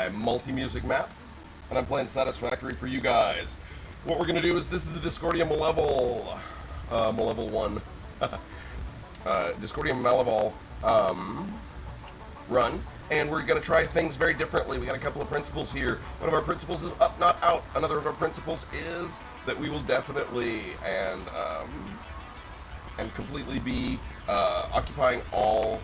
my multi-music map, and I'm playing Satisfactory for you guys. What we're going to do is, this is the Discordia Malevol, Malevol 1, Discordia Malevol run, and we're going to try things very differently. We got a couple of principles here. One of our principles is up, not out. Another of our principles is that we will definitely and completely be occupying all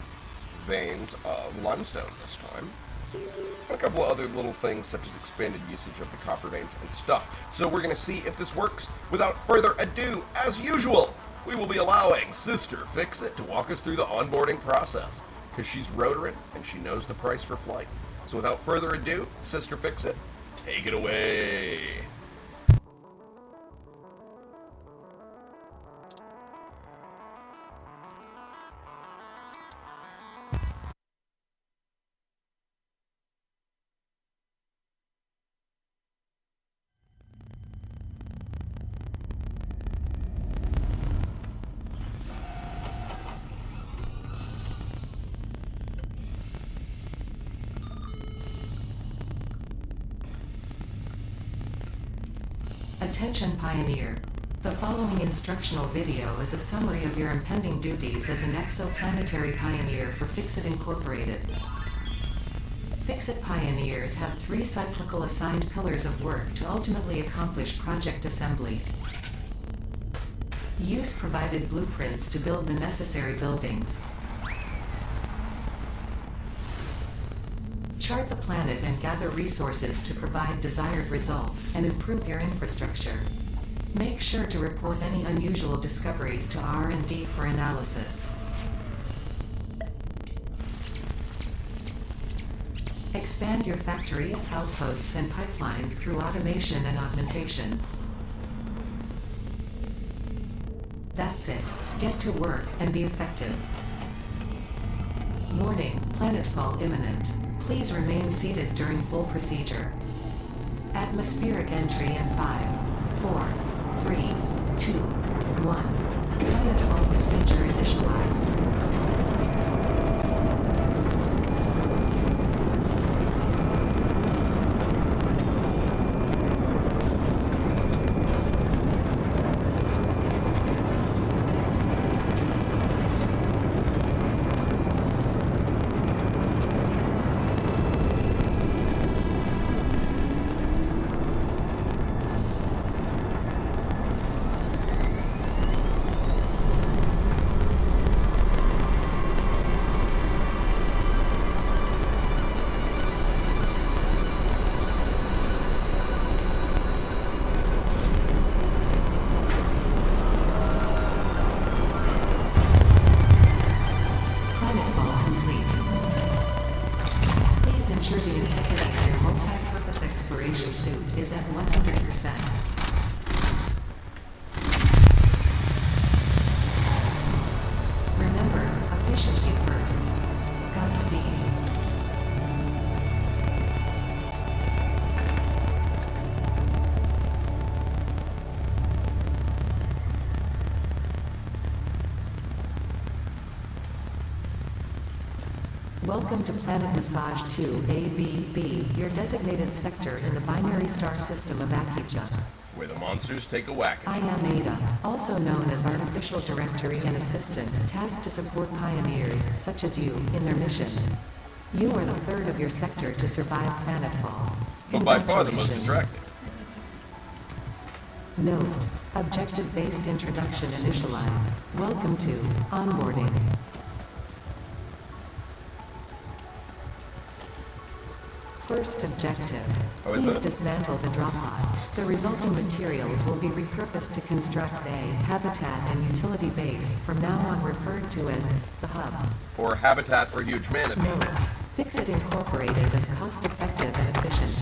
veins of limestone this time. And a couple of other little things such as expanded usage of the copper veins and stuff. So we're going to see if this works. Without further ado, as usual, we will be allowing Sister Fix-It to walk us through the onboarding process, because she's Rotoran and she knows the price for flight. So without further ado, Sister Fix-It, take it away. Attention Pioneer. The following instructional video is a summary of your impending duties as an exoplanetary pioneer for Fix-It Incorporated. Fix-It Pioneers have 3 cyclical assigned pillars of work to ultimately accomplish project assembly. Use provided blueprints to build the necessary buildings. Chart the planet and gather resources to provide desired results and improve your infrastructure. Make sure to report any unusual discoveries to R&D for analysis. Expand your factories, outposts, and pipelines through automation and augmentation. That's it. Get to work and be effective. Warning, planetfall imminent. Please remain seated during full procedure. Atmospheric entry in 5, 4, 3, 2, 1. Planetfall procedure initialized. Ensure the integrity of your multi-purpose exploration suit is at 100%. Remember, efficiency first. Godspeed. Welcome to Planet Massage 2 ABB, your designated sector in the binary star system of Akija. Where the monsters take a whack. I am Ada, also known as Artificial Directory and Assistant, tasked to support pioneers, such as you, in their mission. You are the third of your sector to survive planetfall. But by far the most distracting. Note, objective-based introduction initialized. Welcome to onboarding. First objective. Please dismantle the drop pod. The resulting materials will be repurposed to construct a habitat and utility base, from now on referred to as the hub. Or habitat for huge manatee. Note, Fix-It Incorporated is cost-effective and efficient.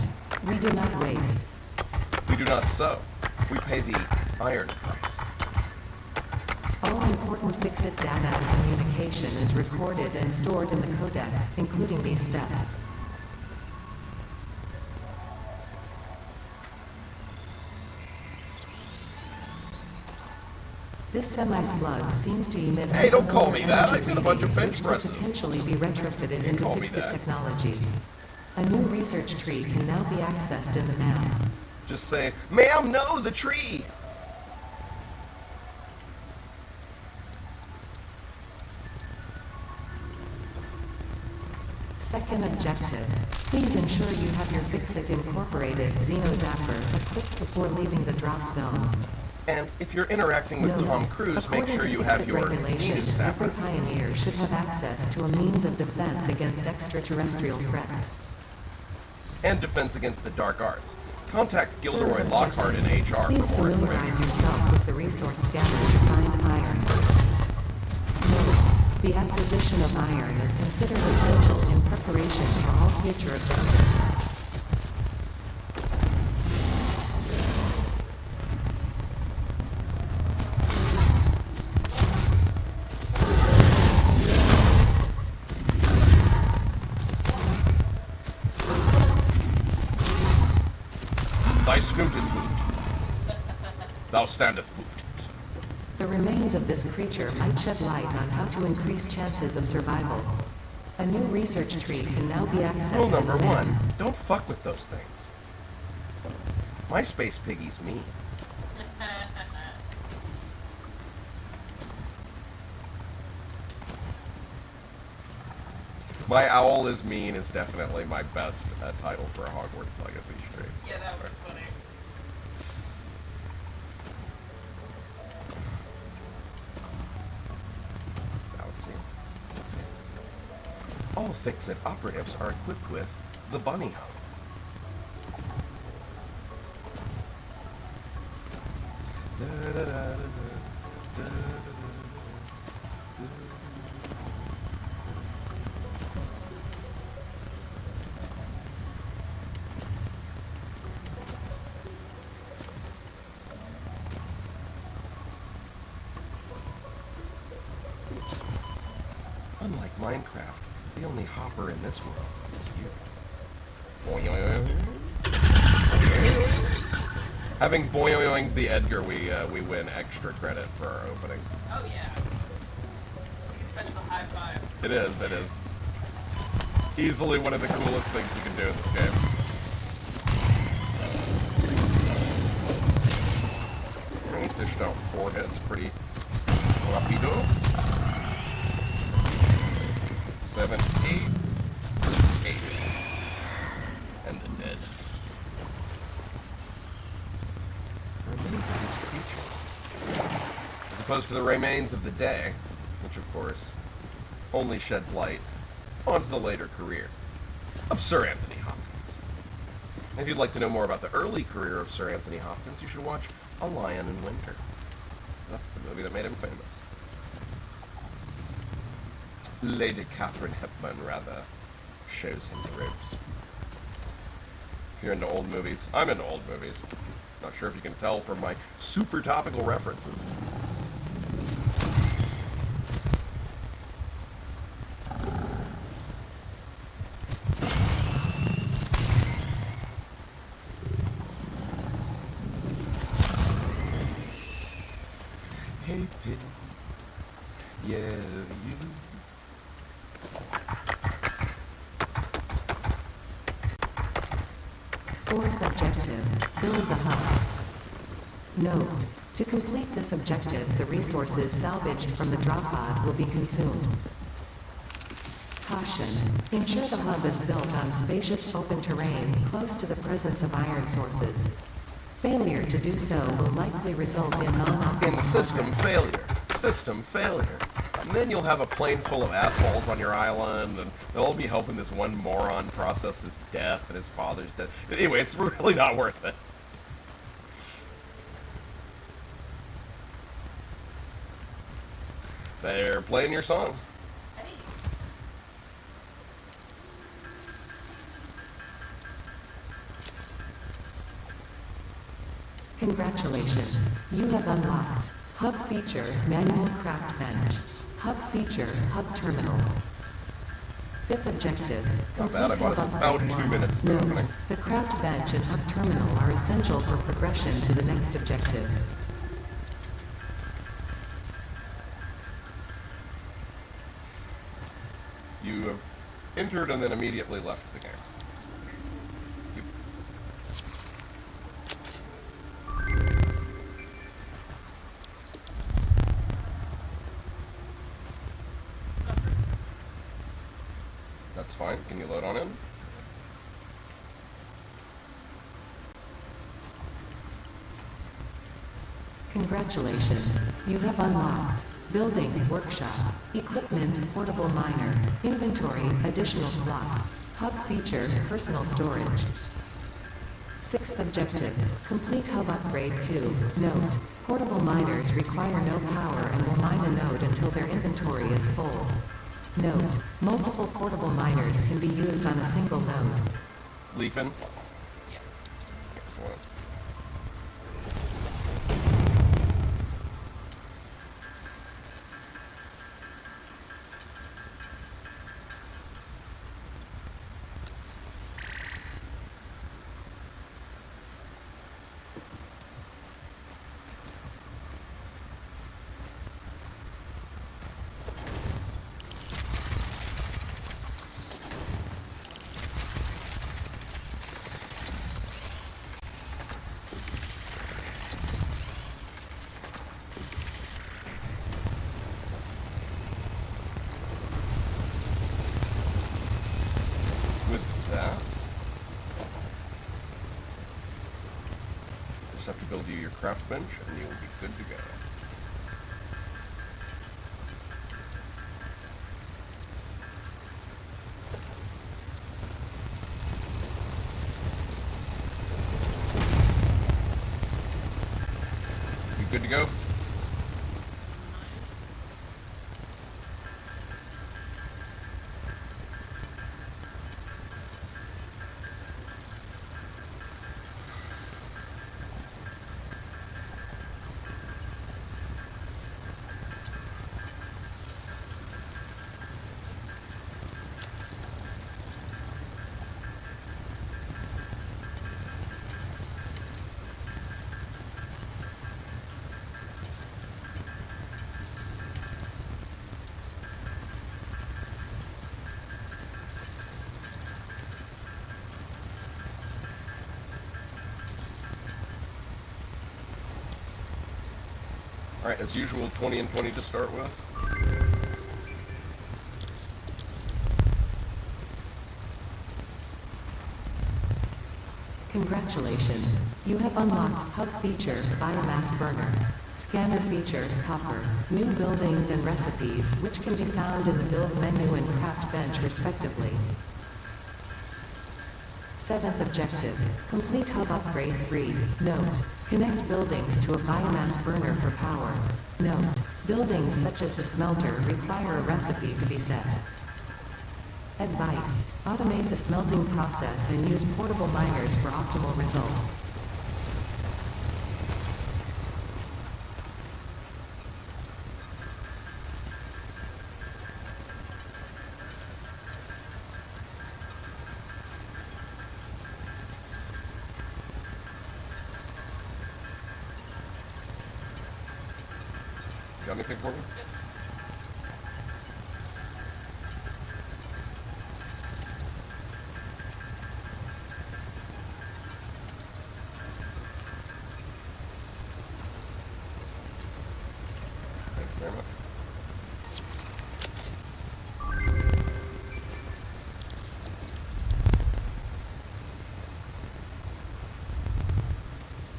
We do not waste. We do not sow. We pay the iron price. All important Fix-It data and communication is recorded and stored in the codex, including these steps. This semi-slug seems to emit... Hey, don't call me that. I did a bunch of bench presses. Potentially be retrofitted into Fix-It technology. A new research tree can now be accessed in the map. Just say, ma'am, no, the tree! Second objective. Please ensure you have your Fixit Incorporated Xenozapper equipped before leaving the drop zone. And if you're interacting with Note, Tom Cruise, make according sure to you have Fixit your regulations, every Xenozapper. pioneer should have access to a means of defense against extraterrestrial threats. And defense against the dark arts. Contact Gilderoy Third Lockhart in objective. HR Please for more familiarize information. yourself with the resource scanner to find iron. Note, the acquisition of iron is considered essential in preparation for all future objectives. Thy snoot is boot. Thou standeth boot. The remains of this creature might shed light on how to increase chances of survival. A new research tree can now be accessed Rule in the number map. 1, don't fuck with those things. My space piggy's mean. My owl is mean is definitely my best title for a Hogwarts Legacy stream. Yeah, that was funny. All Fix-It operatives are equipped with the Bunny Hub. Unlike Minecraft, the only hopper in this world is you. Having boing the Edgar, we win extra credit for our opening. Oh yeah. Special high five. It is. Easily one of the coolest things you can do in this game. Right, dished out 4 hits, pretty rapido. 7, 8, 8. And the dead. Remains of this creature. As opposed to the remains of the day, which of course only sheds light onto the later career of Sir Anthony Hopkins. If you'd like to know more about the early career of Sir Anthony Hopkins, you should watch A Lion in Winter. That's the movie that made him famous. Lady Catherine Hepburn, rather, shows him the ropes. If you're into old movies, I'm into old movies. Not sure if you can tell from my super topical references. Hey, Pig. Yeah, you. Fourth objective, build the hub. Note, to complete this objective, the resources salvaged from the drop pod will be consumed. Caution, ensure the hub is built on spacious open terrain close to the presence of iron sources. Failure to do so will likely result in In system failure. System failure. And then you'll have a plane full of assholes on your island, and they'll all be helping this one moron process his death and his father's death. Anyway, it's really not worth it. They're playing your song. Hey. Congratulations, you have unlocked Hub Feature Manual Craft Bench. Hub Feature Hub Terminal. Fifth objective. Not bad, I was complete about hub 2 upgrade minutes one. into Note, opening. the craft bench and hub terminal are essential for progression to the next objective. You have entered and then immediately left the game. Alright, can you load on in? Congratulations, you have unlocked Building Workshop, Equipment Portable Miner, Inventory Additional Slots, Hub Feature Personal Storage. Sixth objective, complete hub upgrade 2. Note, portable miners require no power and will mine a node until their inventory is full. Note, multiple portable miners can be used on a single node. Leafin? Yes. Excellent. With that, just have to build you your craft bench and you will be good to go. You good to go? Alright, as usual, 20 and 20 to start with. Congratulations, you have unlocked Hub Feature Biomass Burner, Scanner Feature Copper, New Buildings and Recipes, which can be found in the Build menu and Craft bench respectively. Seventh objective, complete hub upgrade 3. Note, connect buildings to a biomass burner for power. Note, buildings such as the smelter require a recipe to be set. Advice, automate the smelting process and use portable miners for optimal results. Got anything for me? Thank you very much.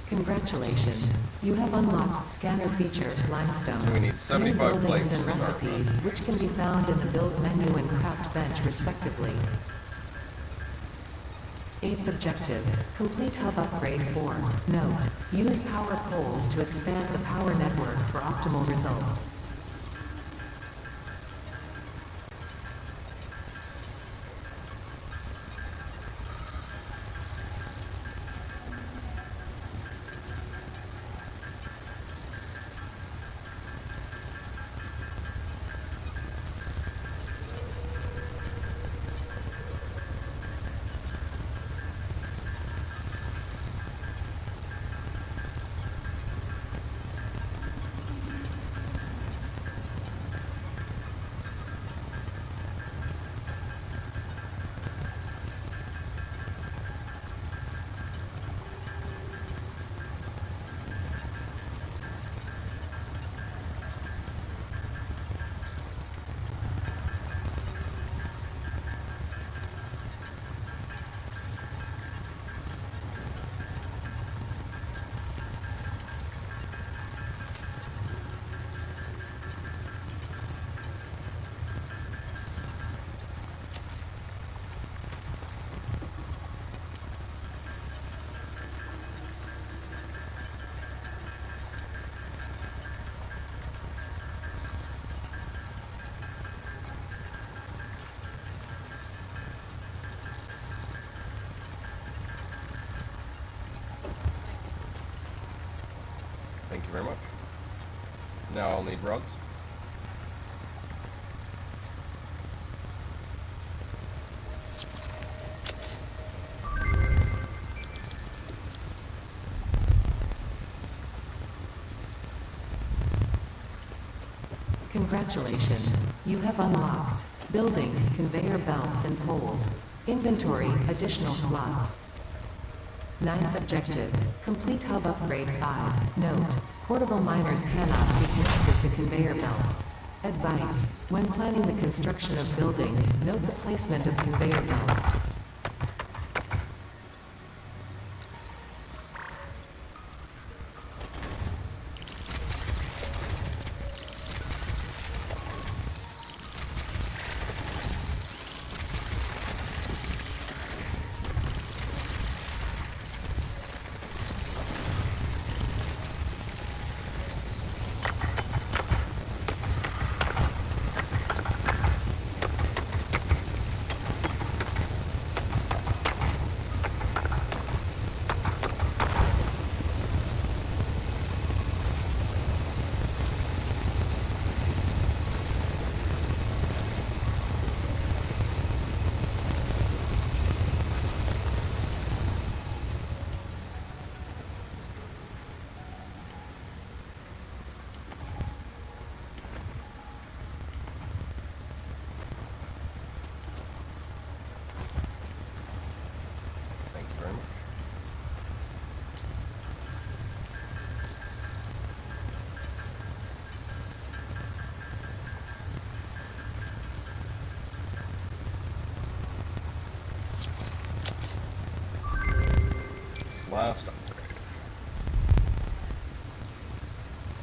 Congratulations, you have unlocked Scanner Feature Limestone. So we need 75 New buildings plates and to start recipes, which can be found in the Build menu and Craft bench respectively. Eighth objective, complete hub upgrade 4. Note, use power poles to expand the power network for optimal results. Thank you very much. Now I'll need rods. Congratulations, you have unlocked building, conveyor belts and poles. Inventory, additional slots. Ninth objective, complete hub upgrade 5. Note, portable miners cannot be connected to conveyor belts. Advice, when planning the construction of buildings, note the placement of conveyor belts. Thank you very much. Last upgrade.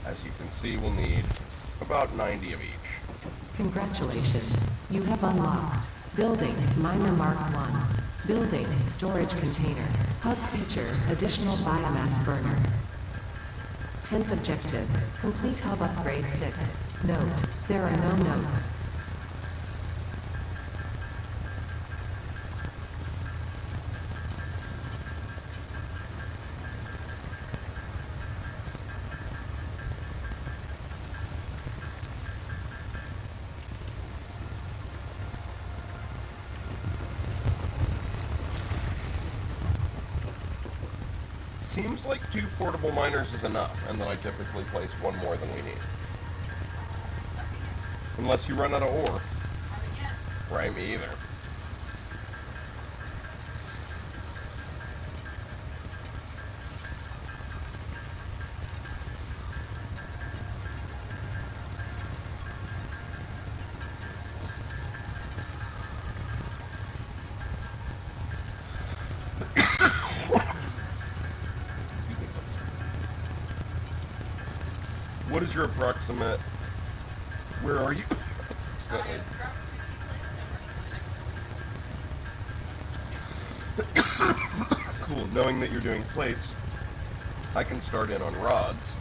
As you can see, we'll need about 90 of each. Congratulations, you have unlocked building, miner mark 1. Building, storage container. Hub feature, additional biomass burner. 10th objective, complete hub upgrade 6. Note, there are no notes. Seems like 2 portable miners is enough, and then I typically place one more than we need. Unless you run out of ore. Right, me either. What is your approximate... Where are you? Cool. Knowing that you're doing plates, I can start in on rods.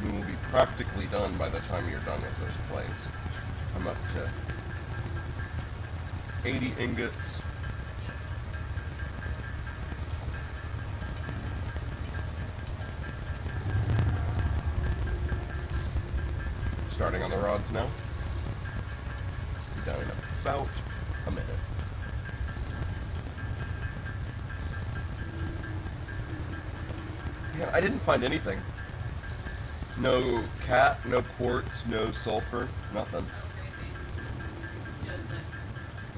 We will be practically done by the time you're done with those plates. I'm up to 80 ingots. Starting on the rods now. Be done in about a minute. Yeah, I didn't find anything. No cat, no quartz, no sulfur, nothing.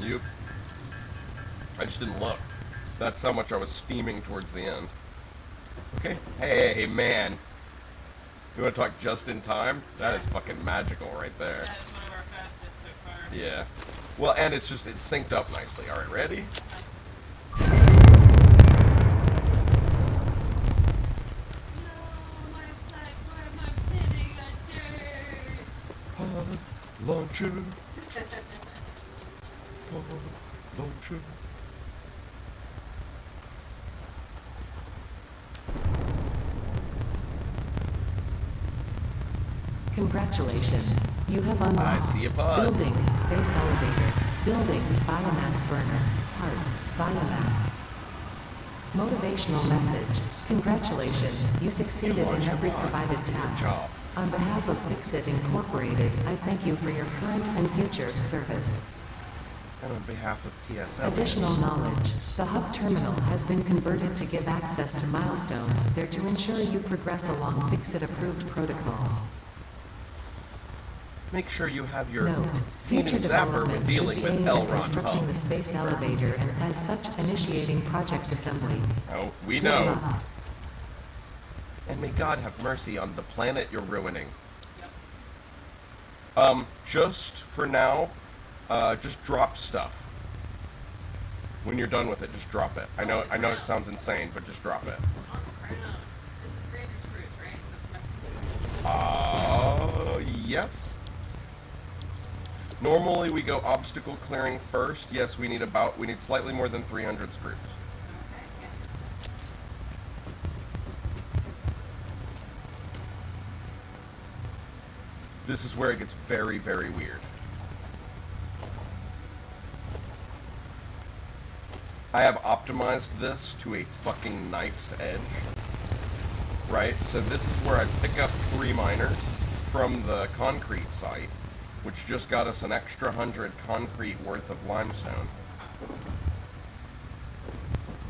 Yep. I just didn't look. That's how much I was steaming towards the end. Okay. Hey, man. You want to talk just in time? That is fucking magical right there. That's one of our fastest so far. Yeah. Well, and it's synced up nicely. Alright, ready? No, my platform, I'm sitting under. Launcher. Launcher. Congratulations, you have unlocked I see a pod. building, space elevator, building, biomass burner, heart, biomass. Motivational message. Congratulations, you succeeded in every provided task. job. On behalf of Fixit Incorporated, I thank you for your current and future service. And on behalf of TSL. Additional knowledge. The hub terminal has been converted to give access to milestones there to ensure you progress along Fixit-approved protocols. Make sure you have your Note, scene future and zapper when developments should dealing be with aimed at Elron constructing Hub. the space elevator and as such initiating project assembly. Oh, we Good know. luck. And may God have mercy on the planet you're ruining. Just for now, just drop stuff. When you're done with it, just drop it. I know it sounds insane, but just drop it. On the ground. This is Granger screws, right? That's Yes. Normally we go obstacle clearing first. Yes, we need slightly more than 300 screws. okay, yeah. This is where it gets very, very weird. I have optimized this to a fucking knife's edge. Right? So this is where I pick up 3 miners from the concrete site, which just got us an extra 100 concrete worth of limestone.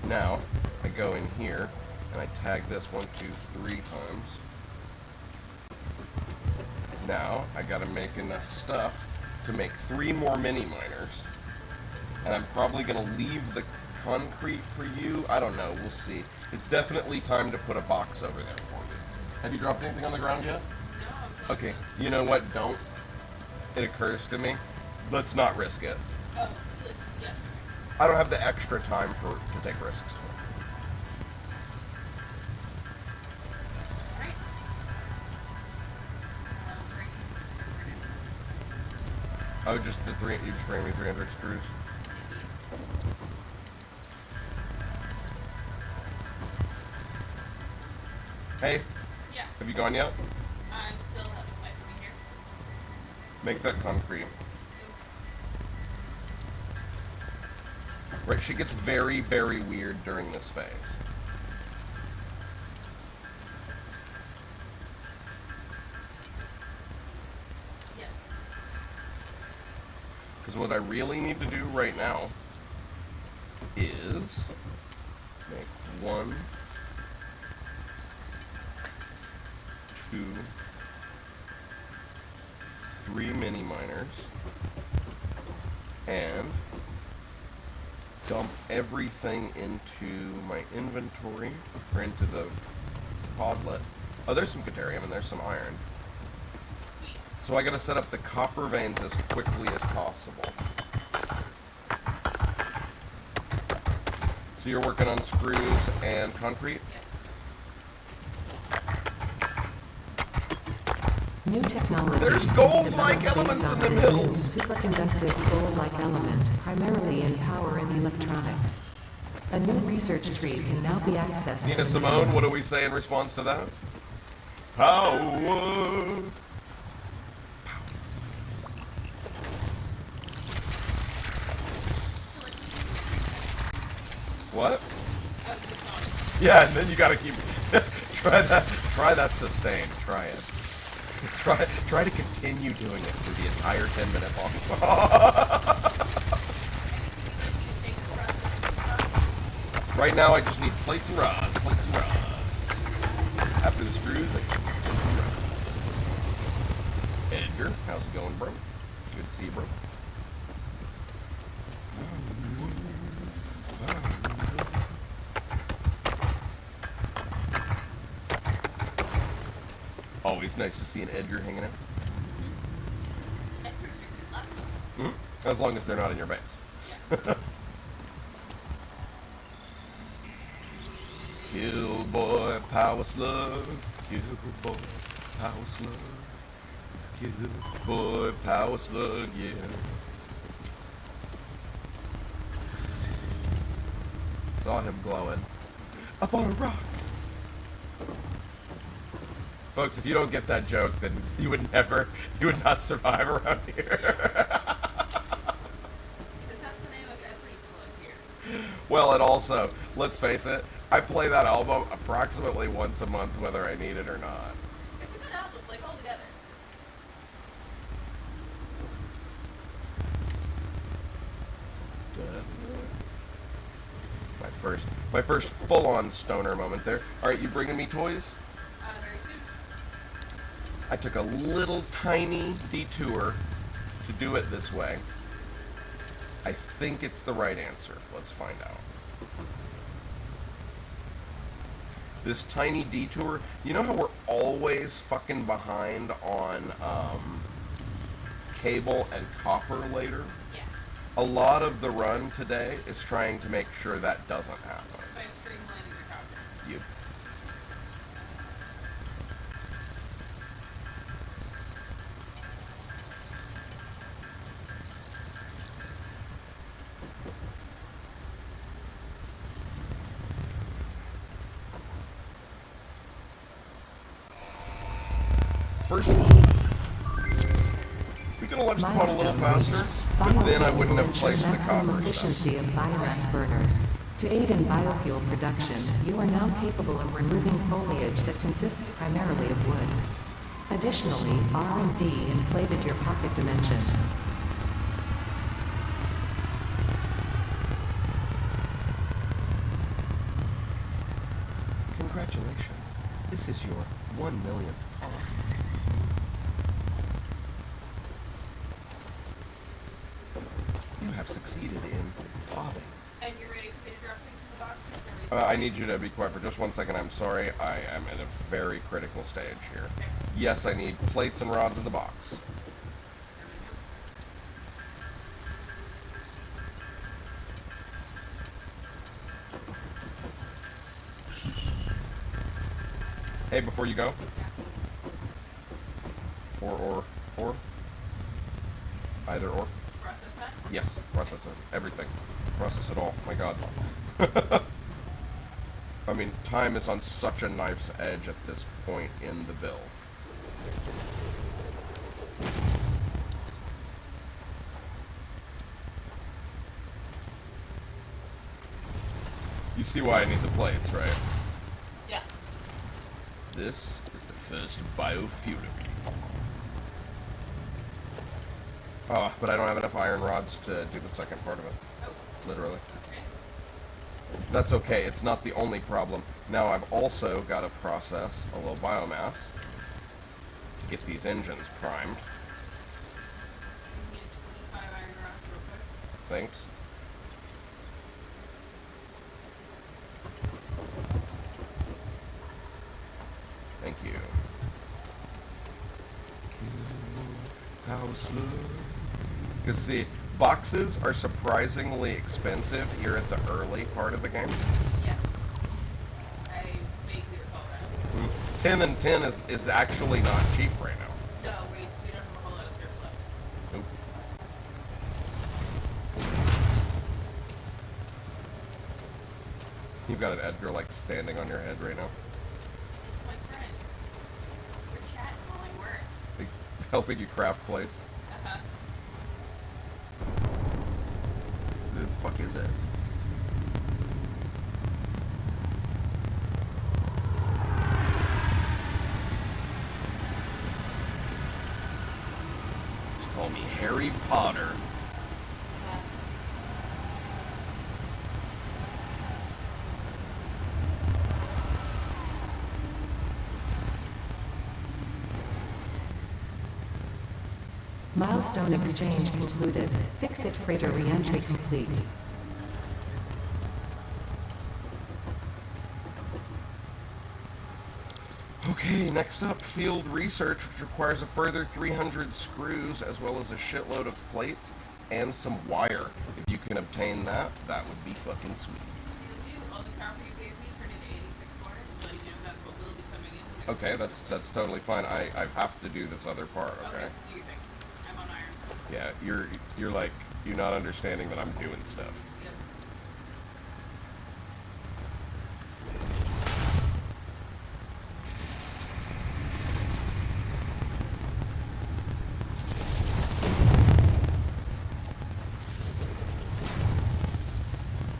Now, I go in here, and I tag this 1, 2, 3 times. Now, I gotta make enough stuff to make 3 more mini miners. And I'm probably gonna leave the concrete for you. I don't know, we'll see. It's definitely time to put a box over there for you. Have you dropped anything on the ground yet? No. Okay, you know what? Don't. It occurs to me. Let's not risk it. Oh, yes. I don't have the extra time to take risks. Alright. Oh, just the 3, you just bring me 300 screws. Hey, Yeah. have you gone yet? I'm still at the pipe over here. Make that concrete. Right, she gets very, very weird during this phase. Yes. Because what I really need to do right now is make 1, 2, 3 mini miners and dump everything into my inventory or into the podlet. Oh, there's some Caterium and there's some iron. Sweet. So I gotta set up the copper veins as quickly as possible. So you're working on screws and concrete? Yes. New technology. There's is being gold-like developed elements based in on the this middle. new superconductive gold-like element, primarily in power and electronics. A new research tree can now be accessed. Nina Simone, what do we say in response to that? Power! What? Yeah, and then you gotta keep try that sustain. Try it. Try to continue doing it through the entire 10-minute long song. Right now I just need plates and rods, plates and rods. After the screws, I get plates and rods. Edgar, how's it going, bro? Good to see you, bro. Always nice to see an Edgar hanging out. As long as they're not in your base. Kill boy, power slug. Kill boy, power slug. Kill boy, power slug, yeah. Saw him glowing. Up on a rock. Folks, if you don't get that joke, then you would not survive around here. Because that's the name of every slug here. Well, it all Also, let's face it, I play that album approximately once a month, whether I need it or not. It's a good album, like all together. My first full-on stoner moment there. All right, you bringing me toys? Very soon. I took a little tiny detour to do it this way. I think it's the right answer. Let's find out. This tiny detour, you know how we're always fucking behind on cable and copper later? Yeah. A lot of the run today is trying to make sure that doesn't happen. By streamlining your copy. You. First, we could have launched the pod a little faster, but then I wouldn't have placed the maximum copper efficiency of stuff. biomass burners. To aid in biofuel production, you are now capable of removing foliage that consists primarily of wood. Additionally, R&D inflated your pocket dimension. Congratulations. This is your 1 millionth pod. You have succeeded in podding. And you're ready for me to drop things in the box? Or I need you to be quiet for just 1 second. I'm sorry. I am at a very critical stage here. Yes, I need plates and rods in the box. Hey, before you go. Or. Either or. Process that? Yes, process it. Everything. Process it all. My God. I mean, time is on such a knife's edge at this point in the bill. You see why I need the plates, right? Yeah. This is the first biofuelery. Oh, but I don't have enough iron rods to do the second part of it. Oh, Literally. okay. That's okay, it's not the only problem. Now I've also got to process a little biomass to get these engines primed. You need 25 iron rods real quick. Thanks. Thank you. How slow. Because see, boxes are surprisingly expensive here at the early part of the game. Yes. I vaguely recall that. 10 and 10 is actually not cheap right now. No, we don't have a whole lot of surplus. Nope. You've got an Edgar like standing on your head right now. It's my friend. We're chatting while I work. Like, helping you craft plates. Uh-huh. Who the fuck is it? Just call me Harry Potter. Milestone exchange concluded. Fix-it freighter re-entry complete. Okay, next up, field research, which requires a further 300 screws, as well as a shitload of plates and some wire. If you can obtain that, that would be fucking sweet. All the copper you gave me turned into 86 wire, just letting you know that's what will be coming in. Okay, that's totally fine. I have to do this other part, okay? Do your thing. I'm on iron. Yeah, you're like, you're not understanding that I'm doing stuff. Yep.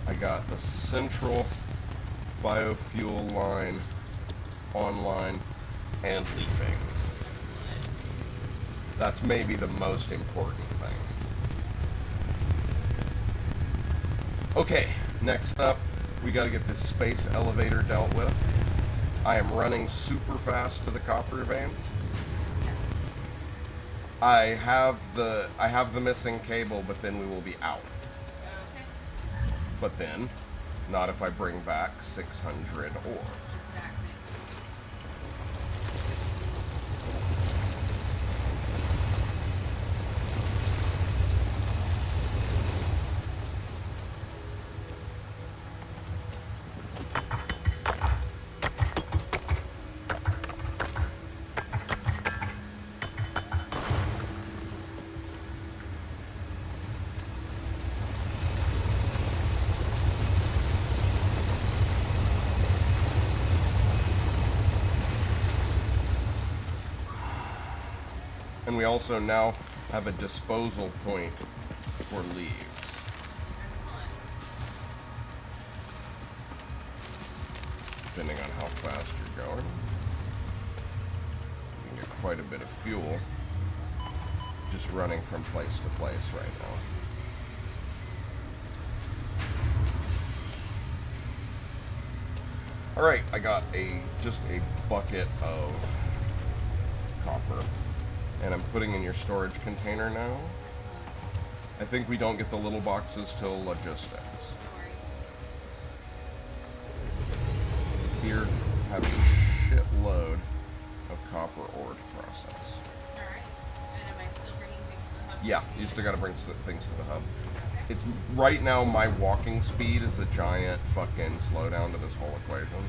I got the central biofuel line online and leafing. That's maybe the most important thing. Okay, next up, we got to get this space elevator dealt with. I am running super fast to the copper veins. I have the missing cable, but then we will be out. Okay. But then, not if I bring back 600 ore. Exactly. And we also now have a disposal point for leaves. Excellent. Depending on how fast you're going. You can get quite a bit of fuel just running from place to place right now. Alright, I got just a bucket of copper. And I'm putting in your storage container now. I think we don't get the little boxes till logistics. Here, have a shitload of copper ore to process. Alright. And am I still bringing things to the hub? Yeah, you still gotta bring things to the hub. It's right now my walking speed is a giant fucking slowdown to this whole equation.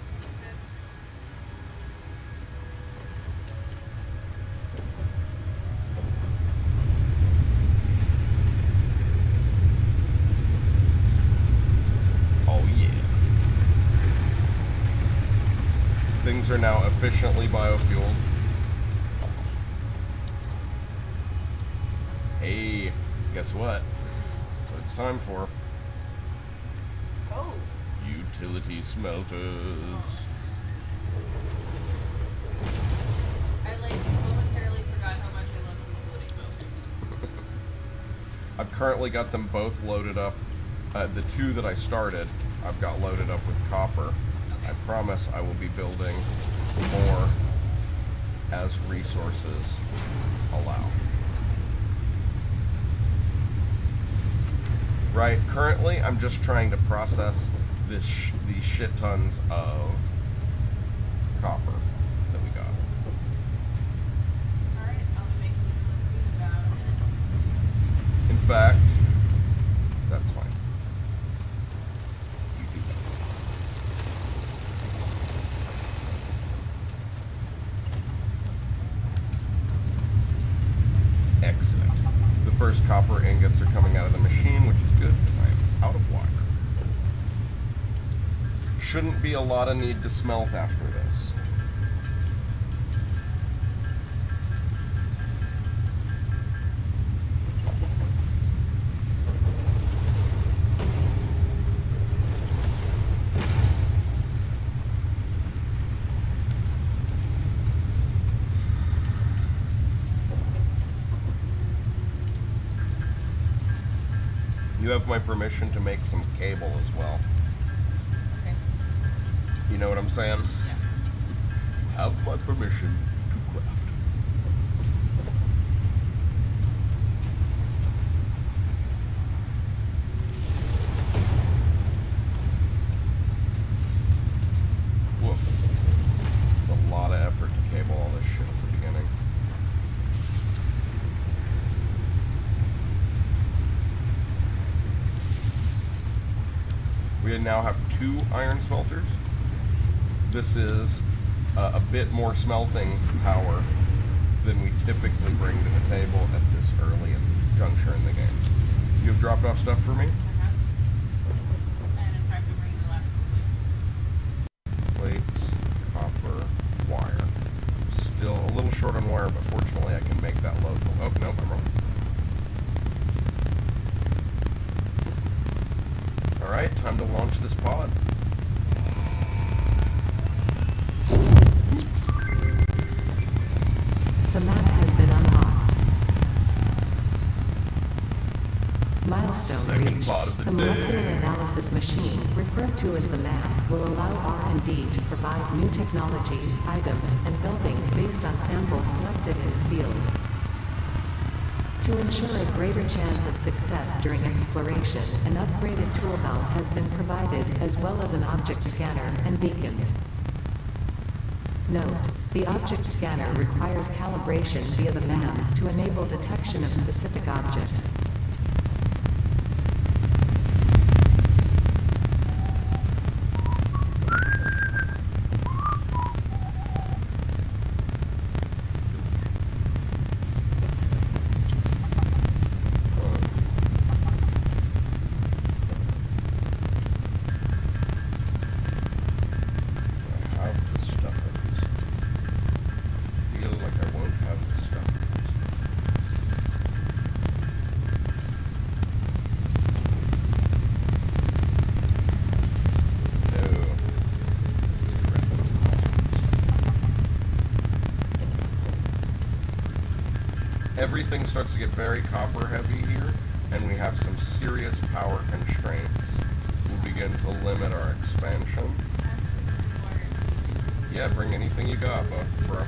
Things are now efficiently biofueled. Hey, guess what? That's what it's time for. Oh. Utility smelters. I momentarily forgot how much I love utility smelters. I've currently got them both loaded up. The two that I started, I've got loaded up with copper. I promise I will be building more as resources allow. Right, currently I'm just trying to process these shit tons of copper that we got. Alright, I'll be making you in about a minute. In fact, that's fine. You do that. Excellent. The first copper ingots are coming out of the machine, which is good because I am out of water. Shouldn't be a lot of need to smelt after this. You have my permission to make some cable as well. Okay. You know what I'm saying? Yeah. Have my permission to craft. Woof. It's a lot of effort to cable all this shit at the beginning. We now have 2 iron smelters. This is a bit more smelting power than we typically bring to the table at this early juncture in the game. You have dropped off stuff for me? And in fact, I'm bringing the last couple Plates, copper, wire. Still a little short on wire, but fortunately I can make that local. Oh, no, I'm wrong. Alright, time to launch this pod. The map has been unlocked. Milestone Second reached. plot of the The day. molecular analysis machine, referred to as the map, will allow R&D to provide new technologies, items, and buildings based on samples collected in the field. To ensure a greater chance of success during exploration, an upgraded tool belt has been provided, as well as an object scanner and beacons. Note: the object scanner requires calibration via the map to enable detection of specific objects. Everything starts to get very copper heavy here, and we have some serious power constraints. We'll begin to limit our expansion. Yeah, bring anything you got, bro.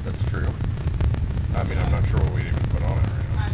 That's true. I mean, I'm not sure what we'd even put on it right now.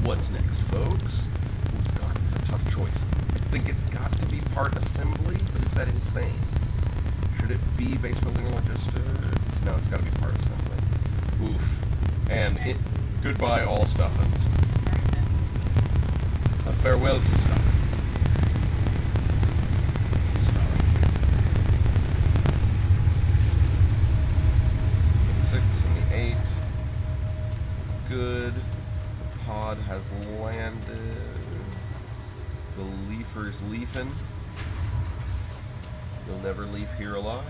What's next, folks? Oh God, it's a tough choice. I think it's got to be part assembly, but is that insane? Should it be base building and logistics? No, it's got to be part assembly. Oof. And goodbye, all stuffins. A farewell to stuffins. The 6 and the 8. Good. Pod has landed. The leafer's leafing. You'll never leave here alive.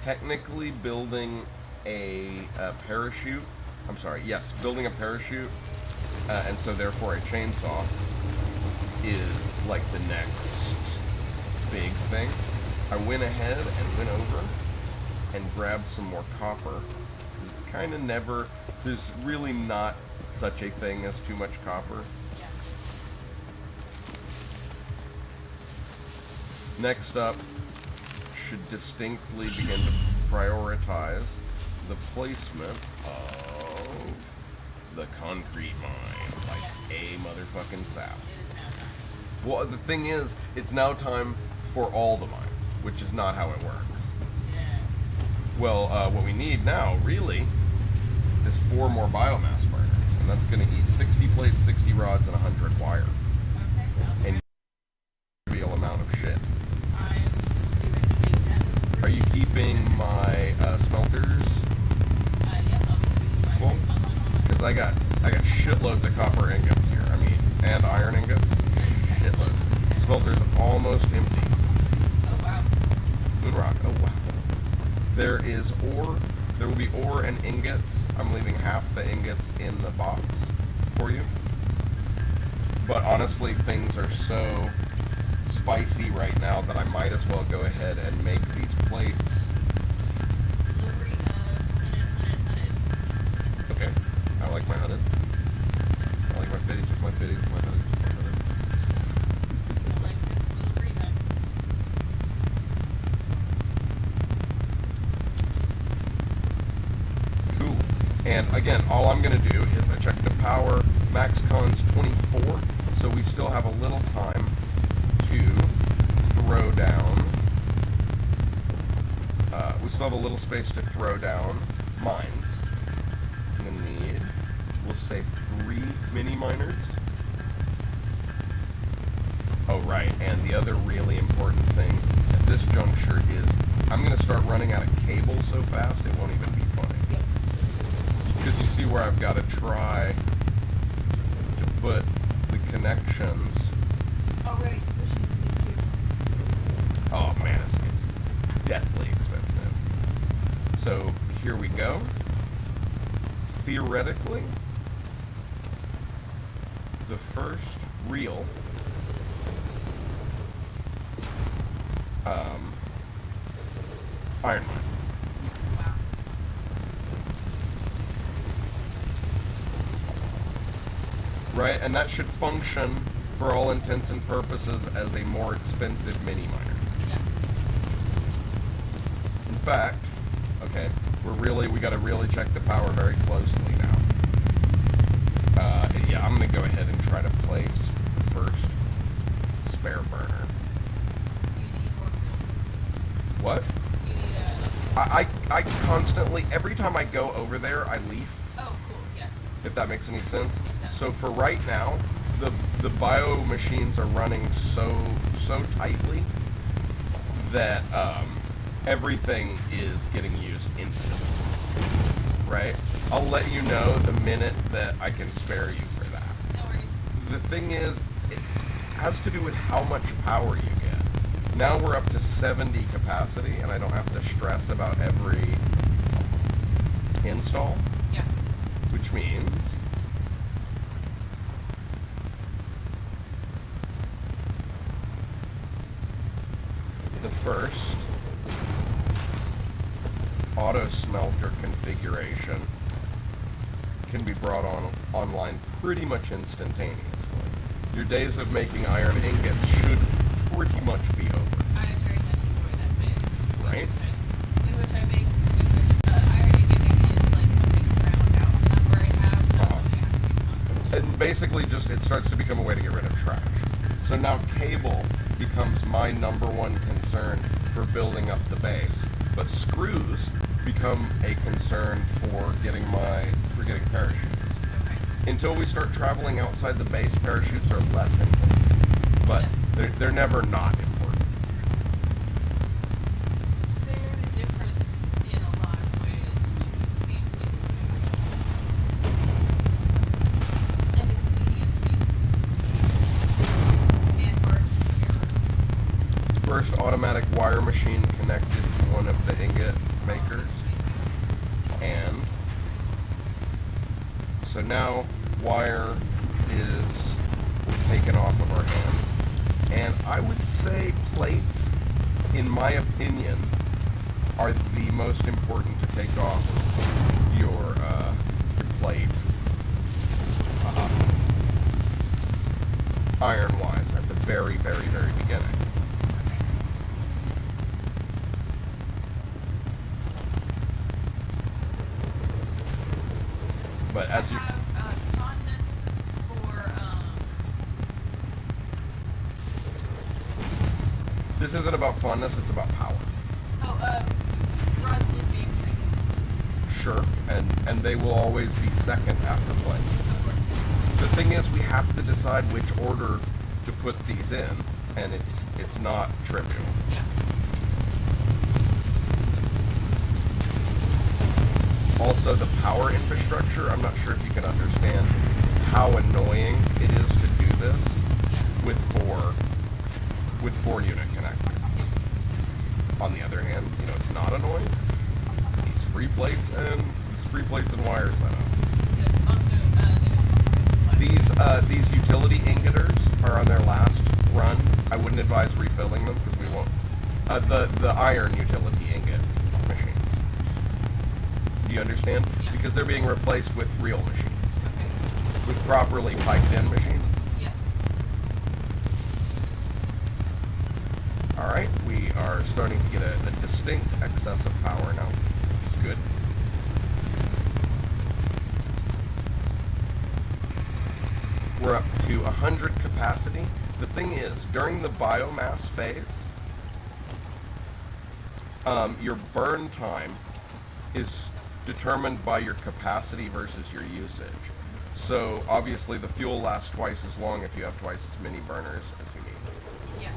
Technically building a parachute. I'm sorry, yes, building a parachute, and so therefore a chainsaw is like the next big thing. I went ahead and went over and grabbed some more copper. It's kind of never, there's really not such a thing as too much copper. Next up, should distinctly begin to prioritize the placement of the concrete mine, like a motherfucking sap. Well, the thing is, it's now time for all the mines, which is not how it works. Well, what we need now, really, is 4 more biomass burners, and that's going to eat 60 plates, 60 rods, and 100 wire. And a real amount of shit. Are you keeping my smelters? Yep, I'll be Cool. 'Cause I got shitloads of copper ingots here. I mean, and iron ingots. Shitloads. Smelter's almost empty. Oh, wow. Moonrock. Oh wow. There is ore. There will be ore and ingots. I'm leaving half the ingots in the box for you. But honestly, things are so spicy right now that I might as well go ahead and make these plates. Delivery of hunted. Okay. I like my hunteds. I like my fitties with my fitties with my hunteds with my hunteds. I like this little rehab. Cool. And again, all I'm going to do is I check the power. Max con's 24, so we still have a little time to throw down. We still have a little space to throw down mines. I'm going to need, we'll say 3 mini miners. Oh, right, and the other really important thing at this juncture is I'm going to start running out of cable so fast it won't even be funny. Because you see where I've got to try to put the connections. Oh, right. Oh man, it's deathly expensive. So here we go. Theoretically, the first real iron mine. Wow. Right, and that should function for all intents and purposes as a more expensive mini miner. Yeah. In fact, okay, we gotta really check the power very closely now. Yeah, I'm gonna go ahead and try to place the first spare burner. You need more fuel. What? You need I constantly, every time I go over there, I leave, Oh, cool. Yes. if that makes any sense. It does. So for right now, the bio machines are running so tightly that everything is getting used instantly. Right? I'll let you know the minute that I can spare you for that. No worries. The thing is, it has to do with how much power you get. Now we're up to 70 capacity, and I don't have to stress about every install, Yeah. which means the first auto smelter configuration can be brought online pretty much instantaneously. Your days of making iron ingots should pretty much be over, I very much enjoy that phase. right? In which I make iron ingot is like something to round out a number I have. Not Uh-huh. something I have to do constantly. And basically just it starts to become a way to get rid of trash. So now cable becomes my number one concern for building up the base, but screws become a concern for getting parachutes. Okay. Until we start traveling outside the base, parachutes are less important, but they're never not important. They're the difference in a lot of ways to being and expediency and margin. First automatic wire machine connected to one of the ingot makers, and so now wire is taken off of our hands, and I would say plates, in my opinion, are the most important to take off your plate iron-wise at the very, very, very beginning. But as you have fondness for this isn't about funness, it's about power. runs in being seconds. Sure, and they will always be second after play. Of course. The thing is, we have to decide which order to put these in, and it's not trivial. Yeah. Also, the power infrastructure, I'm not sure if you can understand how annoying it is to do this with four unit connectors. On the other hand, it's not annoying. These free plates and wires I know. These utility ingators are on their last run. I wouldn't advise refilling them because we won't. The iron utility ingot machines. Do you understand? Yeah. Because they're being replaced with real machines, with properly piped in machines. Yes. All right, we are starting to get a distinct excess of power now, which is good. We're up to 100 capacity. The thing is, during the biomass phase, your burn time is determined by your capacity versus your usage. So obviously the fuel lasts twice as long if you have twice as many burners as you need. Yes.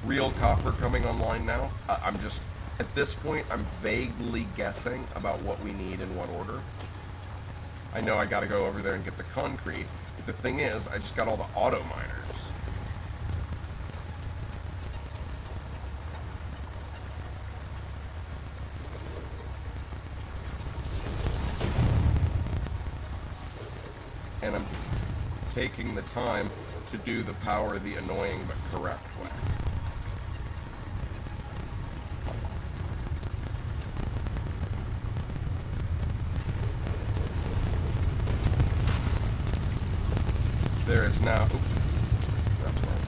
Real copper coming online now. I'm just, at this point, I'm vaguely guessing about what we need in what order. I know I gotta go over there and get the concrete. But the thing is, I just got all the auto miners. And I'm taking the time to do the power the annoying but correct way. There is now... Oops, that's wrong.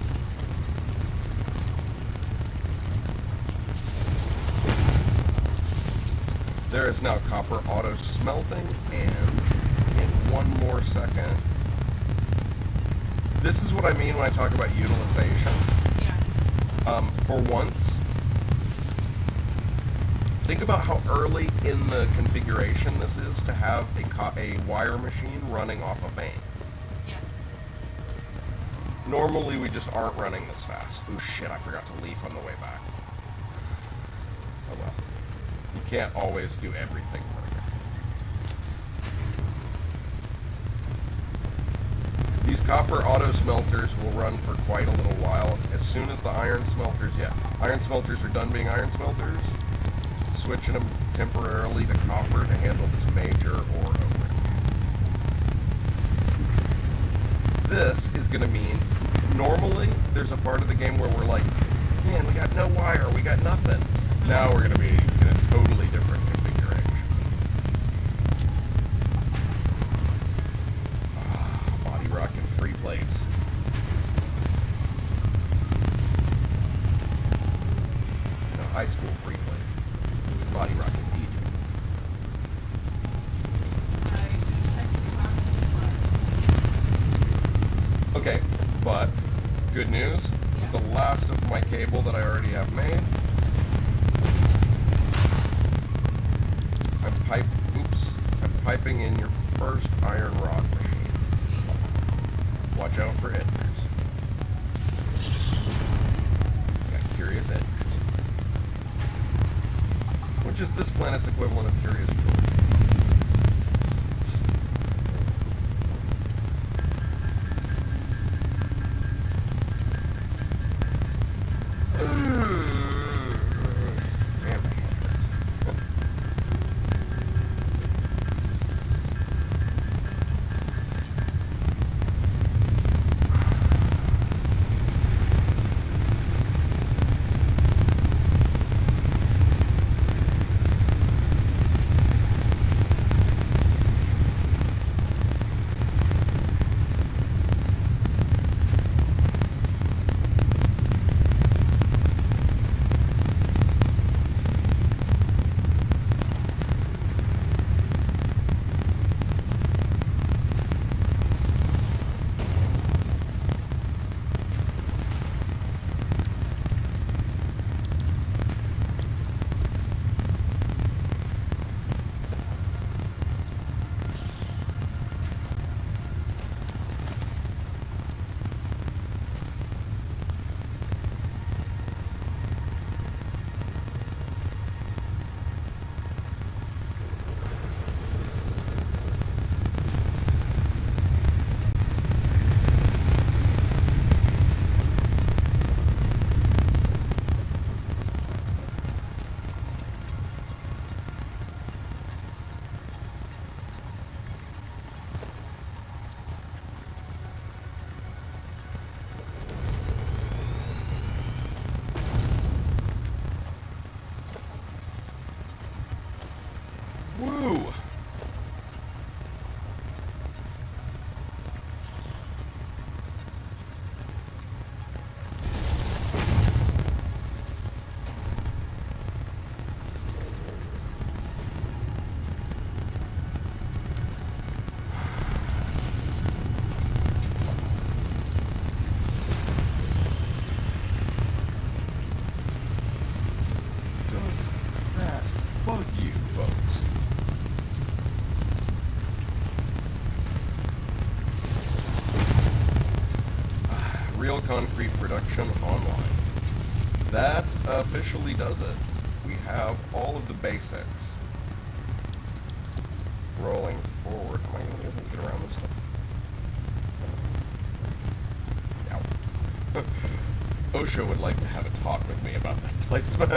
There is now copper auto smelting, and in one more second... This is what I mean when I talk about utilization. Yeah. For once, think about how early in the configuration this is to have a wire machine running off a vein. Yes. Normally, we just aren't running this fast. Oh shit, I forgot to leaf on the way back. Oh well. You can't always do everything perfect. These copper auto smelters will run for quite a little while. As soon as the iron smelters, iron smelters are done being iron smelters, switching them temporarily to copper to handle this major ore overage. This is going to mean, normally, there's a part of the game where we're like, man, we got no wire, we got nothing. Now we're going to be in a totally different configuration. Body rock and free plates. No, high school free plates. Body rock and DJs. Okay, but good news, the last of my cable that I already have made, I'm piping in your first iron rod machine. Watch out for edgers. Got curious edgers. Which is this planet's equivalent of curious George. Woo! Does that bug you, folks? Real concrete production online. That officially does it. We have all of the basics. Rolling forward. Am I going to be able to get around this thing? Ow. OSHA would like to have a talk with me about that placement.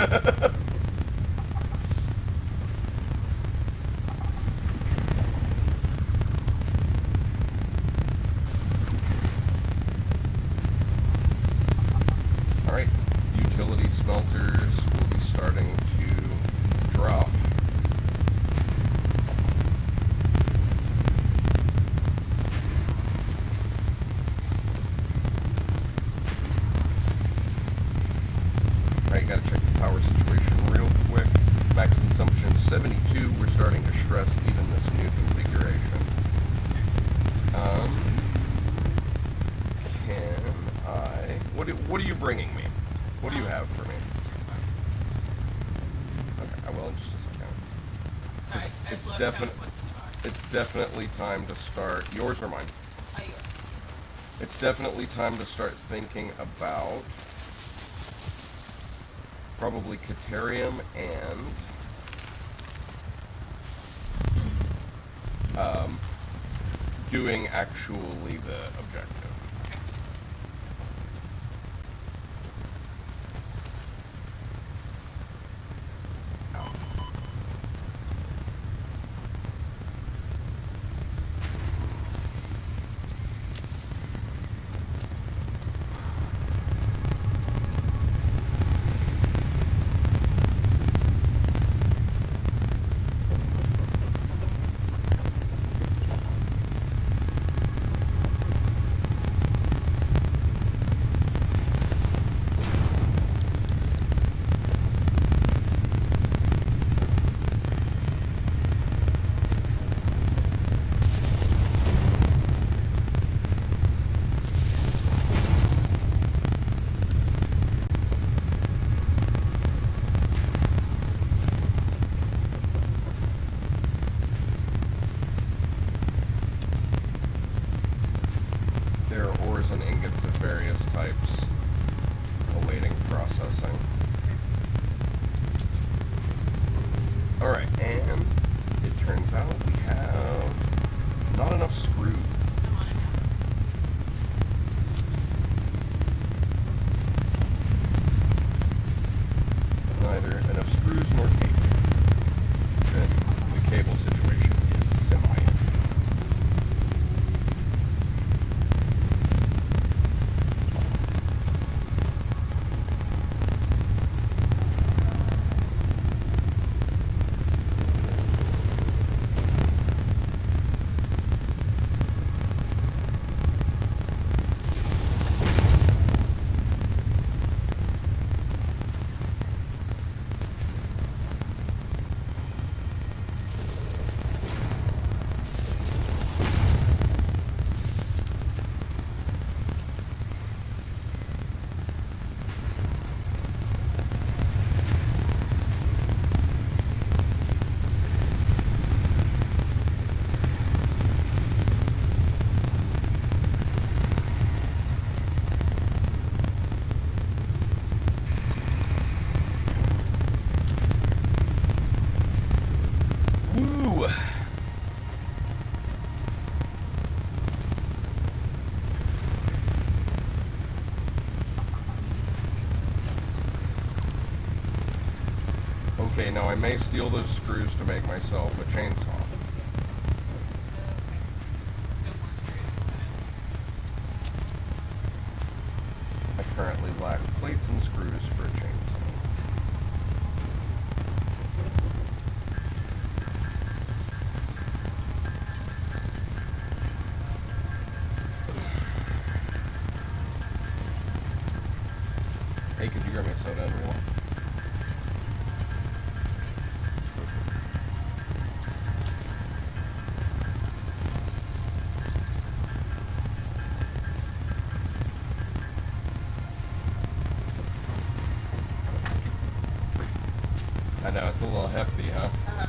Alright, utility smelters will be starting to drop. Alright, gotta check the power situation real quick. Max consumption 72. We're starting to stress even this new configuration. Can I... What are you bringing me? What do you have for me? Okay, I will in just a second. Alright, It's definitely time to start. Yours or mine? Yours. It's definitely time to start thinking about probably Caterium and doing actually the objective. There are ores and ingots of various types awaiting processing. Alright, and it turns out we have not enough screws. Neither enough screws nor cable. The cable situation is semi. Okay, now I may steal those screws to make myself a chainsaw. I currently lack plates and screws for a chainsaw. I know, it's a little hefty, huh? Uh-huh.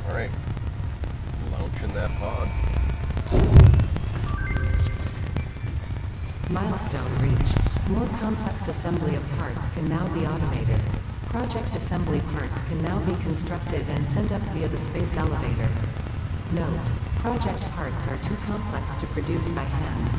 Alright. Launching that pod. Milestone reached. More complex assembly of parts can now be automated. Project assembly parts can now be constructed and sent up via the space elevator. Note: project parts are too complex to produce by hand.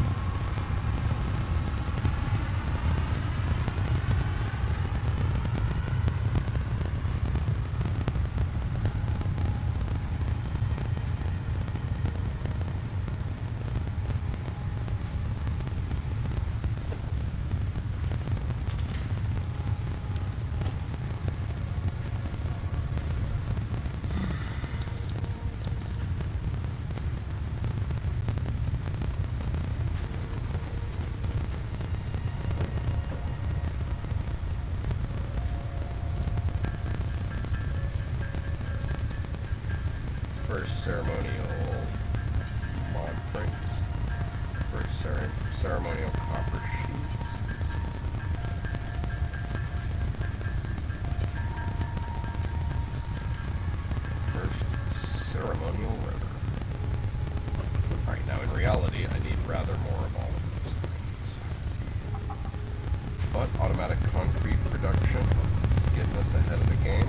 First ceremonial mod frames. First ceremonial copper sheets. First ceremonial rubber. Alright, now in reality, I need rather more of all of those things. But automatic concrete production is getting us ahead of the game.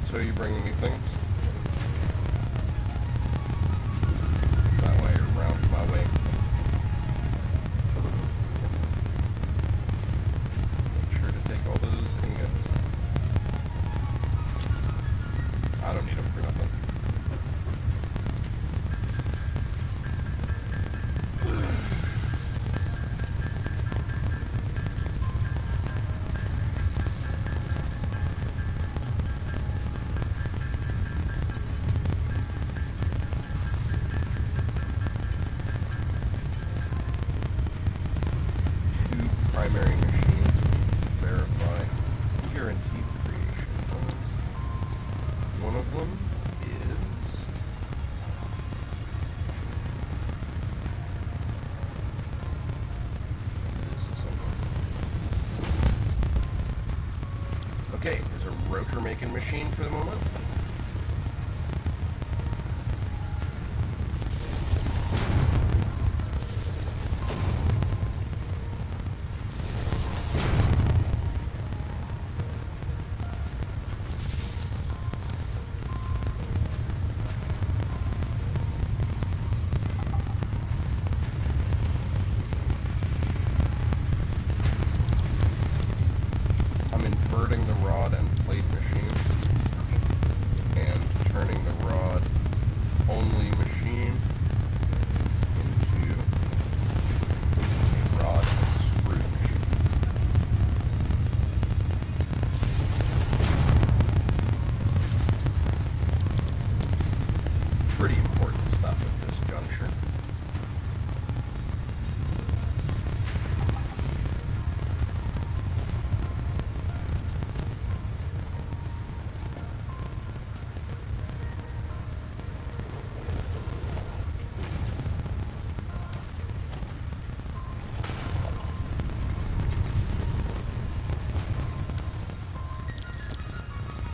So you bringing me things? That way, around my way. Make sure to take all those ingots. I don't need them for nothing. Primary machines verify guaranteed creation. One of them is okay, there's a rotor making machine for the moment. I'm inverting the rod and plate machine. pretty important stuff at this juncture.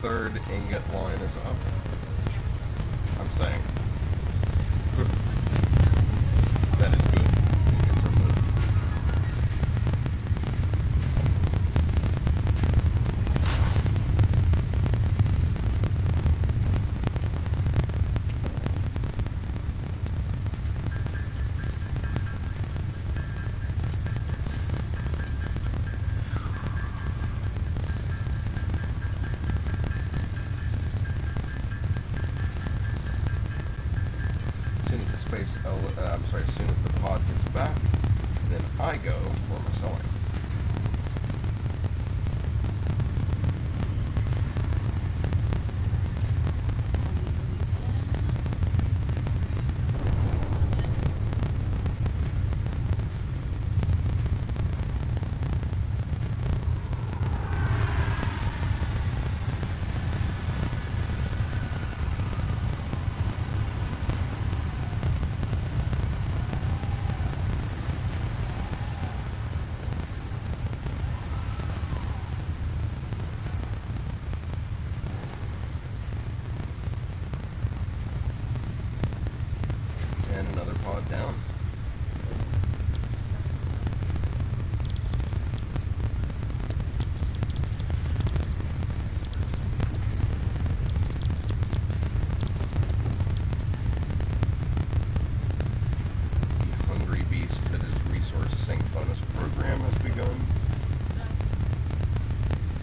Third ingot line is up. I'm saying. That is good. Ingots are good. As soon as the pod gets back, then I go for my sewing. And another pod down. The hungry beast that is resource sync bonus program has begun.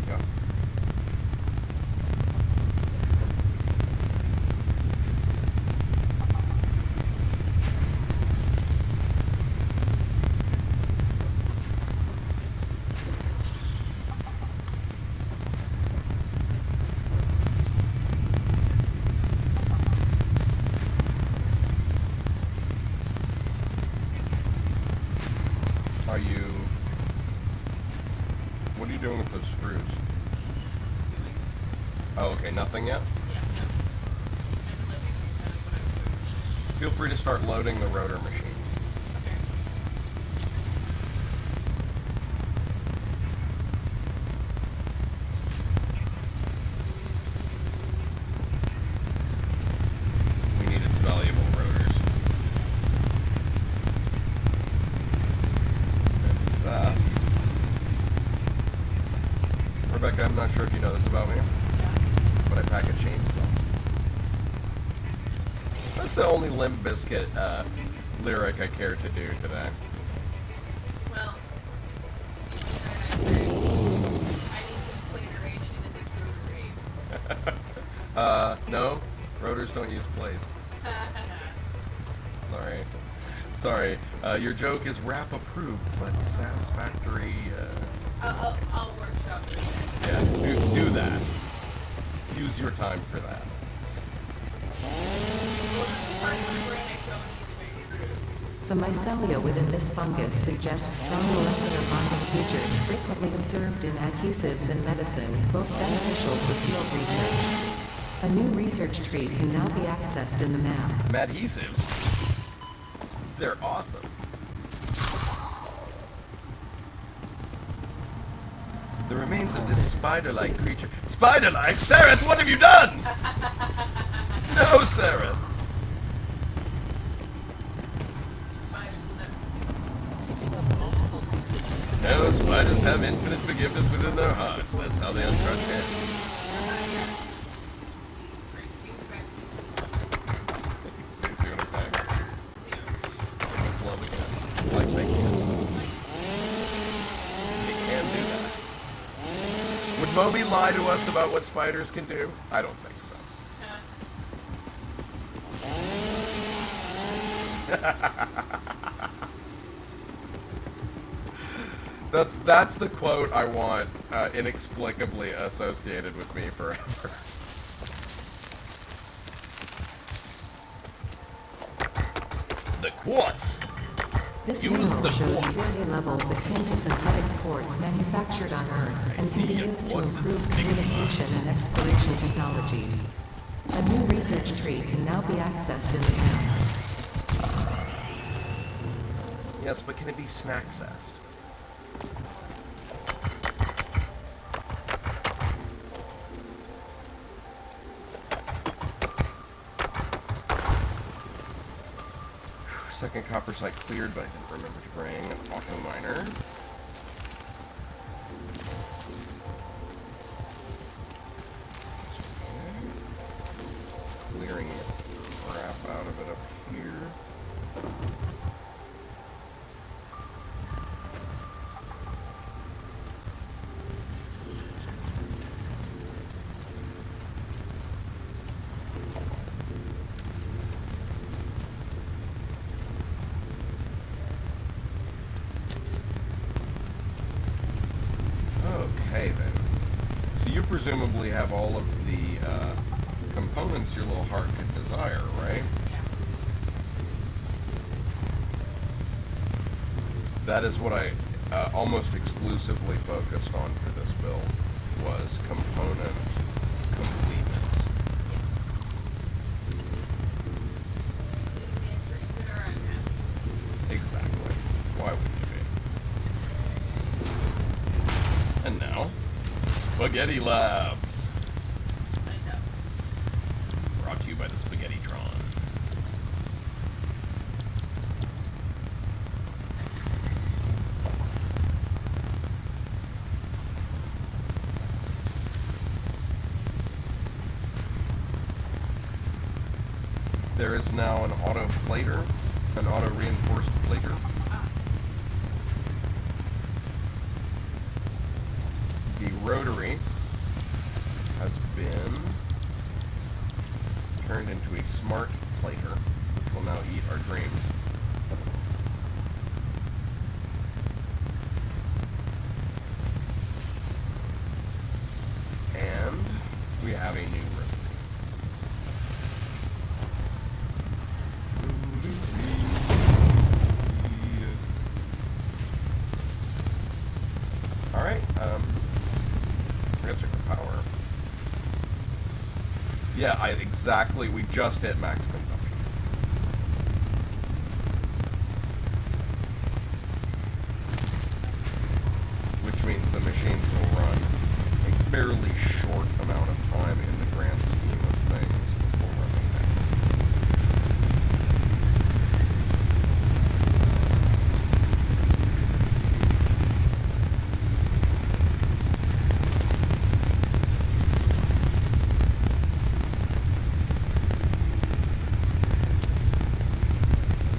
Yeah. What are you doing with those screws? Oh, okay, nothing yet? Feel free to start loading the rotor machine. We need its valuable rotors. And that. Rebecca, I'm not sure if you know this about me, but I pack a chainsaw. That's the only Limp Bizkit lyric I care to do today. Well, I need some clearation in this rotary. No, rotors don't use plates. Sorry. Your joke is rap approved, but satisfactory. I'll workshop it. Yeah, do that. Use your time for that. The mycelia within this fungus suggests strong molecular bonding features frequently observed in adhesives and medicine, both beneficial for field research. A new research tree can now be accessed in the map. Adhesives. They're awesome. The remains of this spider-like creature. Spider-like? Sareth, what have you done? No, Sareth. No, spiders have infinite forgiveness within their hearts. That's how they uncrush it. See what I'm saying? That's love again. Like making it. It can do that. Would Moby lie to us about what spiders can do? I don't think so. That's the quote I want inexplicably associated with me forever. quartz. This Use mineral the shows quartz. purity levels akin to synthetic quartz manufactured on Earth and can be see, used to quartz is improve big communication and exploration technologies. A new research tree can now be accessed in the camp. Yes, but can it be snack-cessed? Second copper site cleared, but I didn't remember to bring an auto miner. Clearing the crap out of it up here. Okay then. So you presumably have all of the components your little heart could desire, right? Yeah. That is what I almost exclusively focused on for this build, was component completeness. Make sure you get our own map. Exactly. Why wouldn't you be? And now, Spaghetti Labs. I know. Brought to you by the Spaghetti-tron. There is now an auto plater, an auto reinforced plater. The rotary has been turned into a smart plater, which will now eat our dreams. And we have a new rotary. Alright, I gotta check the power. Yeah, exactly, we just hit max consumption. Which means the machines will run a fairly short amount of time in the grand scheme of things before running down.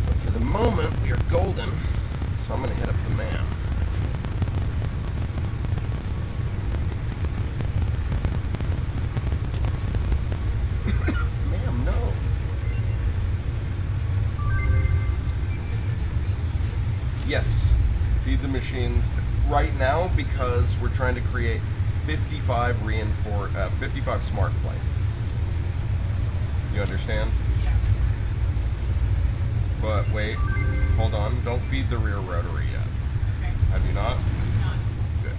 But for the moment, we are golden, so I'm going to hit up the man. Ma'am, no. Yes, feed the machines right now because we're trying to create 55 55 smart plates. You understand? Yeah. But wait, hold on. Don't feed the rear rotary yet. Okay. Have you not? Not. Good.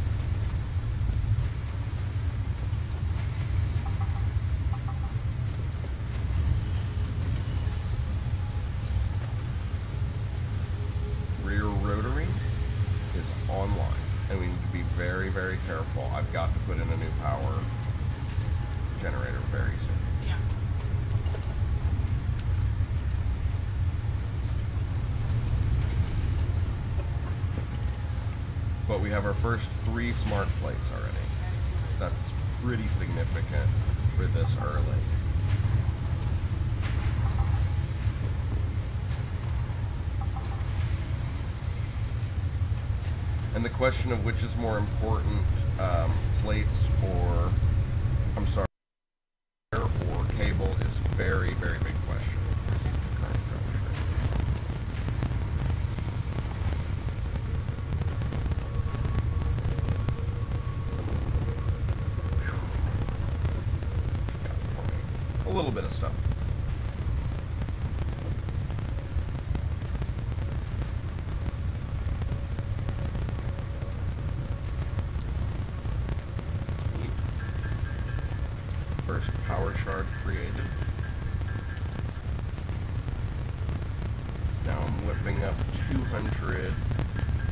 Rear rotary is online, and we need to be very, very careful. I've got to put in a new power generator very soon. Yeah. But we have our first 3 smart plates already. That's pretty significant for this early. And the question of which is more important, plates or, I'm sorry, or cable is very, very big question. in this current juncture. Got for me a little bit of stuff. created. Now I'm whipping up 200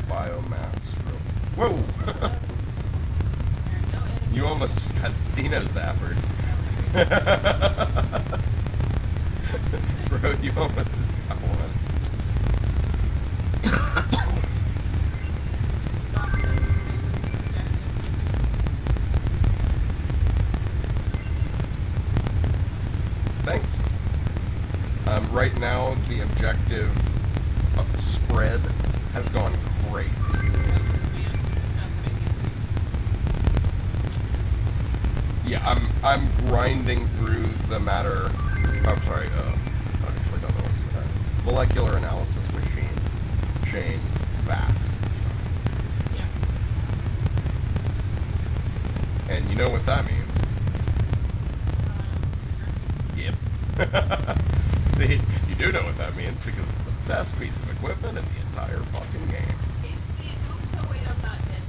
biomass. Whoa! You almost just got Xeno zappered. Bro, you almost just got one. Thanks. Right now, the objective spread has gone crazy. Yeah, I'm grinding through the matter. I'm sorry. I actually don't know what's that. Molecular analysis machine chain fast and stuff. Yeah. And you know what that means? Yep. See, you do know what that means because it's the best piece of equipment in the entire fucking game. Oops, oh wait, I'm not dead.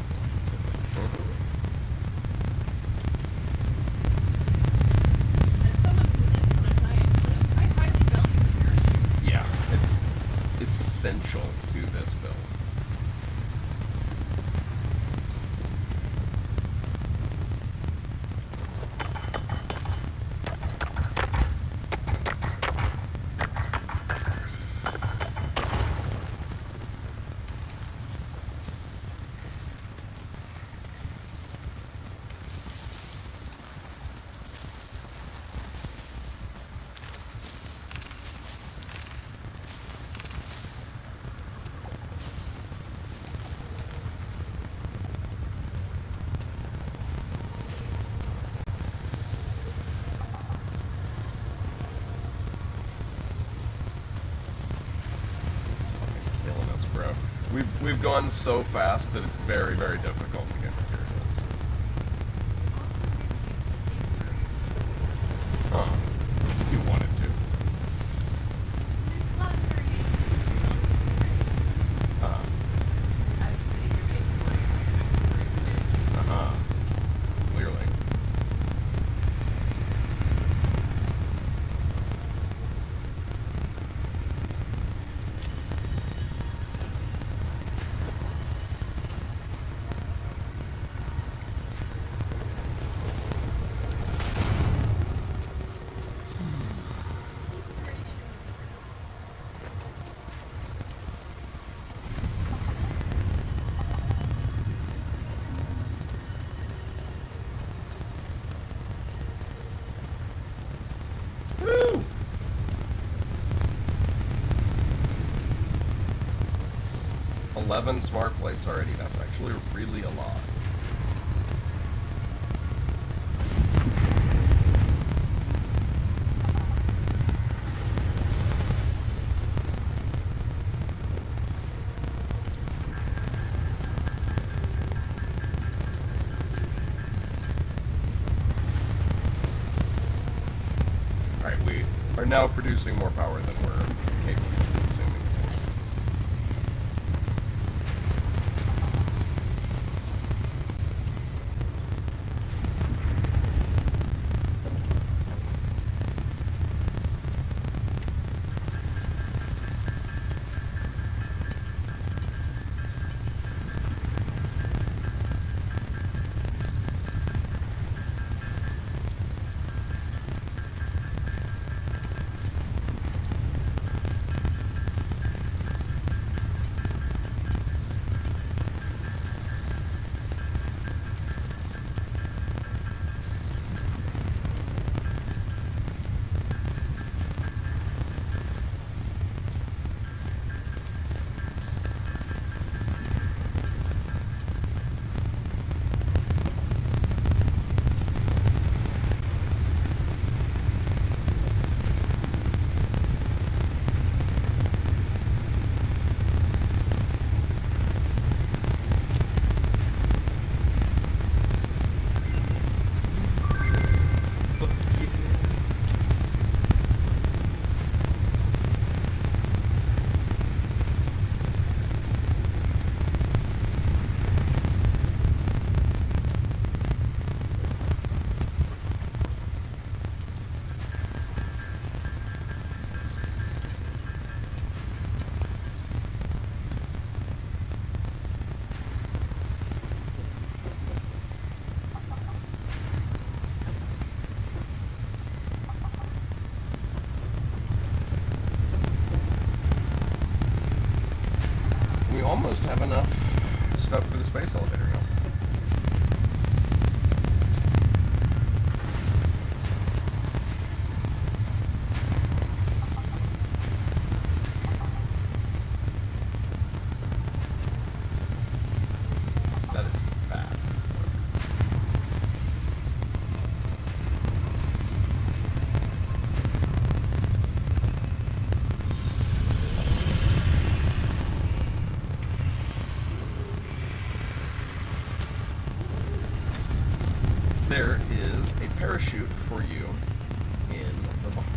As someone who lives on a giant cliff, I highly value your. Yeah, it's essential to this build. We've gone so fast that it's very, very difficult to get materials. Huh. If you wanted to. Uh-huh. Clearly. Woo! 11 smart plates already. That's actually really a lot. Alright, we are now producing more power than we're capable of consuming. almost have enough stuff for the space elevator now. That is fast. There is a parachute for you in the box.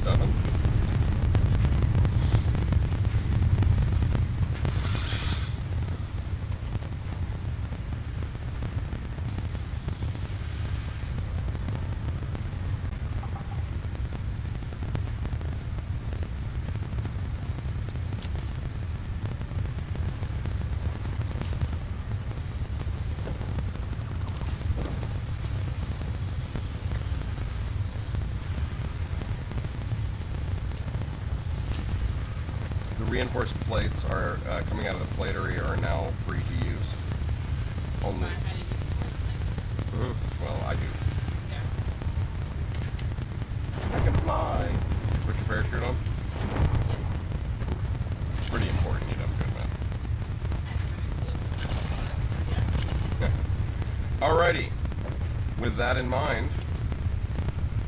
Stuffing. The reinforced plates are coming out of the plate area are now free to use. Only. I need to support Well, I do. yeah. I can fly. Put your parachute on. It's pretty important. You know, good man. Alrighty. With that in mind,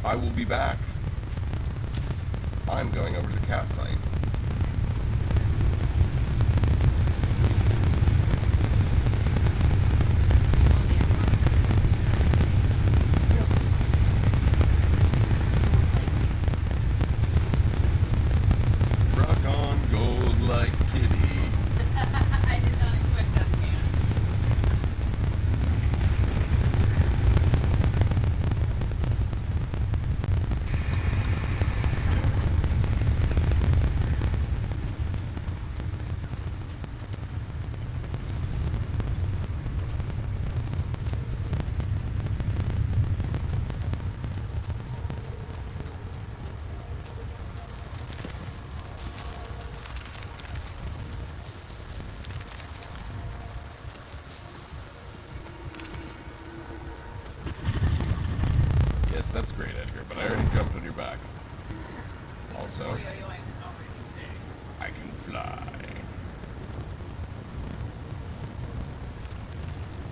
I will be back. I'm going over to the cat site. Rock on gold like kitty. I did not expect that scan. Yes, that's great, Edgar, but I already jumped on your back. Also, Oh, yeah, you like already stay. I can fly.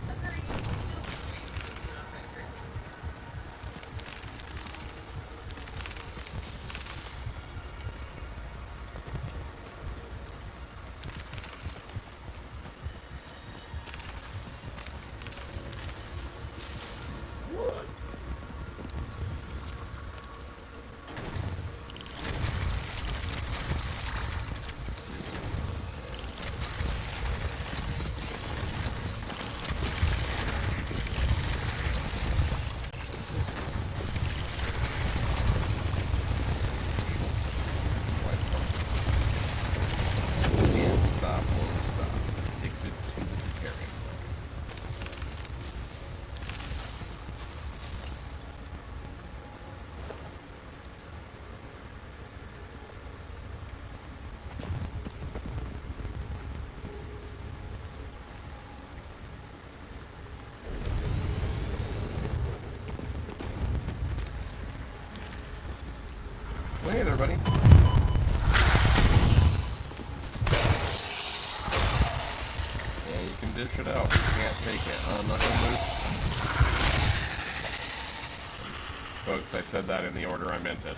That's very useful skill for me. Not very great. What? Can't stop, won't stop. Addicted to the carrot. Well, hey there, buddy. Yeah, you can dish it out. You can't take it, huh, Knuckle Loose? Folks, I said that in the order I meant it.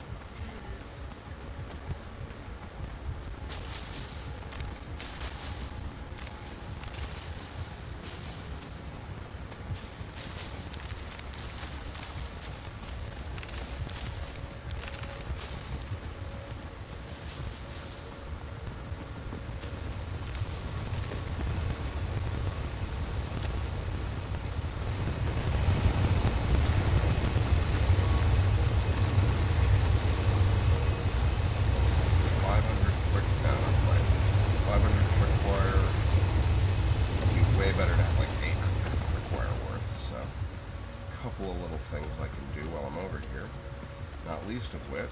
least of which...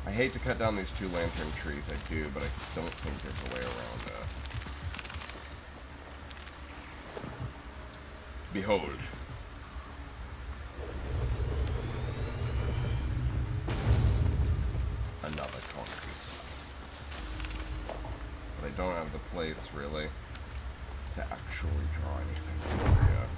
I hate to cut down these 2 lantern trees, I do, but I don't think there's a way around it. Behold. Another concrete slab. But I don't have the plates, really, to actually draw anything over yet.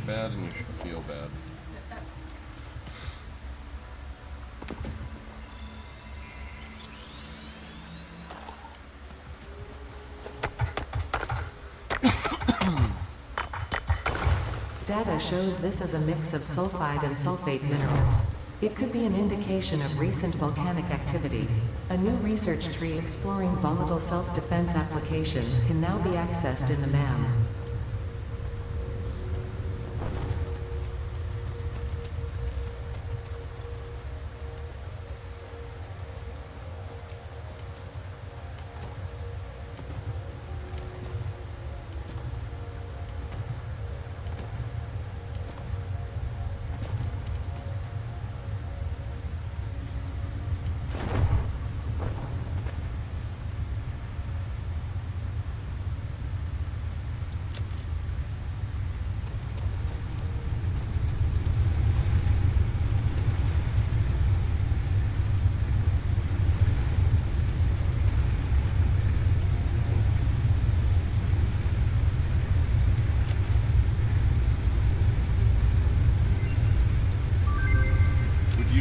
Bad and you should feel bad. Data shows this as a mix of sulfide and sulfate minerals. It could be an indication of recent volcanic activity. A new research tree exploring volatile self-defense applications can now be accessed in the MAM.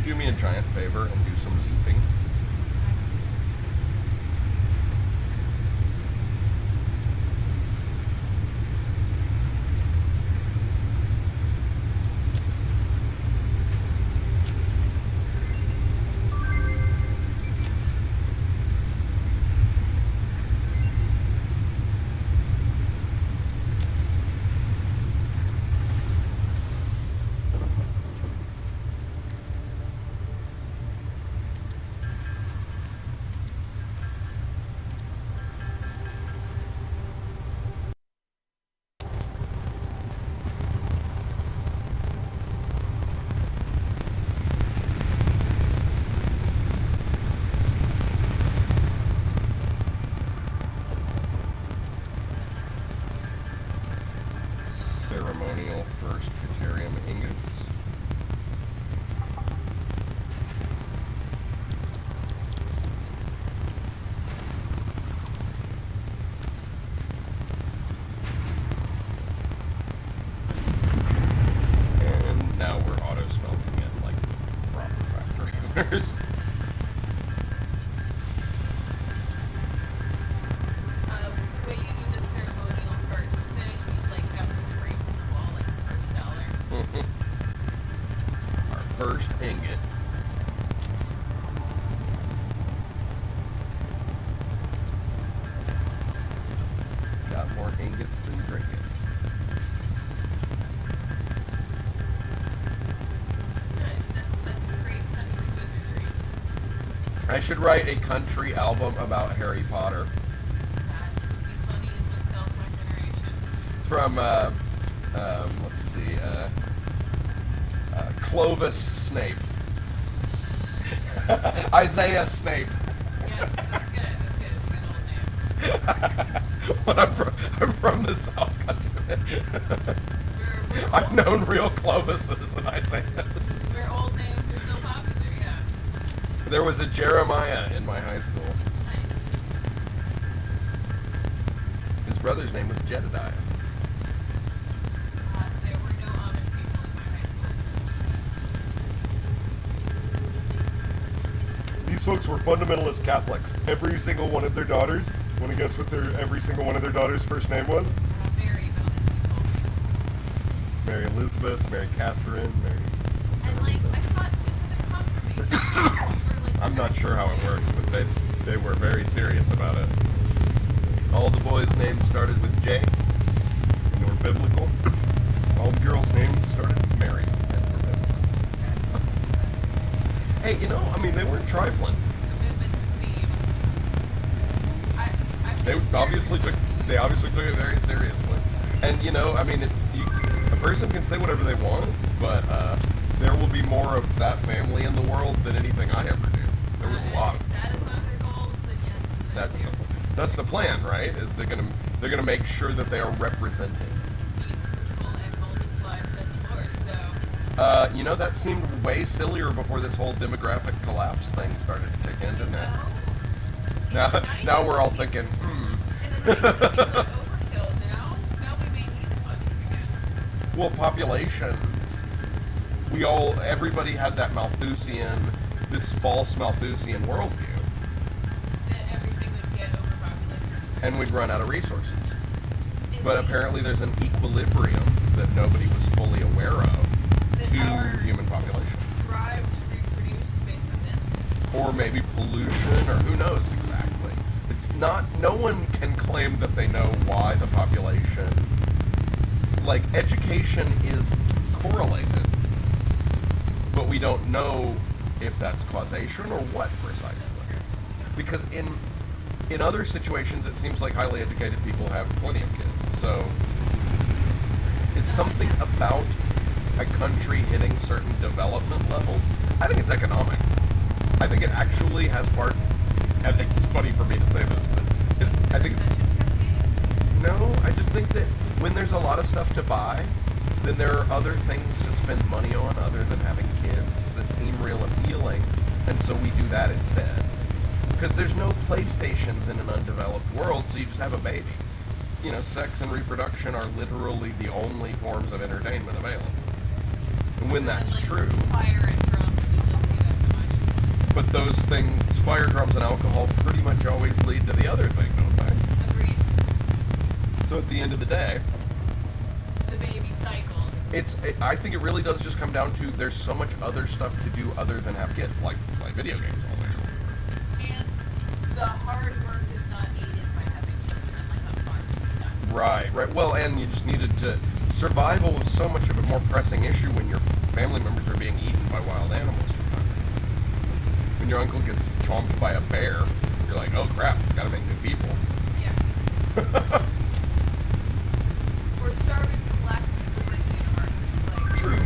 Do me a giant favor and do some leafing. Ceremonial first deuterium ingots. And now we're auto smelting it like proper factory owners. The way you do the ceremonial first thing, you like have to break the wall like the first dollar. Our first ingot. Got more ingots than trinkets. That's great country wizardry. I should write a country album about Harry Potter. That would be from let's see, Clovis Snape. Isaiah Snape. Yes, that's good. That's good. It's a good old name. When I'm from the South Country. We're I've old known names. real Clovises and Isaiahs. Where old names are still popular, yeah. There was a Jeremiah in my high school. Nice. His brother's name was Jedediah. There were no Amish people in my high school. These folks were fundamentalist Catholics. Every single one of their daughters. Want to guess what every single one of their daughters' first name was? Mary Bell. Mary Elizabeth, Mary Catherine, Mary. And like, I thought, isn't it confirmation? Or like, I'm not sure how it works, but they were very serious about it. All the boys' names started with J, and they were biblical. All the girls' names started with Mary, and were biblical. Hey, you know, I mean, they weren't trifling. commitment to theme. They obviously took it very seriously. And you know, I mean, a person can say whatever they want, but there will be more of that family in the world than anything I ever do. There was a lot of. If that is one of their goals, then yes. That's the plan, right? Is they're gonna make sure that they are represented. Be fruitful and multiply, said the Lord. So, You know, that seemed way sillier before this whole demographic collapse thing started to kick in, didn't it? Now we're all thinking, in the 90s, it was overkill. Now we may need the budget again. well, population. Everybody had that this false Malthusian worldview, That everything would get overpopulated. and we'd run out of resources. But apparently there's an equilibrium that nobody was fully aware of to Our human population. drive to reproduce based on this. Or maybe pollution, or who knows exactly. No one can claim that they know why the population, like, education is correlated, but we don't know if that's causation or what precisely. Because in other situations, it seems like highly educated people have plenty of kids. So it's something about a country hitting certain development levels. I think it's economic. I think it actually has part, and it's funny for me to say this, but I think it's, no, I just think that when there's a lot of stuff to buy, then there are other things to spend money on other than having kids that seem real appealing, and so we do that instead. Because there's no PlayStations in an undeveloped world, so you just have a baby. You know, sex and reproduction are literally the only forms of entertainment available. And when that's And, like, true, Fire and drums, we don't see that so much. but those things, fire drums and alcohol, pretty much always lead to the other thing, don't they? Agreed. So at the end of the day, The baby cycle. I think it really does just come down to there's so much other stuff to do other than have kids, like play video games all day. And the hard work is not needed by having children like on farms and stuff. Right. Well, and you just needed to. Survival was so much of a more pressing issue when your family members are being eaten by wild animals. When your uncle gets chomped by a bear, you're like, oh crap, gotta make new people. Yeah. Or starving from lack of nutrition in our display. True.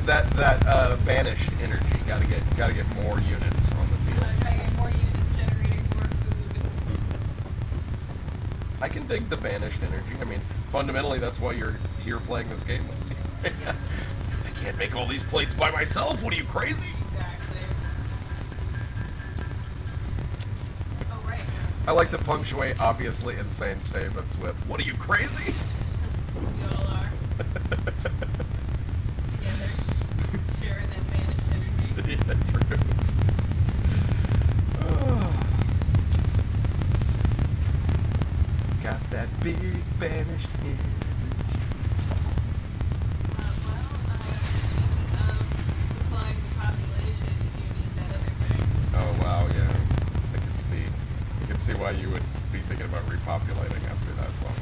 That banished energy. Gotta get more units on the field. Gotta get more units generating more food. I can dig the banished energy. I mean, fundamentally, that's why you're here playing this game with me. I can't make all these plates by myself. What are you, crazy? Exactly. Oh, right. I like to punctuate obviously insane statements with, what are you, crazy? We all are. Together. Sharing that vanished energy. Yeah, true. Got that big banished energy. Speaking of supplying the population, you need that other thing. Oh wow, yeah. I can see why you would be thinking about repopulating after that song.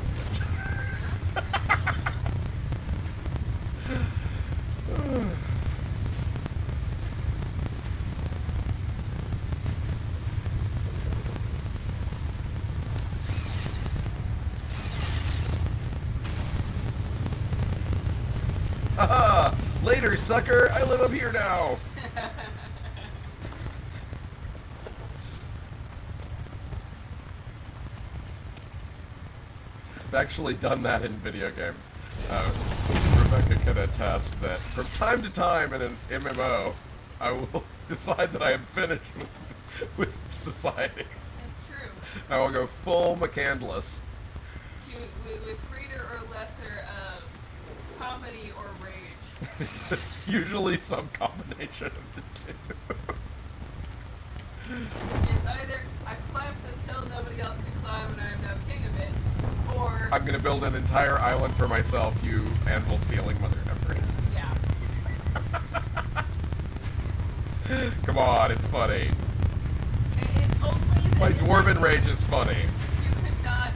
Later, sucker! I live up here now! I've actually done that in video games. Rebecca can attest that from time to time in an MMO, I will decide that I am finished with society. That's true. I will go full McCandless. With greater or lesser comedy or rage. It's usually some combination of the two. It's either I climbed this hill nobody else can climb and I am now king of it, or I'm gonna build an entire island for myself, you anvil stealing mother empress. yeah. Come on, it's funny. It's only that My it's dwarven like, rage is funny. you could not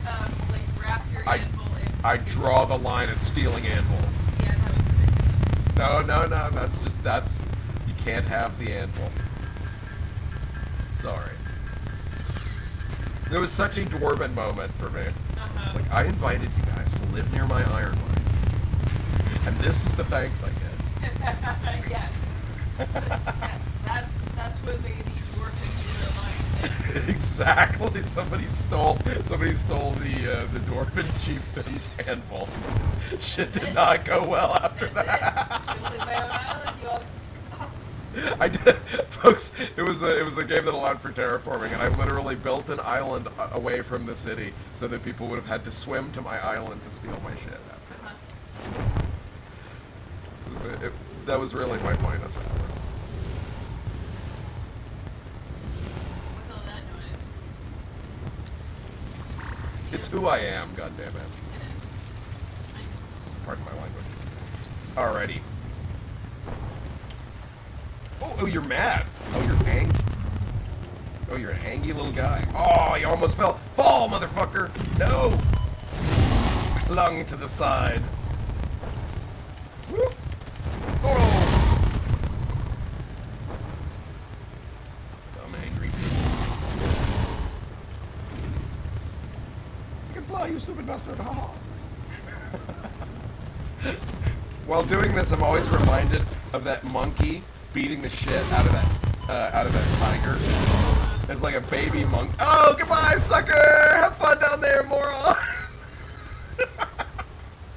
like wrap your anvil in. I draw the line at stealing anvils. Yeah, that was ridiculous. No, that's you can't have the anvil. Sorry. It was such a dwarven moment for me. It's like, I invited you guys to live near my iron mine. And this is the thanks I get. Yes. That's when they need dwarfing in their mind. Exactly. Somebody stole the dwarven chieftain's anvil. Shit did not go well after that. It's like my own island, you all. I did, folks. It was a game that allowed for terraforming, and I literally built an island away from the city so that people would have had to swim to my island to steal my shit. After that was really my finest hour. What's all that noise? It's who I am. God damn it. Pardon my language. Alrighty. Oh, you're mad. Oh, you're angry. Oh, you're an angry little guy. Oh, you almost fell. Fall, motherfucker. No. Clung to the side. Whoop. Oh. I'm angry. You can fly, you stupid bastard. Ha. While doing this, I'm always reminded of that monkey beating the shit out of that tiger. It's like a baby monk. Oh, goodbye, sucker! Have fun down there, moron!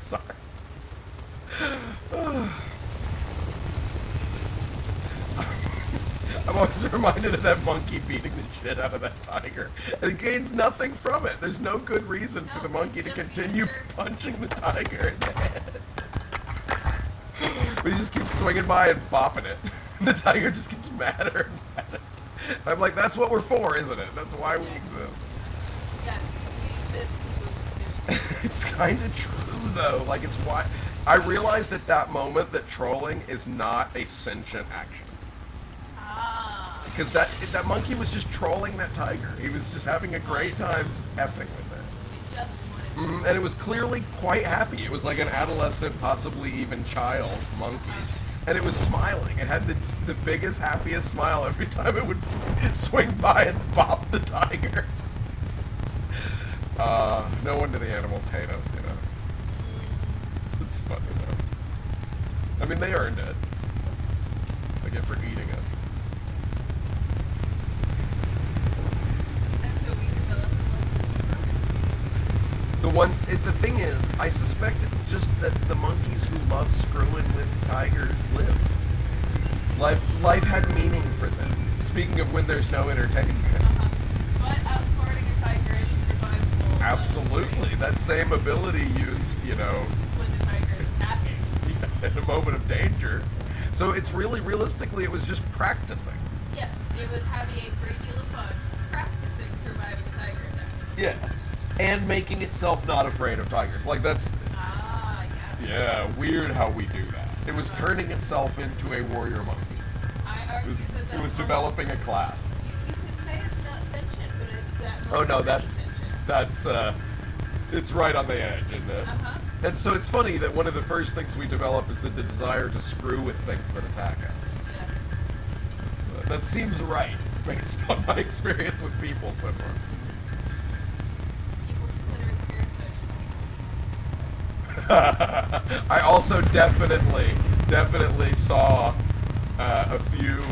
Sorry. I'm always reminded of that monkey beating the shit out of that tiger. And it gains nothing from it. There's no good reason for the monkey to continue punching the tiger in the head. But he just keeps swinging by and bopping it. And the tiger just gets madder and madder. I'm like, that's what we're for, isn't it? That's why we exist. Yes, we exist to move students. It's kind of true, though. Like, it's why... I realized at that moment that trolling is not a sentient action. Ah. Because that monkey was just trolling that tiger. He was just having a great time just effing with it. It just wanted And it was clearly quite happy. It was like an adolescent, possibly even child monkey. And it was smiling. It had the biggest, happiest smile every time it would swing by and bop the tiger. No wonder the animals hate us, you know. It's funny, though. I mean, they earned it. That's what they get for eating us. And so we developed The thing is, I suspect it's just that the monkeys who love screwing with tigers live. Life had meaning for them. Speaking of when there's no entertainment. But outsmarting a tiger is survivable. Absolutely. That same ability used, you know, When the tiger is attacking. in a moment of danger. So it's really, realistically, it was just practicing. Yes, it was having a great deal of fun practicing surviving a tiger attack. Yeah. And making itself not afraid of tigers. Like, that's... Ah, yes. Yeah, weird how we do that. It was turning itself into a warrior monkey. I argue that that's It was one- developing a class. You could say it's not sentient, but it's that. Oh no, pretty sentient. that's it's right on the edge, isn't it? Uh-huh. And so it's funny that one of the first things we develop is the desire to screw with things that attack us. Yes. That seems right, based on my experience with people so far. People consider it weird, but I also definitely definitely saw a few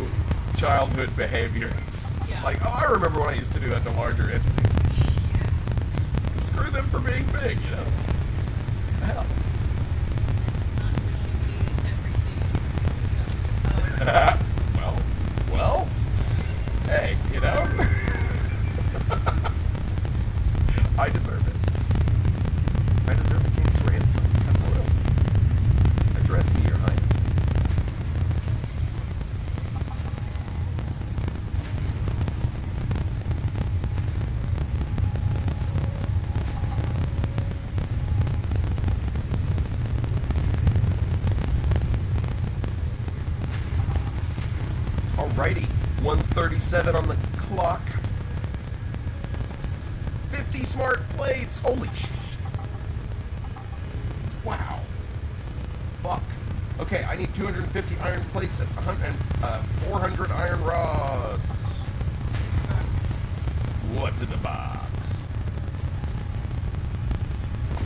childhood behaviors. Yeah. Like, oh, I remember when I used to do that to larger entities. Screw them for being big, you know? Hell. well, hey, you know? I deserve it. I deserve a king's ransom. I'm royal. Address me, your highness. Alrighty, 1:37 on the clock. 50 smart plates. Holy shit. Wow. Fuck. Okay, I need 250 iron plates and 400 iron rods. What's in the box?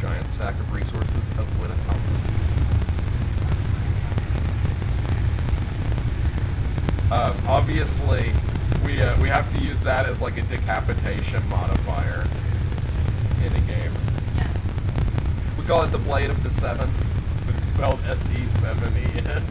Giant stack of resources of Winnipeg. Obviously, we have to use that as like a decapitation modifier in a game. Yes. We call it the Blade of the Seven, but it's spelled S-E-7-E-N.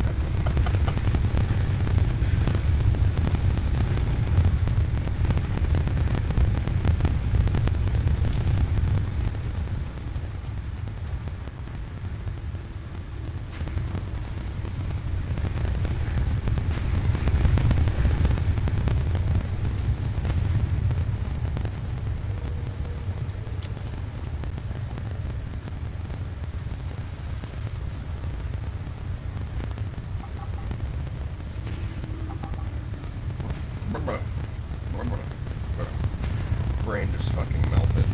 Brain just fucking melted.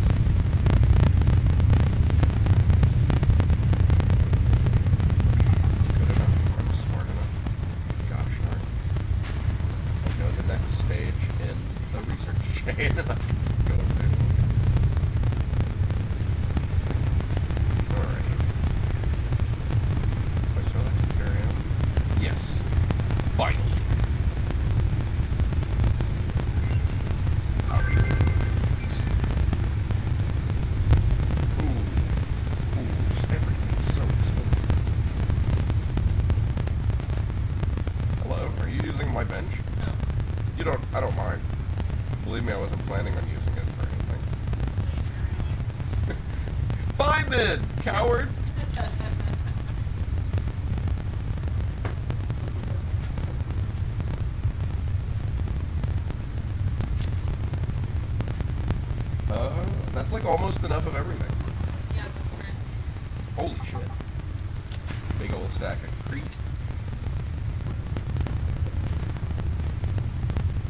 Good enough. I'm smart enough. Gosh darn. I know the next stage in the research chain. Go there. Alright. Do I still have to carry on? Yes. Finally. Everything's so expensive. Hello, are you using my bench? No. You don't, I don't mind. Believe me, I wasn't planning on using it for anything. Fine then, coward! That's like almost enough of everything. Yeah, correct. Holy shit. Big old stack of Crete.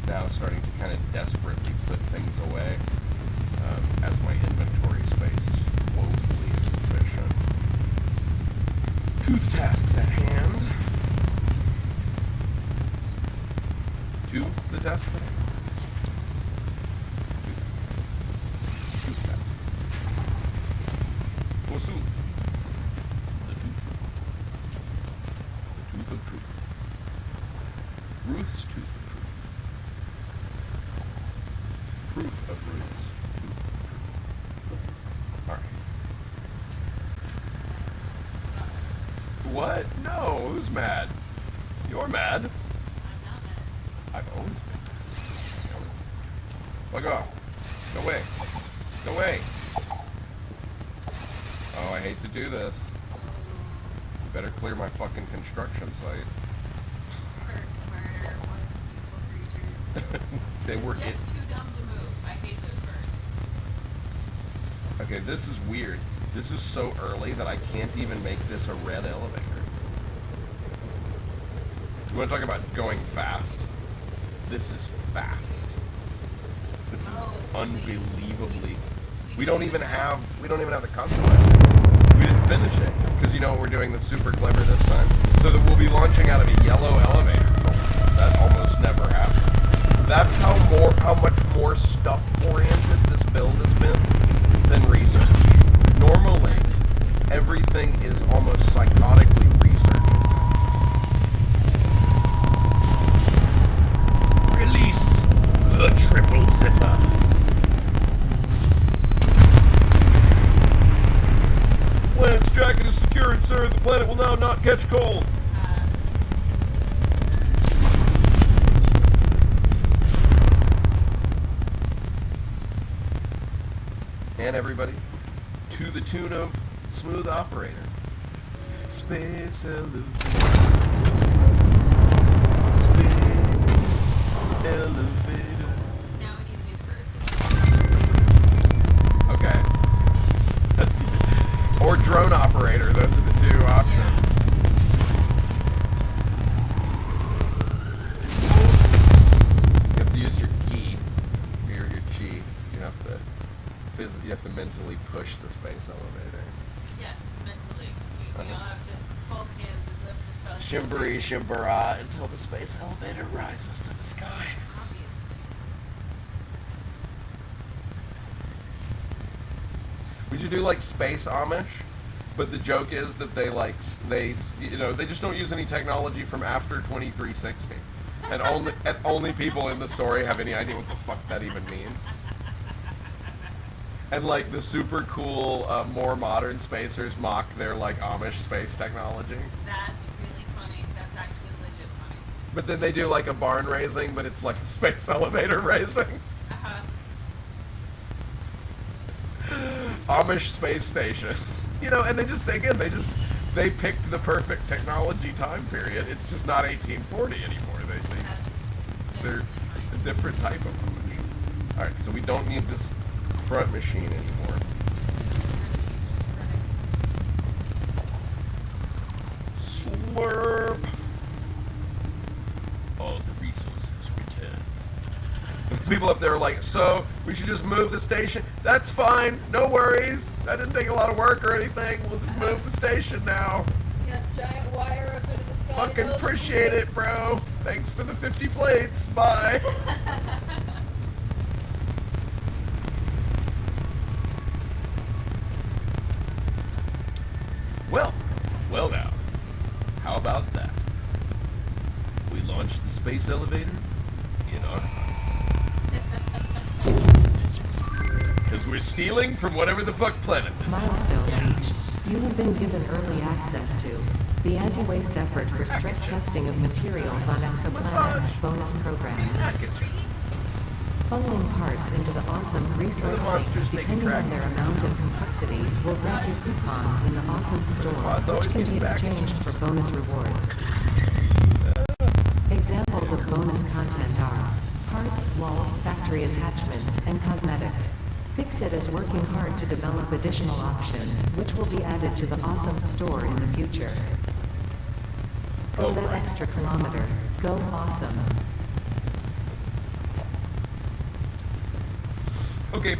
Now starting to kind of desperately put things away as my inventory space is woefully insufficient. To the tasks at hand. To the tasks at hand. Forsooth. The tooth of truth. Ruth's tooth of truth. Proof of Ruth's tooth of truth. Alright. What? No, who's mad? You're mad. I'm not mad. I've always been mad. Fuck off. Go away. Go away. Oh, I hate to do this. You better clear my fucking construction site. First murder one of the peaceful creatures. They were It's just too dumb to move. I hate those birds. Okay, this is weird. This is so early that I can't even make this a red elevator. You want to talk about going fast? This is fast. This is unbelievably. We don't even have the customizer. We didn't finish it because you know what we're doing that's super clever this time. So that we'll be launching out of a yellow elevator. That almost never happens. That's how much more stuff oriented this build has been than research. Normally, everything is almost psychotically research intensive. sir. The planet will now not catch cold. And everybody, to the tune of Smooth Operator. Space elevator. Space elevator. Now we need to be the person. Okay. That's or drone operator. Those are the two options. You have to use your ki, your chi. You have to mentally push the space elevator. Yes, mentally. We all have to hold hands and lift the space. Shimbri shimbara until the space elevator rises to the sky. Obviously. We should do like space Amish, but the joke is that they just don't use any technology from after 2360, and only people in the story have any idea what the fuck that even means. And like the super cool, more modern spacers mock their like Amish space technology. That's really funny. That's actually legit funny. But then they do like a barn raising, but it's like a space elevator raising. Uh-huh. Amish space stations. And they picked the perfect technology time period. It's just not 1840 anymore. They're a different type of Amish. Alright, so we don't need this front machine anymore. Slurp. All the resources return. People up there are like, so we should just move the station. That's fine, no worries. That didn't take a lot of work or anything. We'll just move the station now. Got giant wire up into the sky. Fucking appreciate it, bro. Thanks for the 50 plates. Bye. Well now, how about that? We launched the space elevator in our because we're stealing from whatever the fuck planet this is. Milestone reached. You have been given early access to the anti-waste effort for stress testing of materials on exoplanets bonus program. Funneling parts into the awesome resource sink, depending on their amount and complexity, will grant you coupons in the awesome store, which can be exchanged for bonus rewards. Examples of bonus content are parts, walls, factory attachments, and cosmetics. Fixit is working hard to develop additional options, which will be added to the awesome store in the future. Go that extra kilometer. Go awesome. Okay.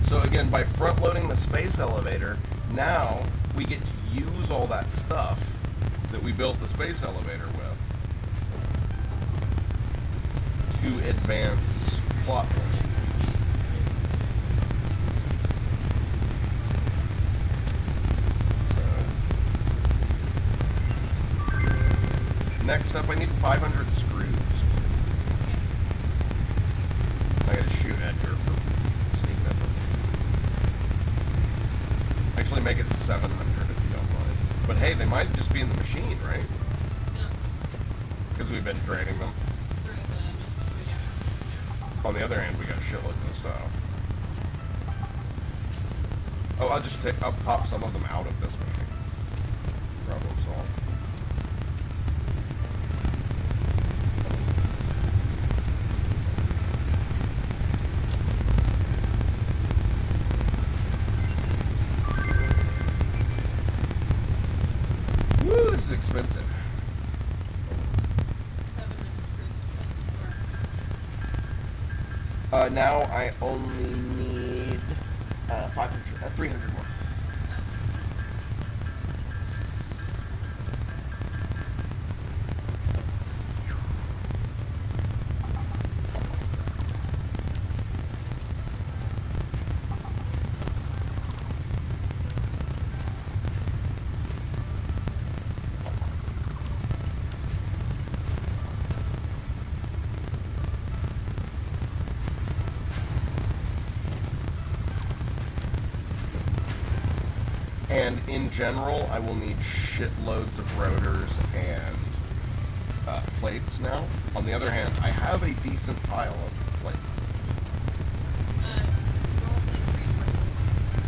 So again, by front-loading the space elevator, now we get to use all that stuff that we built the space elevator with to advance plot points. So, next up, I need 500 screws. I gotta shoot Edgar for sneaking up. Actually, make it 700 if you don't mind. But hey, they might just be in the machine, right? No. Because we've been draining them. On the other hand, we got shitloads of stuff. Oh, I'll pop some of them out of this machine. Problem solved. Woo, this is expensive. 700 cruise. Now I only need 300 more. And in general, I will need shitloads of rotors and plates now. On the other hand, I have a decent pile of plates.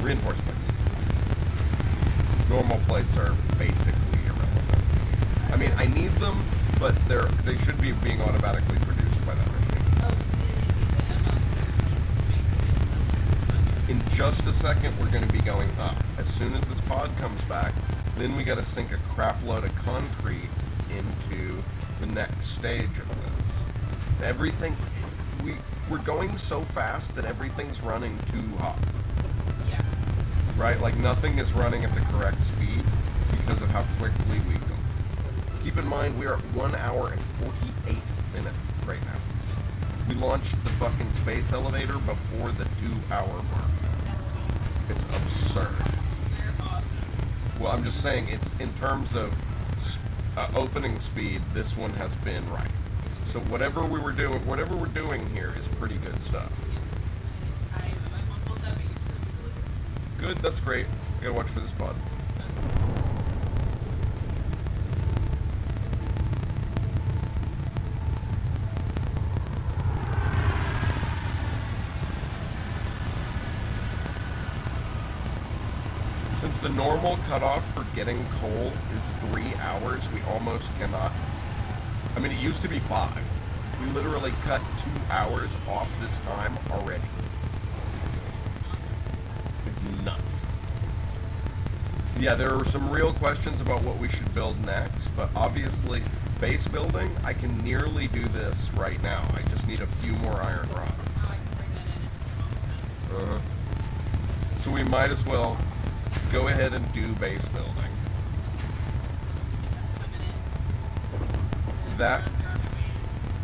Reinforced plates. Normal plates are basically irrelevant. I mean, I need them, but they should be being automatically produced by that machine. In just a second, we're going to be going up. As soon as this pod comes back, then we got to sink a crap load of concrete into the next stage of this. Everything, we're going so fast that everything's running too hot. Yeah. Right? Like nothing is running at the correct speed because of how quickly we go. Keep in mind, we are at 1 hour and 48 minutes right now. We launched the fucking space elevator before the 2-hour mark. It's absurd. Well, I'm just saying, it's in terms of opening speed, this one has been right. So whatever we're doing here is pretty good stuff. Good, that's great. I gotta watch for this pod. Since the normal cutoff for getting coal is 3 hours, we almost cannot. I mean, it used to be 5. We literally cut 2 hours off this time already. It's nuts. Yeah, there are some real questions about what we should build next, but obviously, base building, I can nearly do this right now. I just need a few more iron rods. So we might as well go ahead and do base building. That.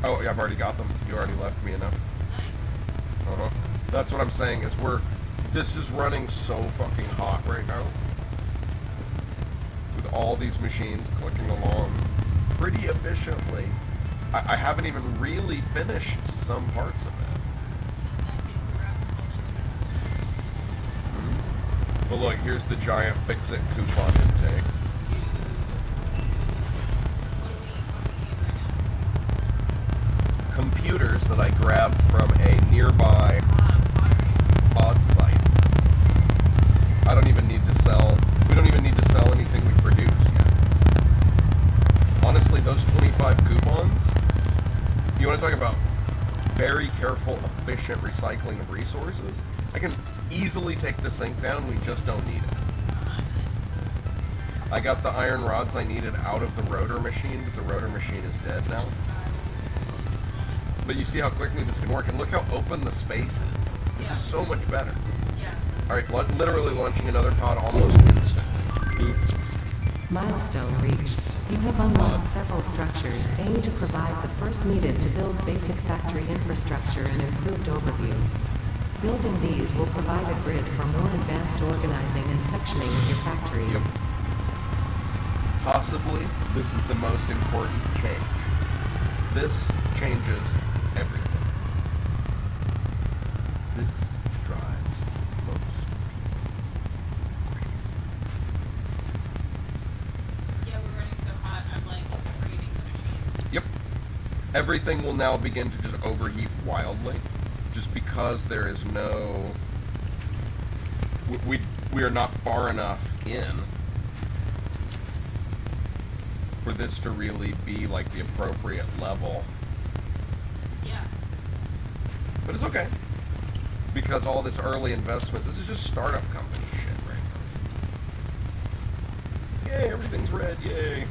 Oh, yeah, I've already got them. You already left me enough. That's what I'm saying is this is running so fucking hot right now. With all these machines clicking along pretty efficiently. I haven't even really finished some parts of it. But look, here's the giant fix-it coupon intake. Computers that I grabbed from a nearby pod site. I don't even need to sell, we don't even need to sell anything we produce yet. Honestly, those 25 coupons, you want to talk about very careful, efficient recycling of resources? I can easily take the sink down, we just don't need it. I got the iron rods I needed out of the rotor machine, but the rotor machine is dead now. But you see how quickly this can work, and look how open the space is. This is so much better. Yeah. Alright, literally launching another pod almost instantly. Oops. Milestone reached. You have unlocked several structures aimed to provide the first needed to build basic factory infrastructure and improved overview. Building these will provide a grid for more advanced organizing and sectioning of your factory. Yep. Possibly, this is the most important change. This changes everything. This drives most people crazy. Yeah, we're running so hot, I'm like reading the machine. Yep. Everything will now begin to just overheat wildly, just because there is no. We are not far enough in for this to really be like the appropriate level. Yeah. But it's okay. Because all this early investment, this is just startup company shit right now. Yay, everything's red, yay.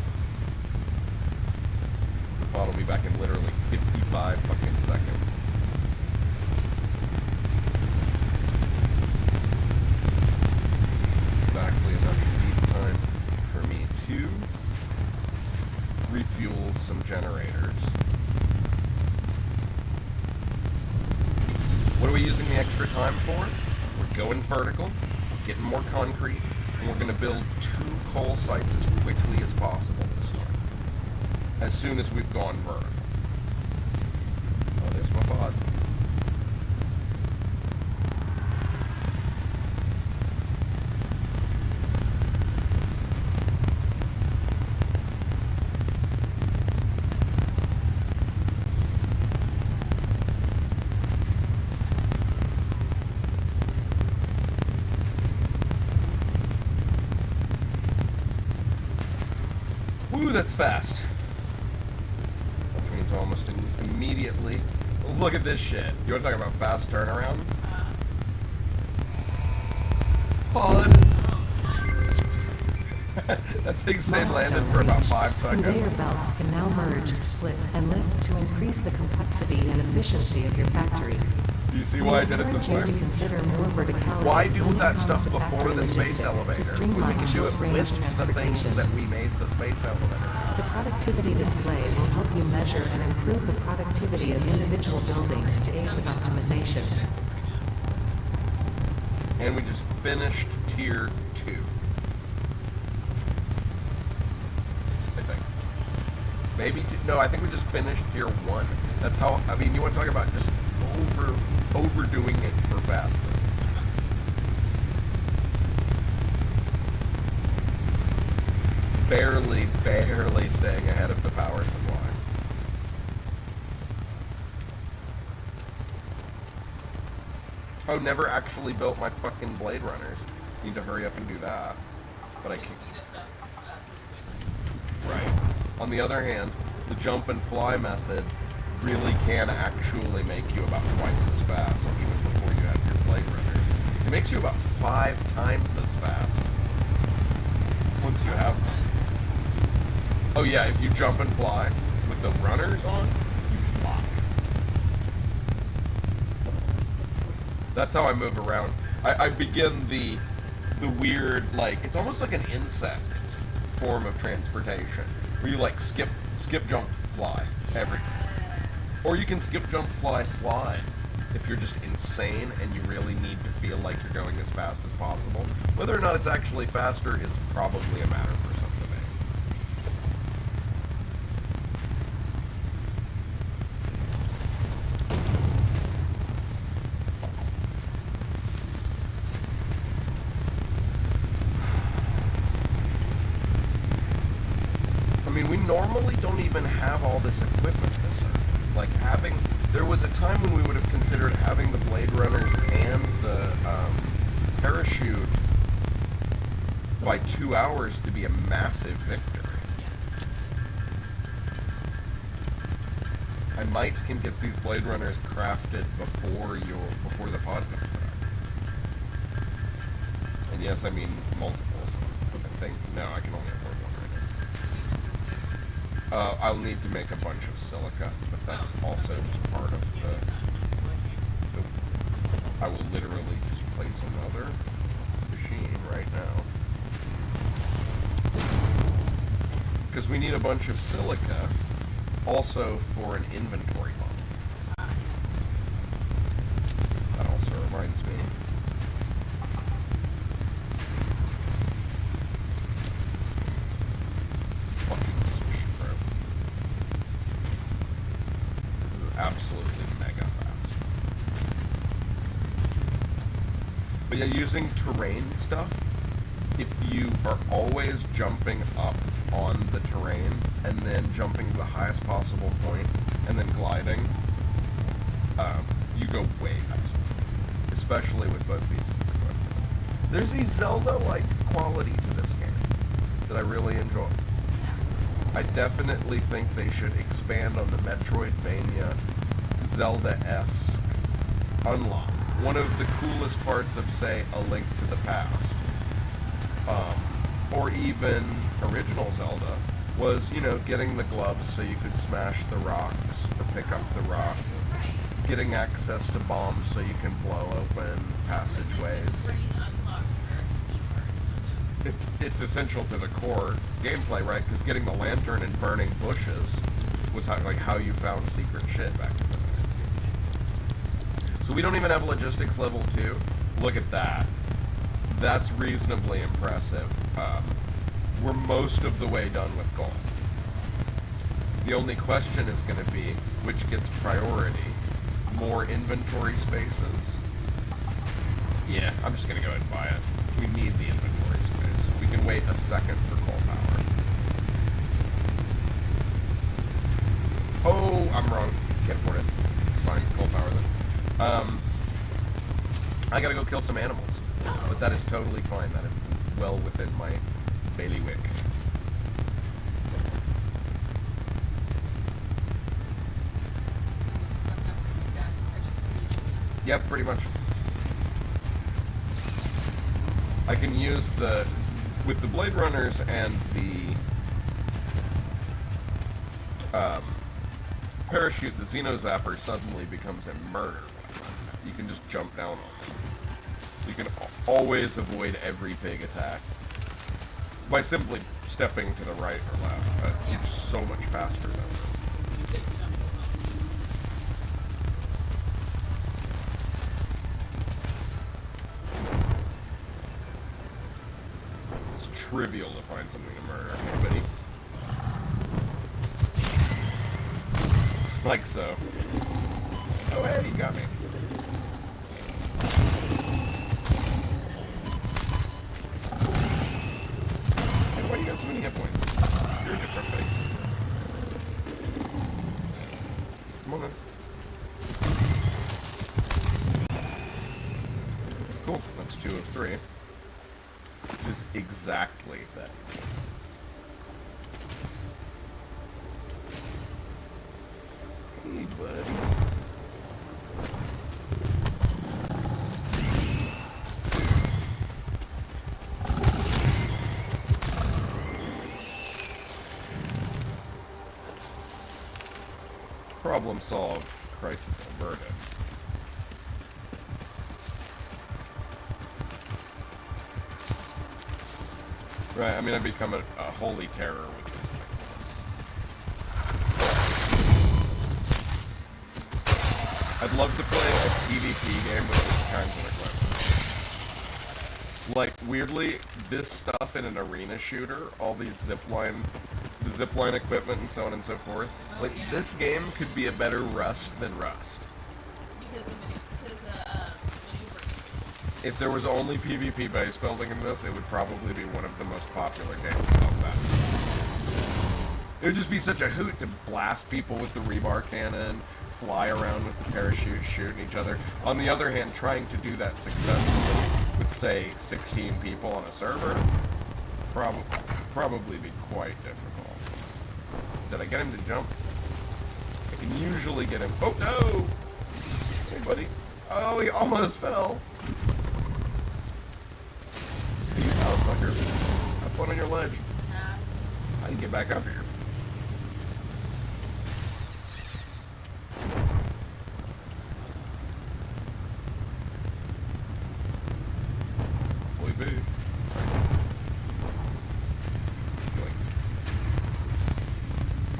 pod will be back in literally 55 fucking seconds. Exactly enough lead time for me to refuel some generators. What are we using the extra time for? We're going vertical, getting more concrete, and we're going to build 2 coal sites as quickly as possible this time. As soon as we've gone vertical. Oh, there's my pod. Woo, that's fast. Which means almost immediately. Look at this shit. You want to talk about fast turnaround? Pod. That thing stayed landed for about 5 seconds. Conveyor belts can now merge, split, and lift to increase the complexity and efficiency of your factory. Do you see why I did it this way? Why do that stuff before the space elevator when we can do it with the things that we made the space elevator? The productivity display will help you measure and improve the productivity of individual buildings to aid with optimization. And we just finished tier 2. I think. Maybe, no, I think we just finished tier 1. That's how, I mean, you want to talk about just overdoing it for fastness. Barely staying ahead of the power supply. Oh, never actually built my fucking Blade Runners. Need to hurry up and do that. But I can't. Right. On the other hand, the jump and fly method really can actually make you about twice as fast even before you have your Blade Runners. It makes you about 5 times as fast once you have them. Oh yeah, if you jump and fly with the runners on, you fly. That's how I move around. I begin the weird, like, it's almost like an insect form of transportation, where you like skip, jump, fly, everything. Or you can skip, jump, fly, slide if you're just insane and you really need to feel like you're going as fast as possible. Whether or not it's actually faster is probably a matter for some debate. I mean, we normally don't even have all this equipment this early. Like there was a time when we would have considered having the Blade Runners and the parachute by 2 hours to be a massive victory. I can get these Blade Runners crafted before the pod comes back. And yes, I mean multiples. I think no, I can only afford one right now. I'll need to make a bunch of silica, but that's also just part of the I will literally just place another machine right now. Because we need a bunch of silica also for an inventory bump. That also reminds me. Absolutely mega fast. But yeah, using terrain stuff, if you are always jumping up on the terrain and then jumping to the highest possible point and then gliding, you go way faster. Especially with both pieces of equipment. There's a Zelda-like quality to this game that I really enjoy. I definitely think they should expand on the Metroidvania Zelda-esque unlock. One of the coolest parts of, say, A Link to the Past, or even original Zelda, was, you know, getting the gloves so you could smash the rocks or pick up the rocks, getting access to bombs so you can blow open passageways. It's essential to the core gameplay, right? Because getting the lantern and burning bushes was how you found secret shit back in the day. So we don't even have logistics level 2. Look at that. That's reasonably impressive. We're most of the way done with gold. The only question is going to be which gets priority. More inventory spaces? Yeah, I'm just going to go ahead and buy it. We need the inventory space. We can wait a second for coal power. Oh, I'm wrong. Can't afford it. Fine, coal power then. I gotta go kill some animals. But that is totally fine. That is well within my bailiwick. Yep, pretty much. I can use with the Blade Runners and the parachute, the Xeno Zapper suddenly becomes a murder weapon. You can just jump down on them. You can always avoid every big attack by simply stepping to the right or left. You're so much faster than them. It's trivial to find something to murder. Anybody? Like so. Oh, hey, you got me. Hey, why you got so many hit points? You're a different thing. Come on then. Cool, that's 2 of 3. It is exactly that. Hey, buddy. Problem solved. Crisis averted. Right, I mean, I've become a holy terror with these things. I'd love to play a PvP game with these kinds of equipment. Like, weirdly, this stuff in an arena shooter, all these the zipline equipment and so on and so forth, like, this game could be a better Rust than Rust. If there was only PvP base building in this, it would probably be one of the most popular games of that. It would just be such a hoot to blast people with the rebar cannon, fly around with the parachute, shooting each other. On the other hand, trying to do that successfully with, say, 16 people on a server, probably be quite difficult. Did I get him to jump? I can usually get him. Oh, no! Hey, buddy. Oh, he almost fell. Peace out, sucker. Have fun on your ledge. How do you get back up here? Boy, boo.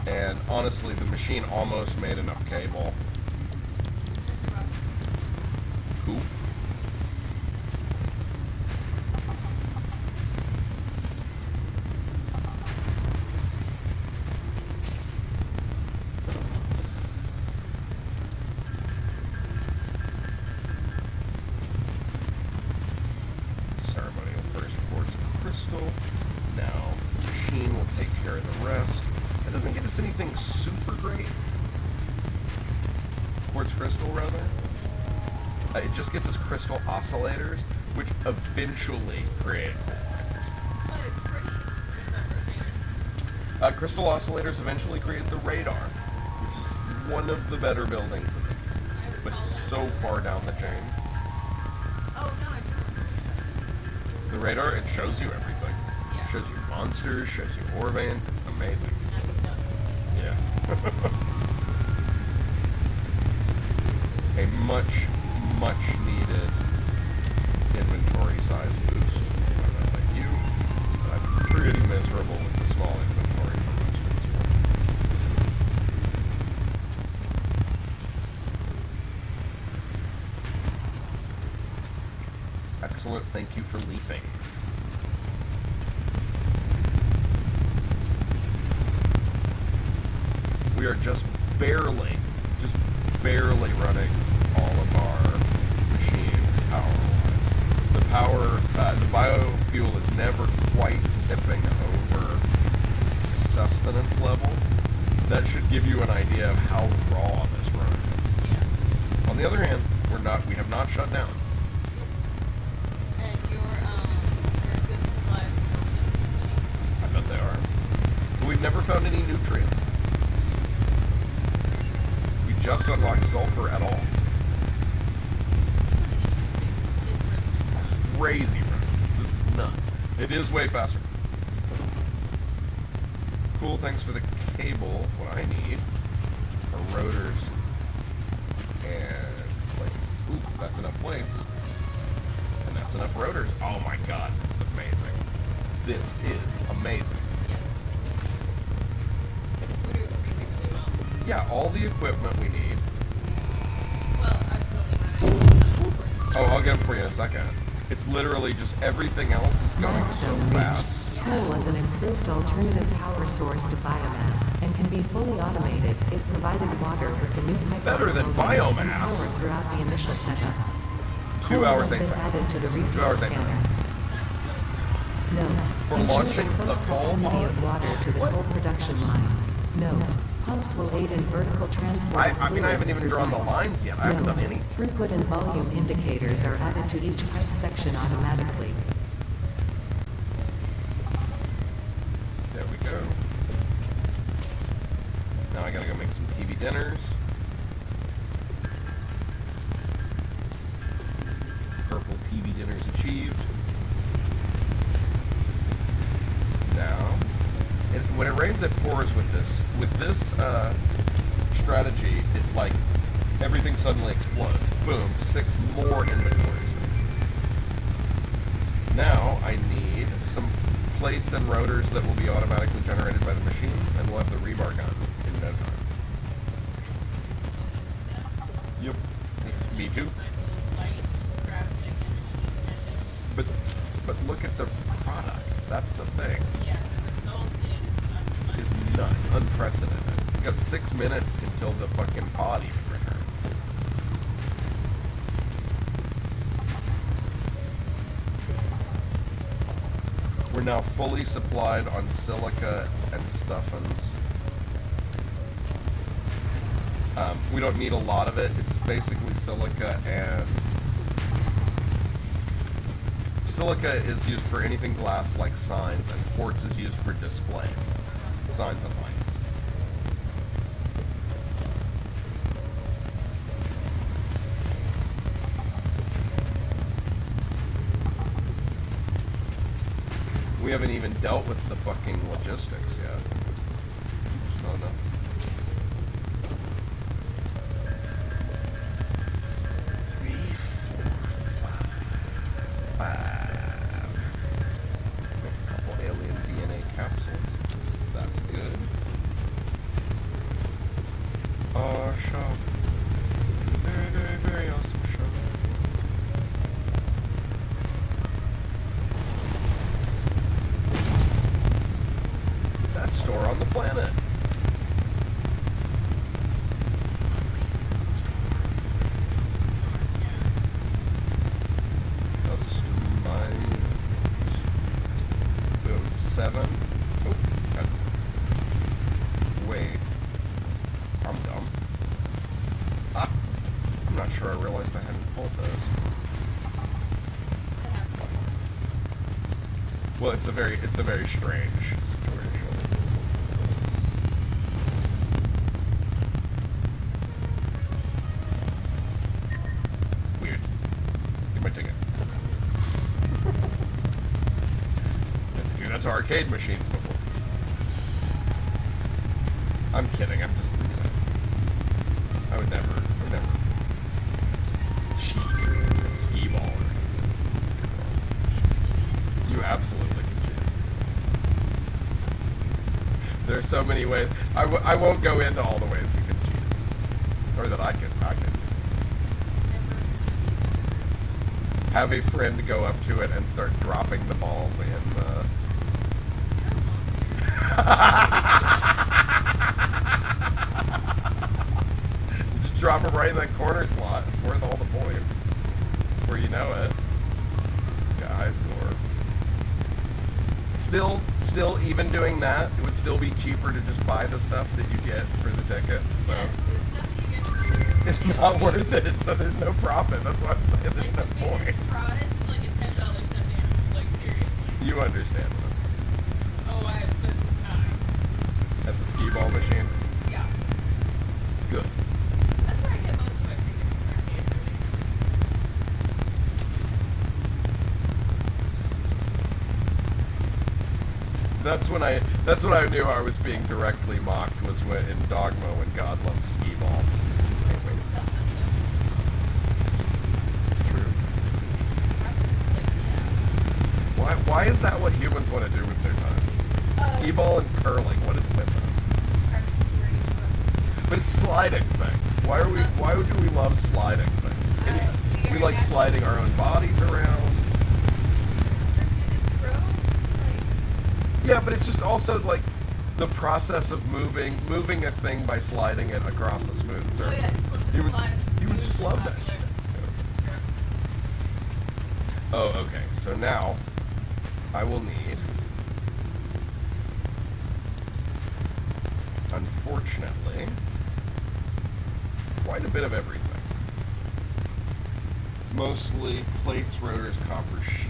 And honestly, the machine almost made enough cable. Cool. Ceremonial first quartz crystal. Now, the machine will take care of the rest. It doesn't get us anything super great. Quartz crystal, rather. It just gets us crystal oscillators, which eventually create crystal oscillators eventually create the radar, which is one of the better buildings in the game, but so far down the chain. The radar, it shows you everything. Shows you monsters, shows you ore veins. It's amazing. Yeah. A much, much needed inventory size boost. I don't know about you, but I'm pretty miserable with the small inventory for most of this work. Excellent, thank you for leafing. We are just barely running all of our machines power-wise. The biofuel is never quite tipping over sustenance level. That should give you an idea of how raw this run is. Yeah. On the other hand, we have not shut down. And your good supplies are going into the machines. I bet they are. But we've never found any nutrients. We just unlocked sulfur at all. Crazy run. This is nuts. It is way faster. Cool, thanks for the cable. What I need are rotors and plates. Ooh, that's enough plates. And that's enough rotors. Oh my god, this is amazing. This is amazing. Yeah, all the equipment we need. Well, actually, Oh, I'll get them for you in a second. It's literally just everything else is going so Milestone fast. reached. Coal is an improved alternative power source to biomass and can be fully automated if provided water with the new pipeline Better than openings and biomass. power throughout the initial setup. 2 Coal hours, has 8 been seconds. added to the 2 resource hours, 8 scanner. seconds. Note, For ensure launching the the close coal proximity farm? of water to the What? coal production line. Note, pumps will aid in vertical transport I of mean, I haven't fluids even through drawn the pipes. lines yet. I haven't Note, done any. throughput and volume indicators are added to each pipe section automatically. There we go. Now I gotta go make some TV dinners. Purple TV dinners achieved. Now, when it rains, it pours with this. With this strategy, it like everything suddenly explodes. Boom, 6 more inventory space. Now I need some plates and rotors that will be automatically generated by the machines, and we'll have the rebar gun in no time. Yep. Me too. But look at the product. That's the thing. It's nuts. Unprecedented. We got 6 minutes until the fucking pod even returns. We're now fully supplied on silica and stuffins. We don't need a lot of it. It's basically silica and... Silica is used for anything glass like signs, and quartz is used for displays. Signs and lights. We haven't even dealt with the fucking logistics yet. There's not enough. 3, 4, 5. A couple alien DNA capsules. That's good. Our shop. It's a very, very, very awesome shop. Best store on the planet. Customized. Boom. 7. Oh, God. Wait. I'm dumb. Ah, I'm not sure I realized I hadn't pulled those. Well, it's a very strange situation. Weird. Give my tickets. Had to do that to our arcade machines before. I'm kidding. I'm just, I would never cheat at skee-ball. You absolutely can cheat. There's so many ways. I won't go into all the ways you can cheat, or that I can. Have a friend go up to it and start dropping the balls in the. Just drop them right in that corner slot. It's worth all the points. Before you know it. Got a high score. Still, even doing that, it would still be cheaper to just buy the stuff that you get for the tickets. So. Yeah, the stuff that you get for the It's not worth it, so there's no profit. That's why I'm saying there's no point. It's like a $10 stuffed animal, like seriously. You understand what I'm saying. Oh, I have spent some time. At the skee-ball machine? Yeah. Good. That's where I get most of my tickets from arcade That's when I knew I was being directly mocked, was when in Dogma when God loves skee-ball. Anyways. It's true. Why is that what humans want to do with their time? Skee-ball and curling, what is with us? But it's sliding things. Why do we love sliding things? We like sliding our own bodies around. Yeah, but it's just also like the process of moving a thing by sliding it across a smooth surface. You would just love that shit. Oh, okay. So now I will need, unfortunately, quite a bit of everything. Mostly plates, rotors, copper sheets.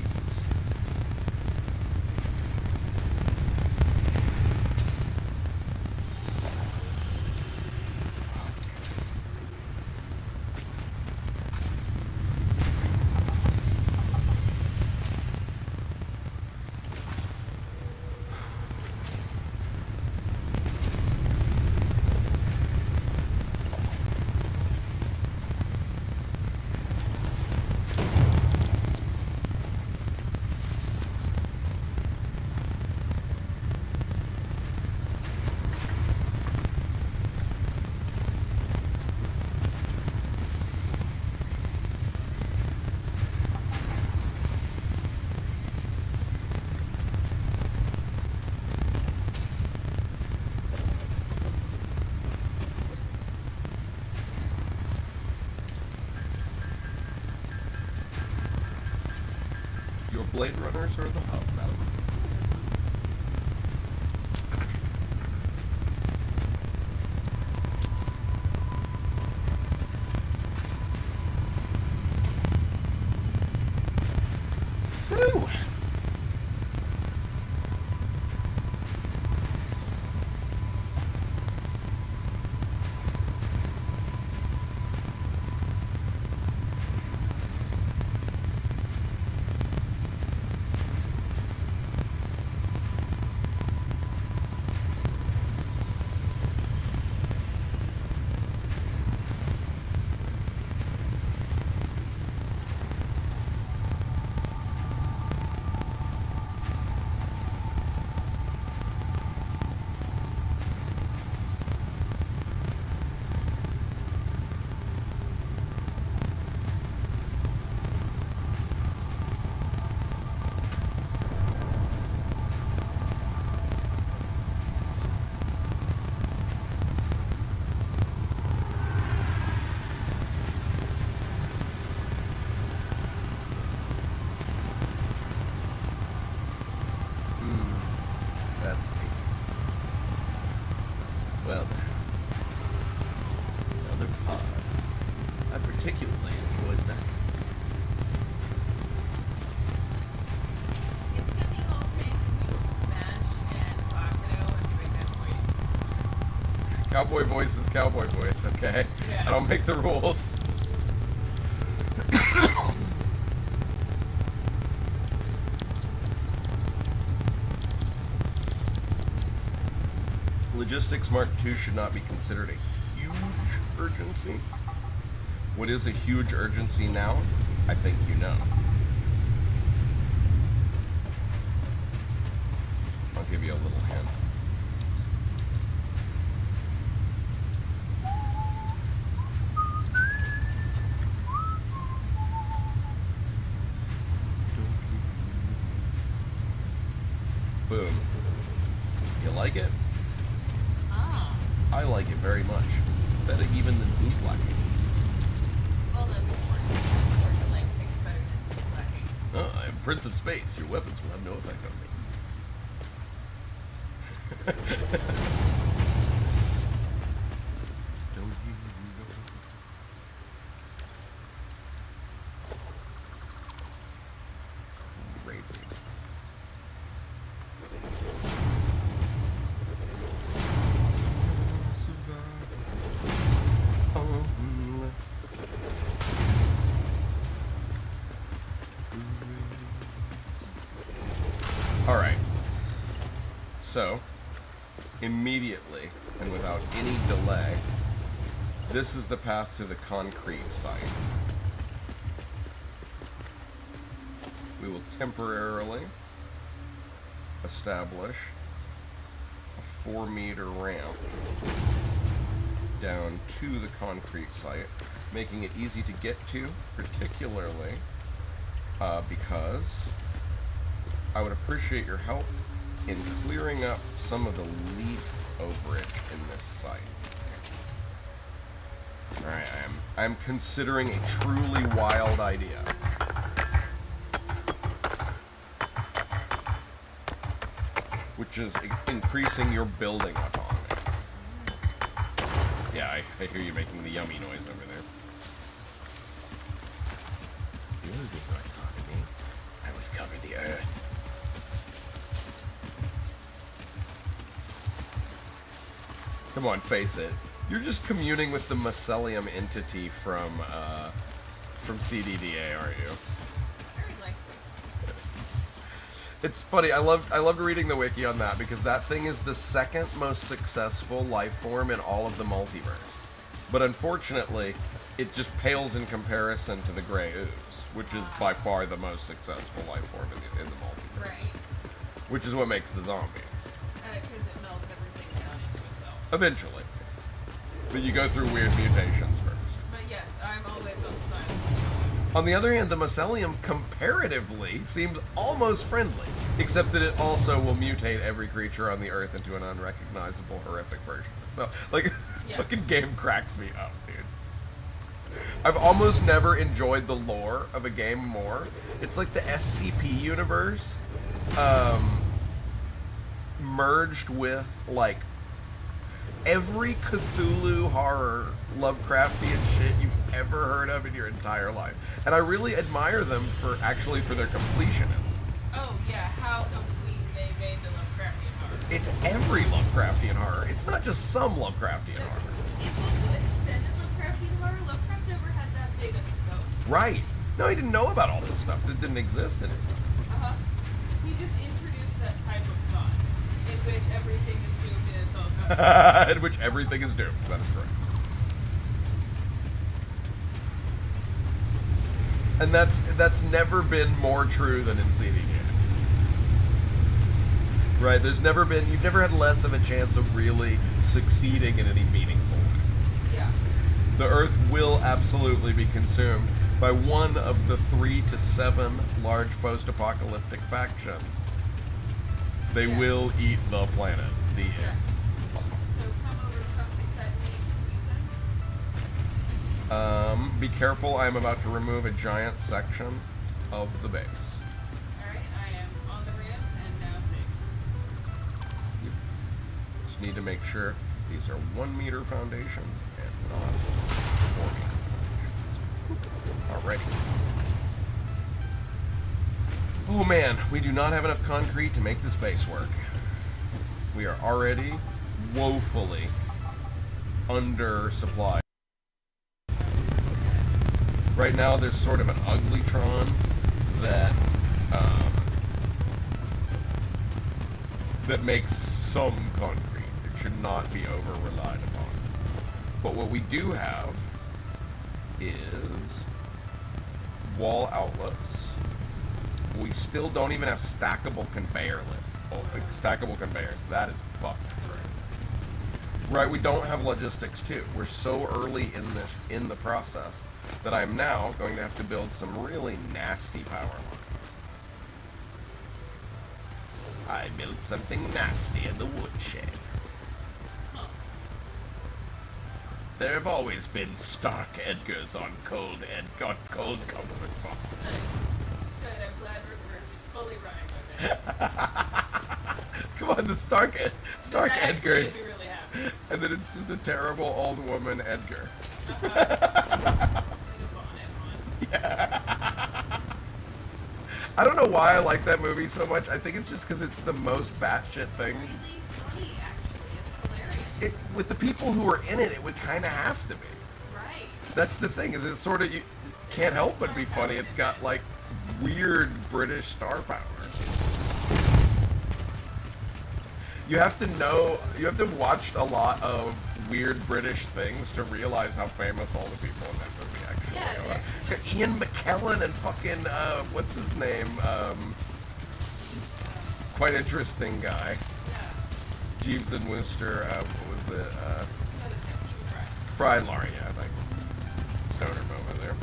Blade Runners or the Hub? Whew. That's tasty. Well then. Another pod. I particularly enjoyed that. It's gonna be all pink Smash and Akano and doing that voice. Cowboy voice is cowboy voice, okay? Yeah. I don't make the rules. Logistics Mark II should not be considered a huge urgency. What is a huge urgency now? I think you know. I'll give you a little hint. Boom. You like it? Ah. I like it very much. Better even than bootblacking. Well, that's important. I like things better than blacking. Oh, I'm Prince of Space. Your weapons will have no effect on me. Don't you know? Crazy. Alright. So, immediately, and without any delay, this is the path to the concrete site. We will temporarily establish a 4-meter ramp down to the concrete site, making it easy to get to, particularly because I would appreciate your help in clearing up some of the leaf overage in this site. Alright, I'm considering a truly wild idea. Which is increasing your building autonomy. Yeah, I hear you making the yummy noise over there. Building autonomy? I would cover the earth. Come on, face it. You're just communing with the mycelium entity from CDDA, aren't you? Very likely. It's funny. I loved reading the wiki on that because that thing is the second most successful life form in all of the multiverse. But unfortunately, it just pales in comparison to the Grey Ooze, which is by far the most successful life form in the multiverse. Right. Which is what makes the zombies. Because it melts everything down into itself. Eventually. But you go through weird mutations first. But yes, I'm always on the side of On the other hand, the mycelium comparatively seems almost friendly, except that it also will mutate every creature on the Earth into an unrecognizable, horrific version. So, like, Yeah. fucking game cracks me up, dude. I've almost never enjoyed the lore of a game more. It's like the SCP universe, merged with, like, every Cthulhu horror Lovecraftian shit you've ever heard of in your entire life. And I really admire them for their completionism. Oh yeah, how complete they made the Lovecraftian horror. It's every Lovecraftian horror. It's not just some Lovecraftian horror. It's also extended Lovecraftian horror. Lovecraft never had that big a scope. Right. No, he didn't know about all this stuff that didn't exist in his time. Uh-huh. He just introduced that type of thought, in which everything is doomed in its own way. In which everything is doomed. That is correct. And that's never been more true than in CDJ. Right, you've never had less of a chance of really succeeding in any meaningful way. Yeah. The Earth will absolutely be consumed by one of the 3 to 7 large post-apocalyptic factions. They Yeah. will eat the planet. The end. So come over to countryside and use it. Be careful, I am about to remove a giant section of the base. Alright, I am on the rim and now safe. You just need to make sure these are 1 meter foundations and not 4 meter foundations. Alrighty. Oh man, we do not have enough concrete to make this base work. We are already woefully undersupplied. Right now, there's sort of an uglytron that makes some concrete. should not be over-relied upon. But what we do have is wall outlets. We still don't even have stackable conveyor lifts. Oh, stackable conveyors. That is fucked. Right, we don't have logistics too. We're so early in the process that I'm now going to have to build some really nasty power lines. I built something nasty in the woodshed. There have always been Stark Edgars on cold comfort farms. Good, I'm glad Reverse is fully right with it. Come on, the Stark That actually Edgars. made me really happy. And then it's just a terrible old woman Edgar. Like a bonnet one. Yeah. I don't know why I like that movie so much. I think it's just because it's the most batshit thing. Really funny, actually. It's hilarious. With the people who are in it, it would kind of have to be. Right. That's the thing, is it sort of, you can't help but be funny. It's got, like, weird British star power. You have to have watched a lot of weird British things to realize how famous all the people in that movie actually are. It's got Ian McKellen and fucking, what's his name? Quite interesting guy. Yeah. Jeeves and Wooster, what was it? No, that's Stephen Fry. Fry and Laurie, yeah, thanks. Stoner moment there.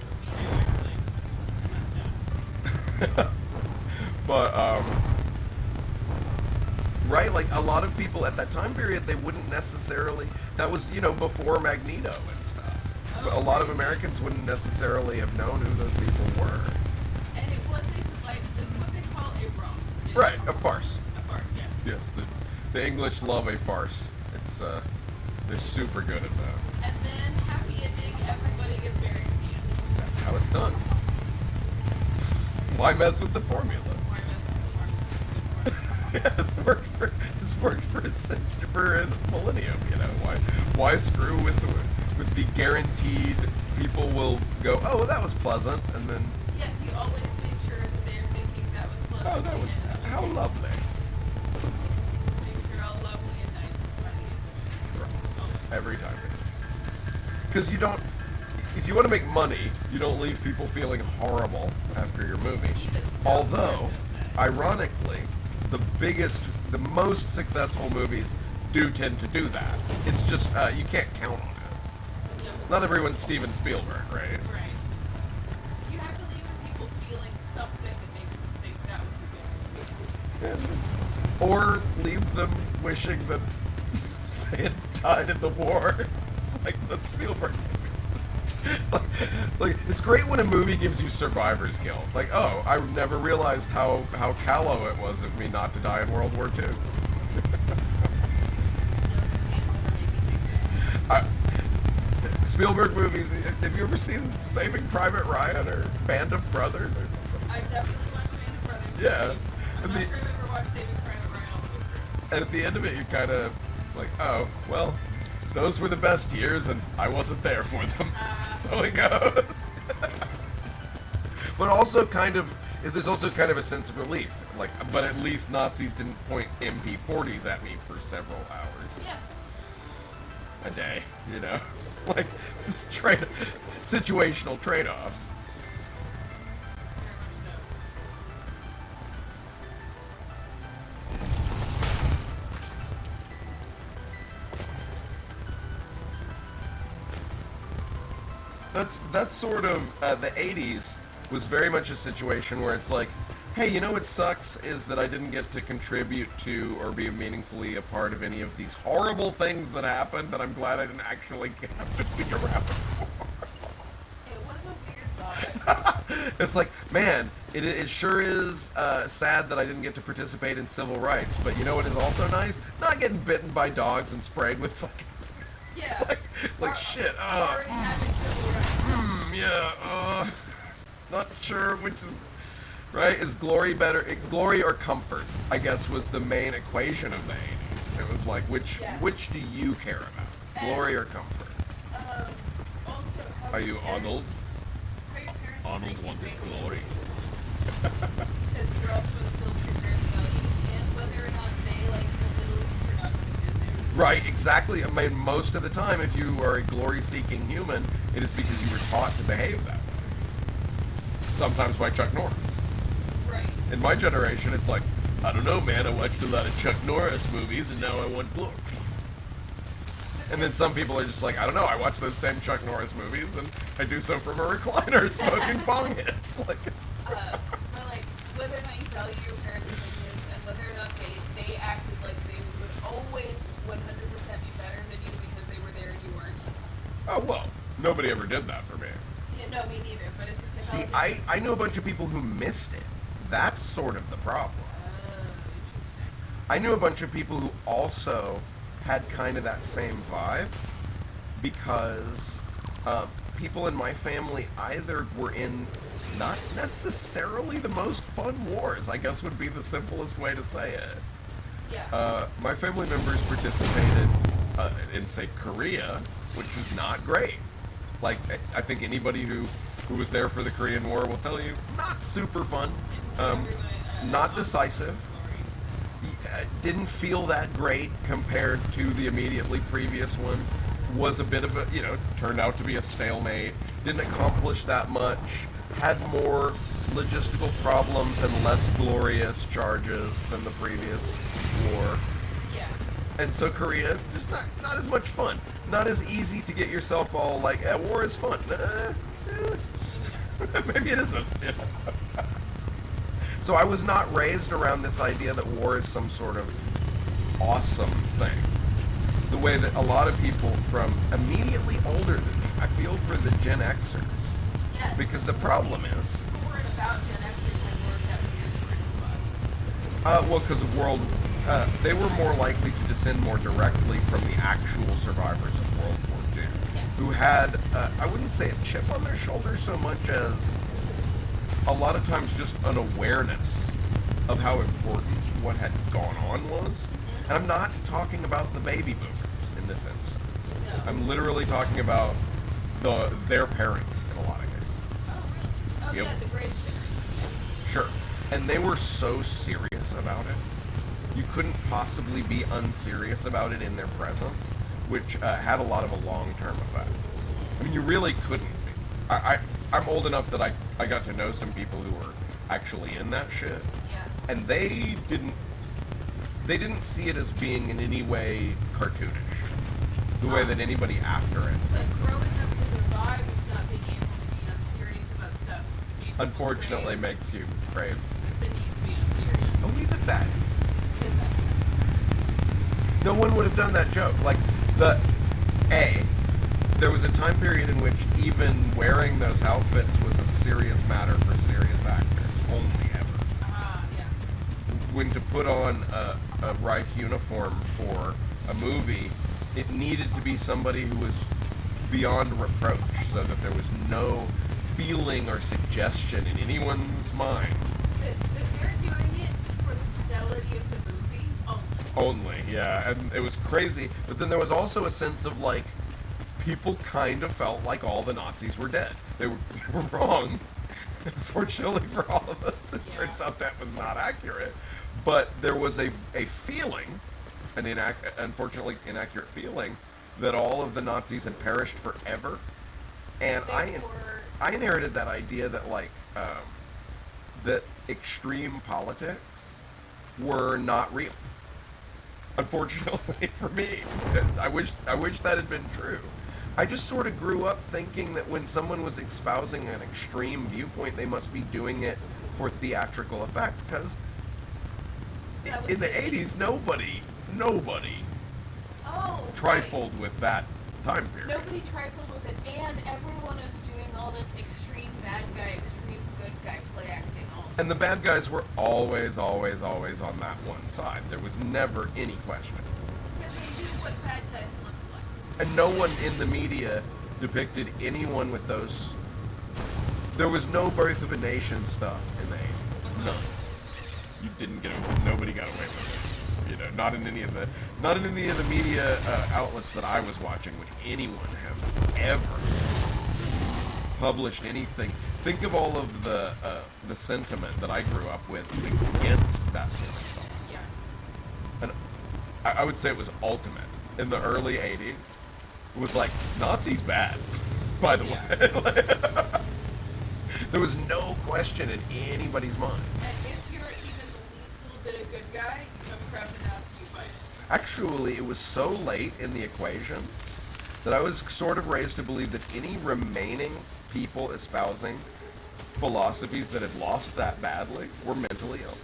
But, right, like, a lot of people at that time period, they wouldn't necessarily, that was, you know, before Magneto and stuff. But a lot of Americans wouldn't necessarily have known who those people were. And it was like what they call a romp. Right, a farce. A farce, yes. Yes, the English love a farce. It's, they're super good at that. And then happy ending, everybody gets married at the end. That's how it's done. Why mess with the formula? Why mess with the formula? Yeah, it's worked for a millennium, you know. Why screw with the guaranteed people will go, oh, well, that was pleasant, and then, Yes, you always make sure that they're thinking that was pleasant. oh, that was, how lovely. Things are all lovely and nice and funny. Every time. Because you don't, if you want to make money, you don't leave people feeling horrible after your movie. Even so, Although, ironically, the most successful movies do tend to do that. It's just, you can't count on it. Yeah. Not everyone's Steven Spielberg, right? Right. You have to leave with people feeling something that makes them think that was a good movie. Or leave them wishing that they had died in the war, like the Spielberg movies. like, it's great when a movie gives you survivor's guilt. Like, oh, I never realized how callow it was of me not to die in World War II. No movie has ever made me think that. Spielberg movies, have you ever seen Saving Private Ryan or Band of Brothers or something? I definitely watched Band of Brothers. Yeah. I'm not sure I've ever watched Saving Private Ryan all the way through. And at the end of it, you're kind of like, oh, well, those were the best years, and I wasn't there for them. So it goes. But also there's also kind of a sense of relief. Like, but at least Nazis didn't point MP40s at me for several hours Yes. a day, you know? Like, situational trade-offs. Very much so. That's sort of the 80s was very much a situation where it's like, hey, you know what sucks is that I didn't get to contribute to or be meaningfully a part of any of these horrible things that happened that I'm glad I didn't actually have to be around for. It was a weird thought. It's like, man, it sure is sad that I didn't get to participate in civil rights, but you know what is also nice? Not getting bitten by dogs and sprayed with fucking, Yeah. like shit. Already had the civil rights. Yeah, not sure which is right. Is glory better? Glory or comfort? I guess was the main equation of the 80s. It was like which do you care about? Glory or comfort? Also, how Are your you parents- Arnold? how your parents Arnold treat you wanted based on glory. Because you're also still treat your parents value and whether or not they like the Middle East or not going to visit. Right, exactly. I mean, most of the time, if you are a glory-seeking human, it is because you were taught to behave that way. Sometimes by Chuck Norris. Right. In my generation, it's like, I don't know, man, I watched a lot of Chuck Norris movies, and now I want glory. And then some people are just like, I don't know, I watch those same Chuck Norris movies, and I do so from a recliner smoking bong hits. Like, it's... But like, whether or not you value your parents' opinions, and whether or not they acted like they would always 100% be better than you because they were there and you weren't. Oh, well, nobody ever did that for me. Yeah, no, me neither, but it's just See, I know a bunch of people who missed it. That's sort of the problem. Interesting. I knew a bunch of people who also had kind of that same vibe because people in my family either were in not necessarily the most fun wars, I guess would be the simplest way to say it. Yeah. My family members participated in, say, Korea, which was not great. Like, I think anybody who was there for the Korean War will tell you, not super fun, not decisive. Didn't feel that great compared to the immediately previous one. Was a bit of a, turned out to be a stalemate. Didn't accomplish that much. Had more logistical problems and less glorious charges than the previous war. Yeah. And so Korea, just not as much fun. Not as easy to get yourself all like, yeah, war is fun. Maybe it isn't. So I was not raised around this idea that war is some sort of awesome thing. The way that a lot of people from immediately older than me, I feel for the Gen Xers. Yes. Because the problem is... People weren't about Gen Xers when work that weird. well, because of they were more likely to descend more directly from the actual survivors of World War II, Yes. who had, I wouldn't say a chip on their shoulder so much as a lot of times just an awareness of how important what had gone on was. And I'm not talking about the baby boomers in this instance. No. I'm literally talking about their parents in a lot of cases. Oh, really? Oh, Yep. yeah, the greatest generation. Sure. And they were so serious about it. You couldn't possibly be unserious about it in their presence, which had a lot of a long-term effect. I mean, you really couldn't be. I'm old enough that I got to know some people who were actually in that shit, Yeah. and they didn't see it as being in any way cartoonish, the way that anybody after it It's said. like growing up with the vibe of not being able to be unserious about stuff. Unfortunately, crave makes you crave. the need to be unserious. Oh, even that. Is that- No one would have done that joke. Like, there was a time period in which even wearing those outfits was a serious matter for serious actors, only ever. Yes. When to put on a Reich uniform for a movie, it needed to be somebody who was beyond reproach, so that there was no feeling or suggestion in anyone's mind. They're doing it for the fidelity of the movie only. Yeah, and it was crazy. But then there was also a sense of, like, people kind of felt like all the Nazis were dead. They were wrong. Unfortunately for all of us, it turns out that was not accurate. But there was a feeling, unfortunately inaccurate feeling, that all of the Nazis had perished forever. And I inherited that idea that, like, that extreme politics were not real. Unfortunately for me, I wish that had been true. I just sort of grew up thinking that when someone was espousing an extreme viewpoint, they must be doing it for theatrical effect. Because in the 80s, nobody trifled with that time period. Nobody trifled with it, and everyone is doing all this extreme bad guy, extreme good guy play acting also. And the bad guys were always on that one side. There was never any question. Because they knew what bad guys looked like. And no one in the media depicted anyone with those. There was no Birth of a Nation stuff in the 80s. None. You didn't get away. Nobody got away with it. Not in any of the media outlets that I was watching would anyone have ever published anything. Think of all of the sentiment that I grew up with against that sort of stuff. Yeah. And I would say it was ultimate in the early 80s was like, Nazis bad, by the way. There was no question in anybody's mind. And if you're even the least little bit of good guy, you come across a Nazi, you fight it. Actually, it was so late in the equation that I was sort of raised to believe that any remaining people espousing philosophies that had lost that badly were mentally ill.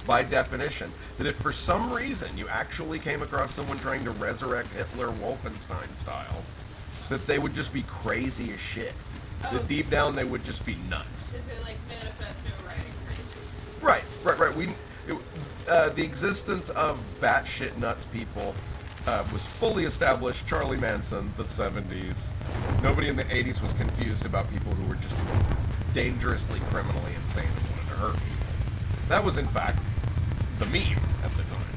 By definition, that if for some reason you actually came across someone trying to resurrect Hitler Wolfenstein style, that they would just be crazy as shit. That deep down they would just be nuts. Is it like manifesto writing crazy? Right. The existence of batshit nuts people was fully established. Charlie Manson, the 70s. Nobody in the 80s was confused about people who were just dangerously criminally insane and wanted to hurt people. That was, in fact, the meme at the time.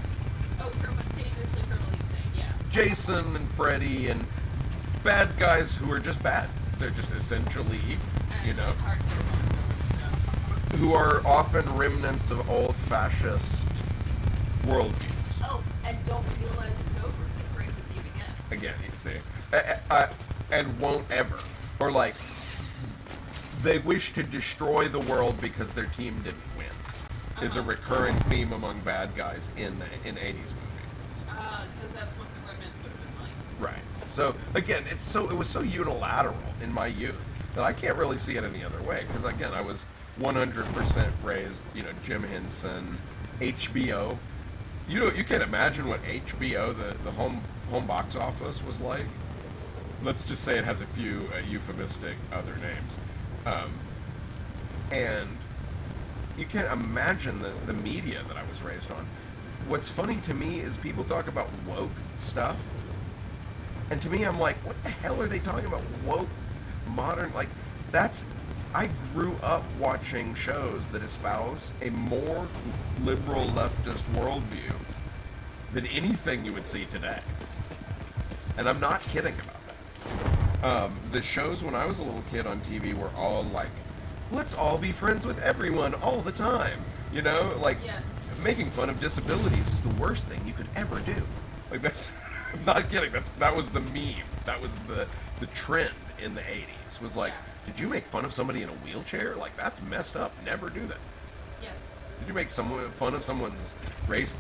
Oh, dangerously criminally insane, yeah. Jason and Freddy and bad guys who are just bad. They're just essentially, you know, who are often remnants of old fascist worldviews. Oh, and don't realize it's over. It brings the team again. Again, you see. And won't ever. Or like, they wish to destroy the world because their team didn't win. Is a recurring theme among bad guys in 80s movies. Because that's what the remnants would have been like. Right. So again, it was so unilateral in my youth that I can't really see it any other way. Because again, I was 100% raised, you know, Jim Henson, HBO. You can't imagine what HBO, the home box office, was like. Let's just say it has a few euphemistic other names, and you can't imagine the media that I was raised on. What's funny to me is people talk about woke stuff. And to me, I'm like, what the hell are they talking about? Woke, modern, like, I grew up watching shows that espouse a more liberal leftist worldview than anything you would see today. And I'm not kidding about that. The shows when I was a little kid on TV were all like, let's all be friends with everyone all the time. You know, like, Yes. Making fun of disabilities is the worst thing you could ever do. Like, that's... I'm not kidding. That was the meme. That was the trend in the 80s. Was like, did you make fun of somebody in a wheelchair? Like, that's messed up. Never do that. Yes. Did you make fun of someone's race,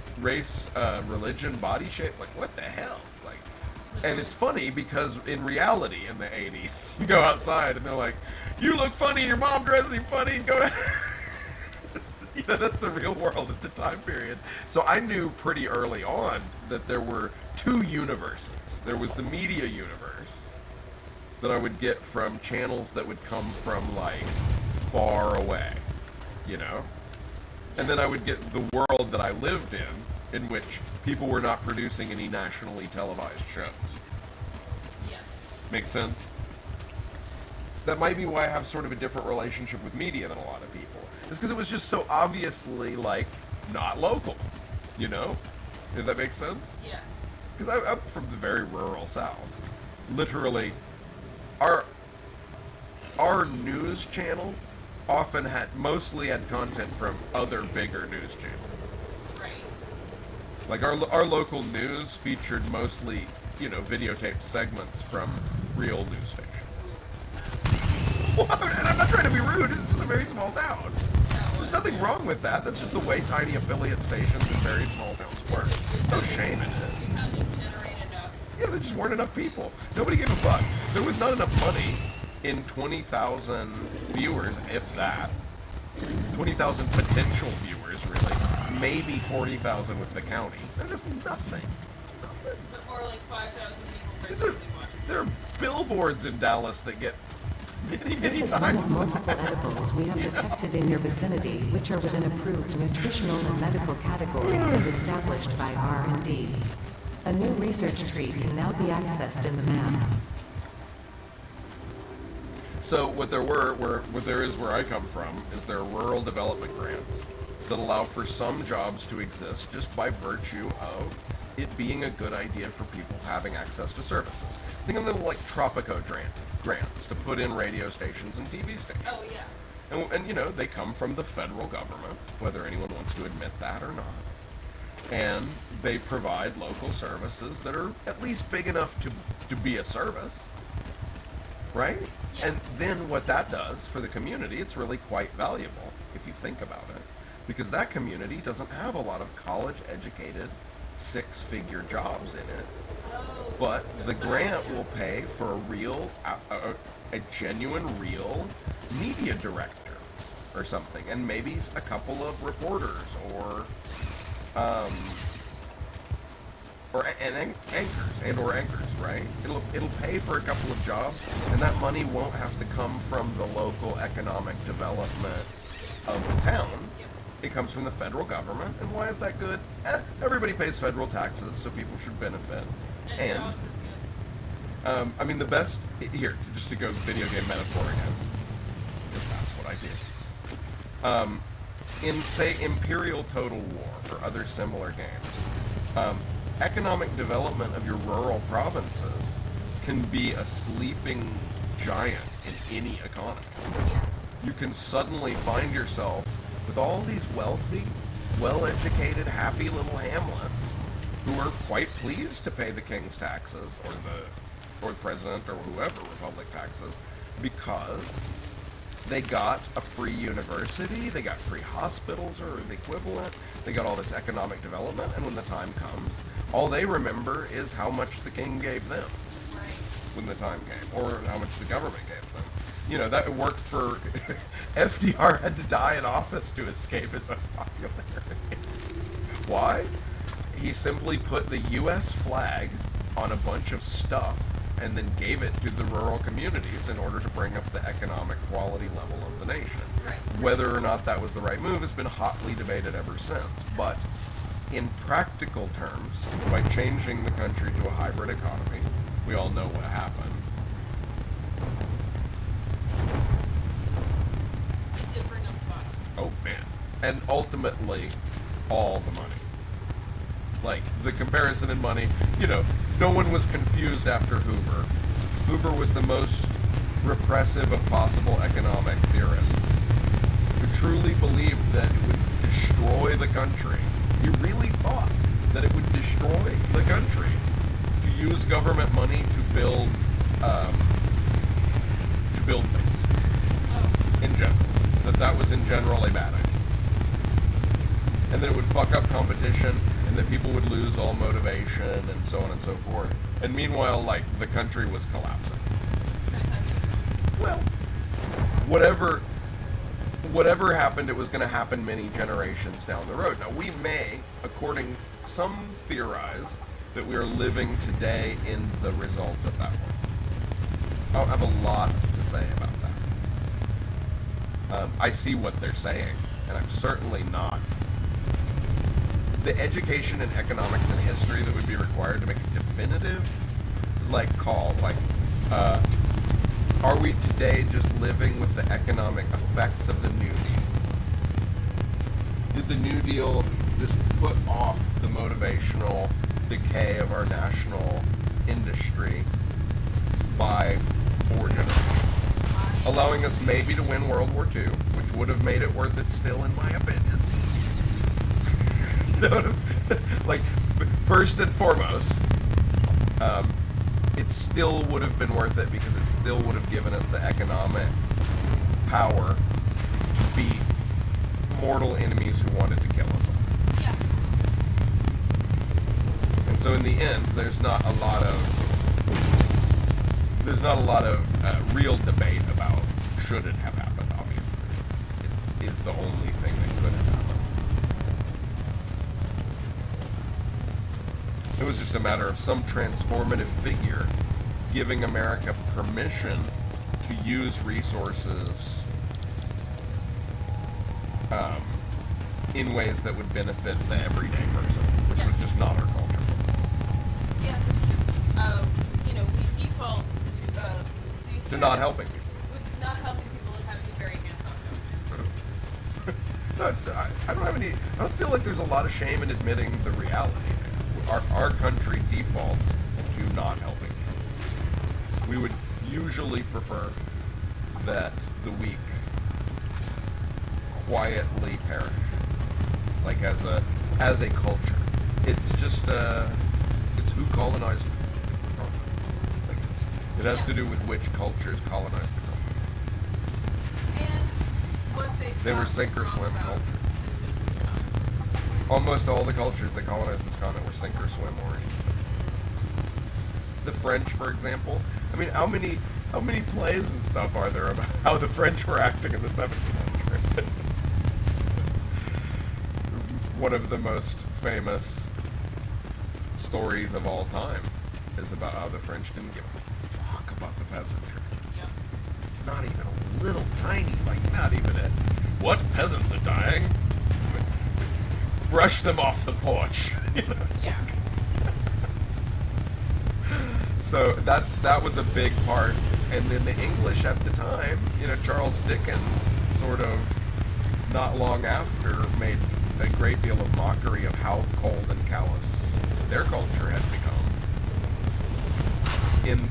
religion, body shape? Like, what the hell? Like, and it's funny because in reality, in the 80s, you go outside and they're like, you look funny. Your mom dresses you funny. Go ahead. You know, that's the real world at the time period. So I knew pretty early on that there were two universes. There was the media universe that I would get from channels that would come from, like, far away, you know? And then I would get the world that I lived in which people were not producing any nationally televised shows. Yes. Make sense? That might be why I have sort of a different relationship with media than a lot of people. It's because it was just so obviously, like, not local, you know? Did that make sense? Yes. Because I'm from the very rural South. Literally, our news channel mostly had content from other bigger news channels. Right. Like, our local news featured mostly, you know, videotaped segments from real news stations. Well, and I'm not trying to be rude, it's just a very small town. There's nothing wrong with that. That's just the way tiny affiliate stations in very small towns work. No shame in it. You can't generate enough. Yeah, there just weren't enough people. Nobody gave a fuck. There was not enough money in 20,000 viewers, if that. 20,000 potential viewers, really. Maybe 40,000 with the county. That is nothing. It's nothing. But more like 5,000 people watching. There are billboards in Dallas that get many This is one of multiple edibles we have detected in your vicinity, which are within approved nutritional and medical categories as established by R&D. A new research tree can now be accessed in the map. So what there is where I come from is there are rural development grants that allow for some jobs to exist just by virtue of it being a good idea for people having access to services. Think of them like Tropico grants to put in radio stations and TV stations. Oh, yeah. And you know, they come from the federal government, whether anyone wants to admit that or not. and they provide local services that are at least big enough to be a service, right? Yeah. And then what that does for the community, it's really quite valuable if you think about it, because that community doesn't have a lot of college-educated, six-figure jobs in it. Oh. But the grant will pay for a real, a genuine, real media director or something, and maybe a couple of reporters anchors, right? It'll pay for a couple of jobs, and that money won't have to come from the local economic development of the town. It comes from the federal government, and why is that good? Everybody pays federal taxes, so people should benefit. And jobs is good. I mean, the best here, just to go video game metaphor again, because that's what I did. In say Imperial Total War or other similar games, economic development of your rural provinces can be a sleeping giant in any economy. Yeah. You can suddenly find yourself with all these wealthy, well-educated, happy little hamlets who are quite pleased to pay the king's taxes or the president or whoever republic taxes, because they got a free university, they got free hospitals or the equivalent, they got all this economic development, and when the time comes, all they remember is how much the king gave them Right. when the time came, or how much the government gave them. You know, that worked for FDR had to die in office to escape his unpopularity. Why? He simply put the U.S. flag on a bunch of stuff and then gave it to the rural communities in order to bring up the economic quality level of the nation. Right. Whether or not that was the right move has been hotly debated ever since. But in practical terms, by changing the country to a hybrid economy, we all know what happened. It did bring up the bottom. Oh man. And ultimately, all the money. Like, the comparison in money, you know, no one was confused after Hoover. Hoover was the most repressive of possible economic theorists, who truly believed that it would destroy the country. He really thought that it would destroy the country to use government money to build things Oh. in general. That was in general a bad idea. And then it would fuck up competition, and that people would lose all motivation, and so on and so forth. And meanwhile, like, the country was collapsing. Well, whatever happened, it was going to happen many generations down the road. Now, we may, according some theorize, that we are living today in the results of that work. I have a lot to say about that. I see what they're saying, and I'm certainly not. The education in economics and history that would be required to make a definitive, call, are we today just living with the economic effects of the New Deal? Did the New Deal just put off the motivational decay of our national industry by 4 generations, allowing us maybe to win World War II, which would have made it worth it still, in my opinion. First and foremost, it still would have been worth it because it still would have given us the economic power to beat mortal enemies who wanted to kill us all. Yeah. And so in the end, there's not a lot of real debate about should it have happened. Obviously, it is the only thing that could have happened. It was just a matter of some transformative figure giving America permission to use resources in ways that would benefit the everyday person, which was just not our culture. Yeah. We default To not helping people. with not helping people and having a very hands-on job. No, I don't feel like there's a lot of shame in admitting the reality. Our country defaults to not helping people. We would usually prefer that the weak quietly perish, like as a culture. It's just it's who colonized the continent. Like it has to do with which cultures colonized the continent. And what They were sink or swim cultures. Almost all the cultures that colonized this continent were sink or swim oriented. The French, for example. I mean, how many plays and stuff are there about how the French were acting in the 1700s? One of the most famous stories of all time is about how the French didn't give a fuck about the peasantry. Yep. Not even a little tiny, like not even a, what, peasants are dying? Brush them off the porch. You know? Yeah. So that was a big part. And then the English at the time, you know, Charles Dickens sort of not long after made a great deal of mockery of how cold and callous their culture had become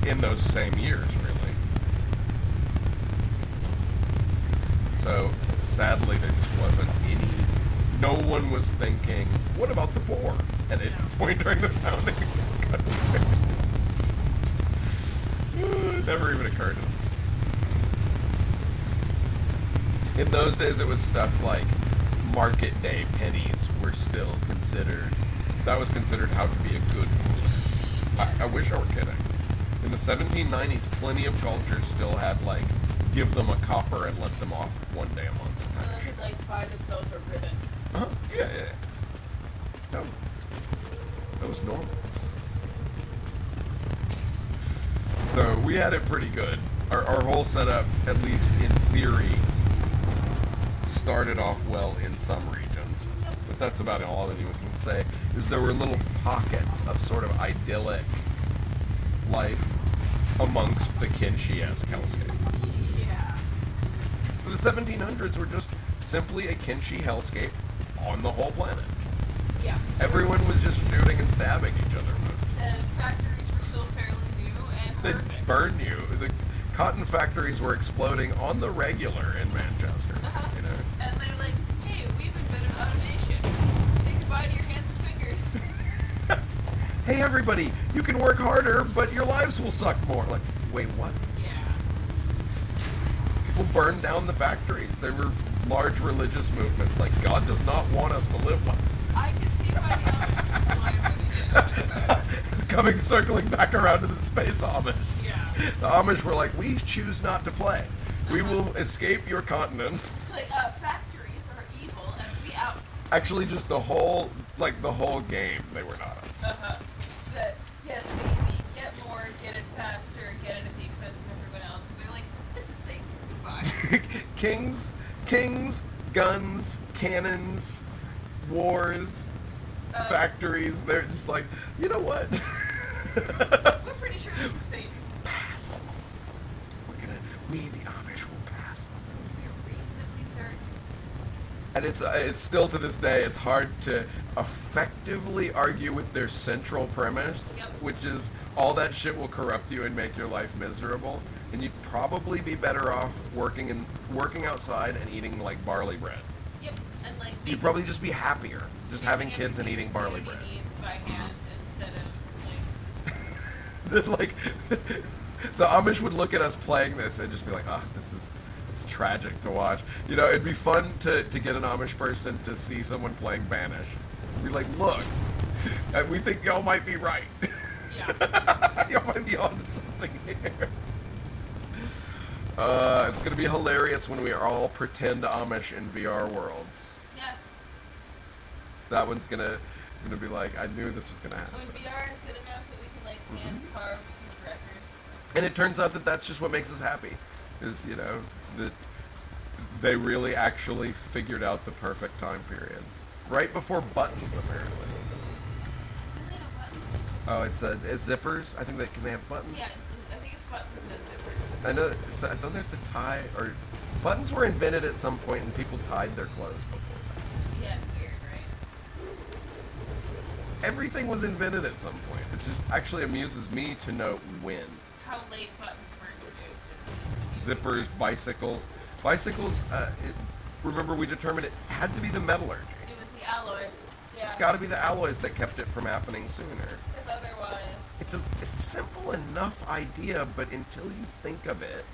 in those same years, really. So sadly there just wasn't no one was thinking, what about the poor? At any point during the founding of this country. It never even occurred to them. In those days, it was stuff like market day pennies were still considered. That was considered how to be a good ruler. I wish I were kidding. In the 1790s, plenty of cultures still had, like, give them a copper and let them off one day a month. And then could, like, buy themselves a ribbon. Uh-huh. Yeah. No. That was normal. So we had it pretty good. Our whole setup, at least in theory, started off well in some regions. But that's about all anyone can say, is there were little pockets of sort of idyllic life amongst the Kinshi-esque hellscape. Yeah. So the 1700s were just simply a Kinshi hellscape on the whole planet. Yeah. Everyone was just shooting and stabbing each other mostly. And factories were still fairly new and They'd horrific. burn you. The cotton factories were exploding on the regular in Manchester. Uh-huh. You know. And they're like, hey, we've invented automation. Say goodbye to your hands and fingers. Hey everybody, you can work harder, but your lives will suck more. Like, wait, what? Yeah. People burned down the factories. There were large religious movements like God does not want us to live like. I can see why the Amish why they did it. It's coming circling back around to the space Amish. Yeah. The Amish were like, we choose not to play. We will escape your continent. Like, factories are evil and we out. Actually, just the whole game, they were not on. Uh-huh. That, yes, they get more, get it faster, get it at the expense of everyone else. And they're like, this is safe. Goodbye. Kings, guns, cannons, wars, factories. They're just like, you know what? We're pretty sure this is safe. Pass. We the Amish will pass. You're reasonably certain. And it's still to this day, it's hard to effectively argue with their central premise, Yep. which is all that shit will corrupt you and make your life miserable, and you'd probably be better off working outside and eating like barley bread. Yep. And like You'd probably just be happier just having kids and eating barley bread. Needs by hand instead of That like the Amish would look at us playing this and just be like, it's tragic to watch. You know, it'd be fun to get an Amish person to see someone playing Banish. Be like, look, we think y'all might be right. yeah. Y'all might be onto something here. It's gonna be hilarious when we all pretend Amish in VR worlds. Yes. That one's gonna be like, I knew this was gonna happen. When VR is good enough that we can like hand carve some dressers. And it turns out that that's just what makes us happy. Is, you know, that they really actually figured out the perfect time period. Right before buttons, apparently. Do they have buttons? Oh, it's zippers? I think can they have buttons? Yeah, I think it's buttons and zippers. I know, don't they have to tie, or buttons were invented at some point and people tied their clothes before that. Yeah, it's weird, right? Everything was invented at some point. It just actually amuses me to know when. How late buttons were introduced. Zippers, bicycles. Bicycles, remember we determined it had to be the metallurgy. It was the alloys. Yeah. Yeah. It's got to be the alloys that kept it from happening sooner. Because otherwise... It's a simple enough idea, but until you think of it,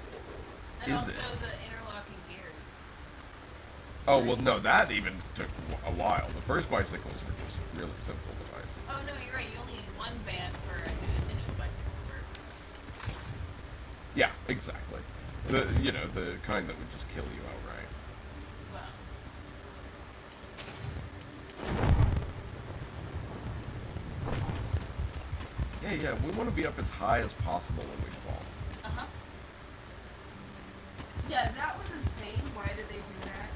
And is also it? the interlocking gears. Oh, well, no, that even took a while. The first bicycles were just really simple devices. Oh, no, you're right. You only need one band for an initial bicycle work. Yeah, exactly. The kind that would just kill you outright. Well, Yeah, we want to be up as high as possible when we fall. uh-huh. Yeah, that was insane. Why did they do that?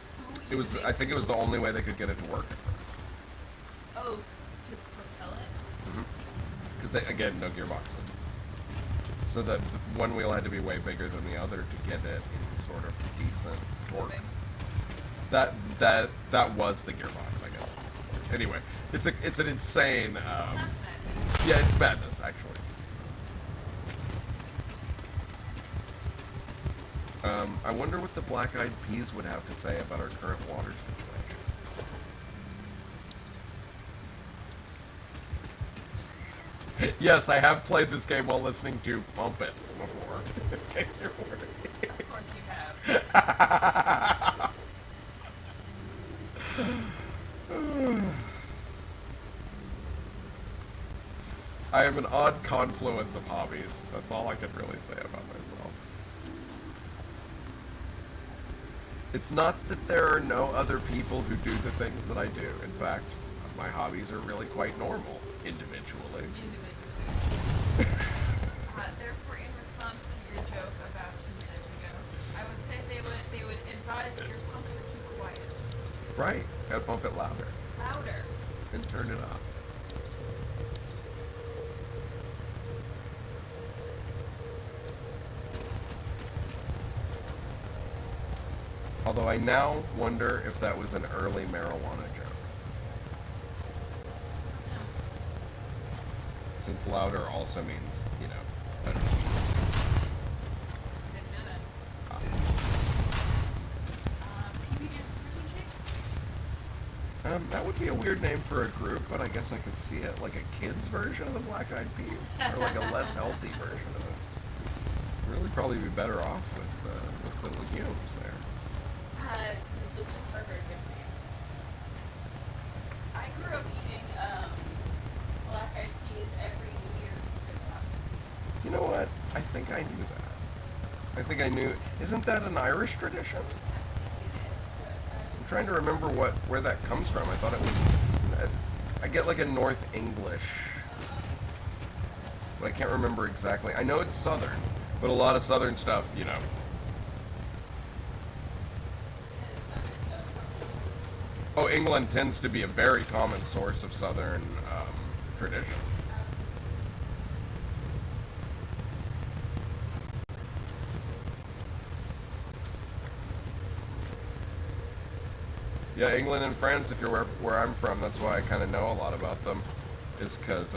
It was, I think it was the only way they could get it to work. Oh, to propel it? Because again, no gearboxes. So that one wheel had to be way bigger than the other to get it in sort of decent torque. Okay. That was the gearbox, I guess. Anyway, it's an insane. That's nice. Yeah, it's madness actually. I wonder what the Black Eyed Peas would have to say about our current water situation. Yes, I have played this game while listening to Pump It before, in case you're wondering. Of course you have. I have an odd confluence of hobbies. That's all I can really say about myself. It's not that there are no other people who do the things that I do. In fact, my hobbies are really quite normal, individually. Therefore, in response to your joke about 2 minutes ago, I would say they would advise that your pumps are too quiet. Right. Gotta pump it louder. Louder. And turn it up. Although I now wonder if that was an early marijuana joke. Since louder also means, better. Didn't know that. PBD's Protein Shakes? That would be a weird name for a group, but I guess I could see it like a kid's version of the Black Eyed Peas, or like a less healthy version of it. Really, probably be better off with the legumes there. The legumes are very good for you. I grew up eating Black Eyed Peas every New Year's for You know what? I think I knew that. I think I knew. Isn't that an Irish tradition? I'm trying to remember where that comes from. I thought it was. I get like a North English, but I can't remember exactly. I know it's Southern, but a lot of Southern stuff, Oh, England tends to be a very common source of Southern tradition. Yeah, England and France, if you're where I'm from, that's why I kind of know a lot about them, is because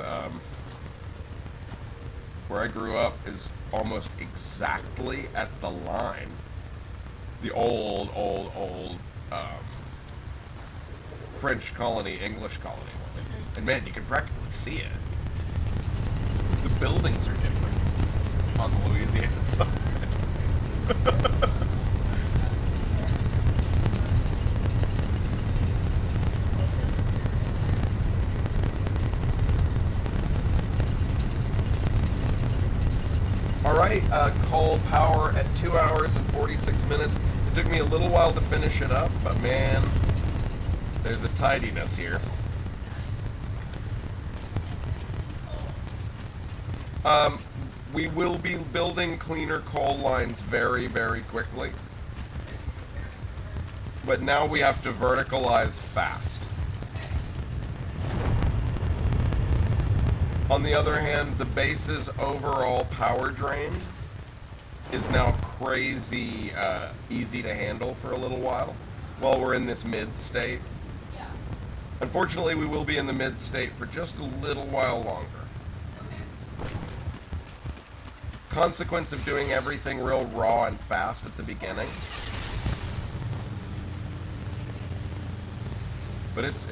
where I grew up is almost exactly at the line. The old French colony, English colony. And man, you can practically see it. The buildings are different on the Louisiana side. Alright, coal power at 2 hours and 46 minutes. It took me a little while to finish it up, but man, there's a tidiness here. We will be building cleaner coal lines very, very quickly. But now we have to verticalize fast. On the other hand, the base's overall power drain is now crazy easy to handle for a little while we're in this mid state. Yeah. Unfortunately, we will be in the mid state for just a little while longer. Consequence of doing everything real raw and fast at the beginning. But it's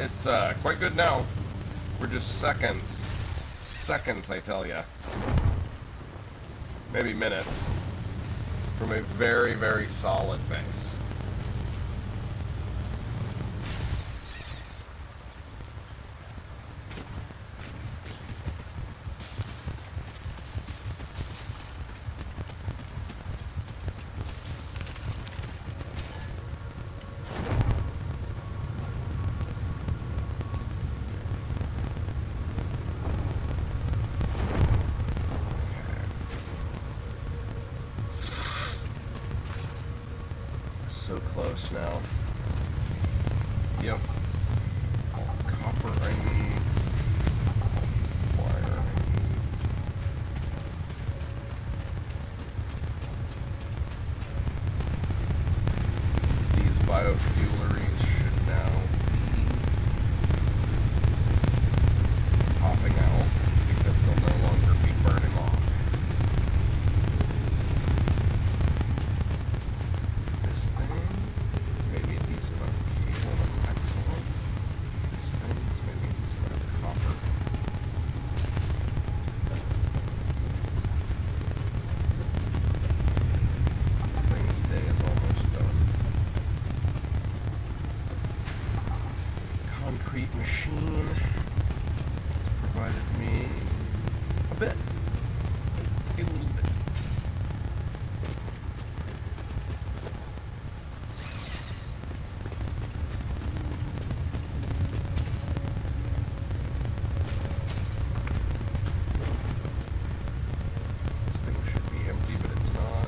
quite good now. We're just seconds. Seconds, I tell ya. Maybe minutes. From a very, very solid base. So close now. Yep. Copper I need. Wire I need. These biofueleries should now be popping out because they'll no longer be burning off. This thing is maybe a decent amount of cable, that's excellent. This thing is maybe a decent amount of copper. This thing's day is almost done. Concrete machine has provided me a bit. A little bit. This thing should be empty, but it's not.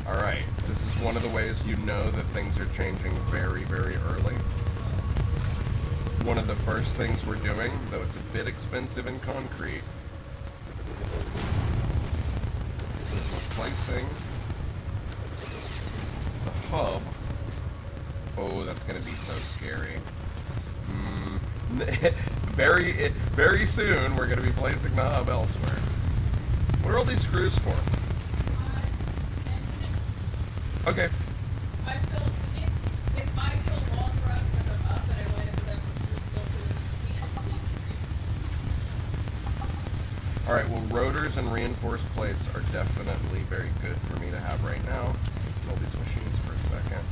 Alright, this is one of the ways you know that things are changing very, very early. One of the first things we're doing, though it's a bit expensive in concrete, is replacing the hub. Oh, that's going to be so scary. Very soon, we're going to be placing the hub elsewhere. What are all these screws for? Okay. I feel it might be a long run because I'm up and I went into them still Alright, well, rotors and reinforced plates are definitely very good for me to have right now. Kill these machines for a second.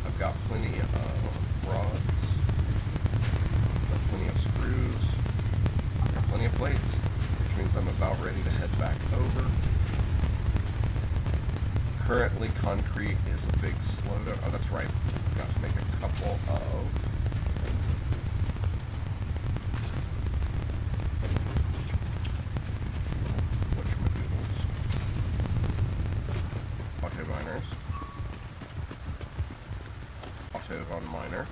I've got plenty of rods. Got plenty of screws. Got plenty of plates, which means I'm about ready to head back over. Currently, concrete is a big slowdown. Oh, that's right. Got to make a couple of whatchamadoodles. Auto miners. Auto miner.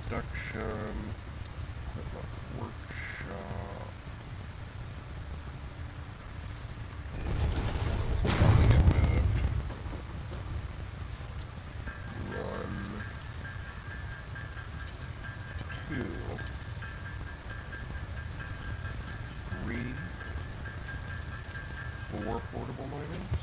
Production, equipment workshop. Probably get moved. 1, 2, 3, 4 portable miners.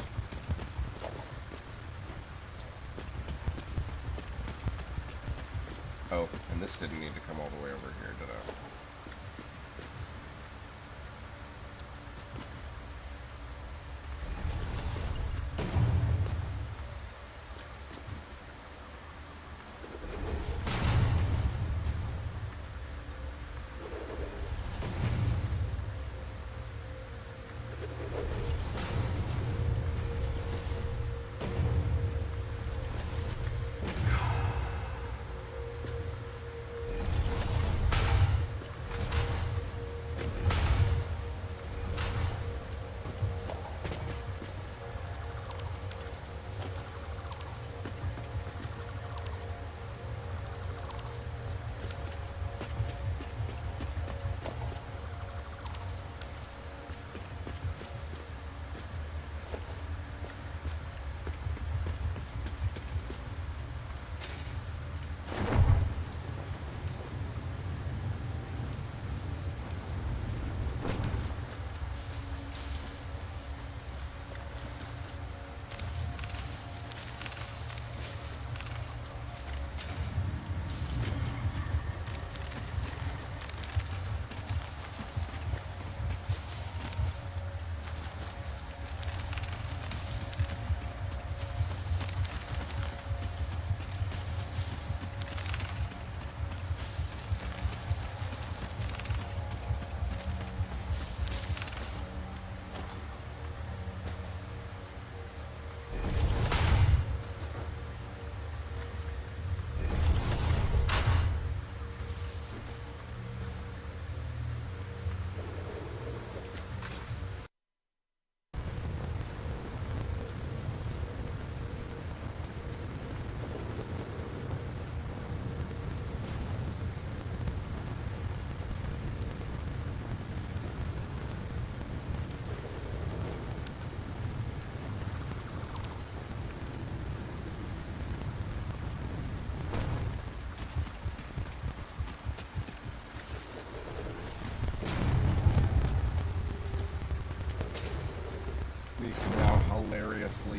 Oh, and this didn't need to come all the way over here, did it?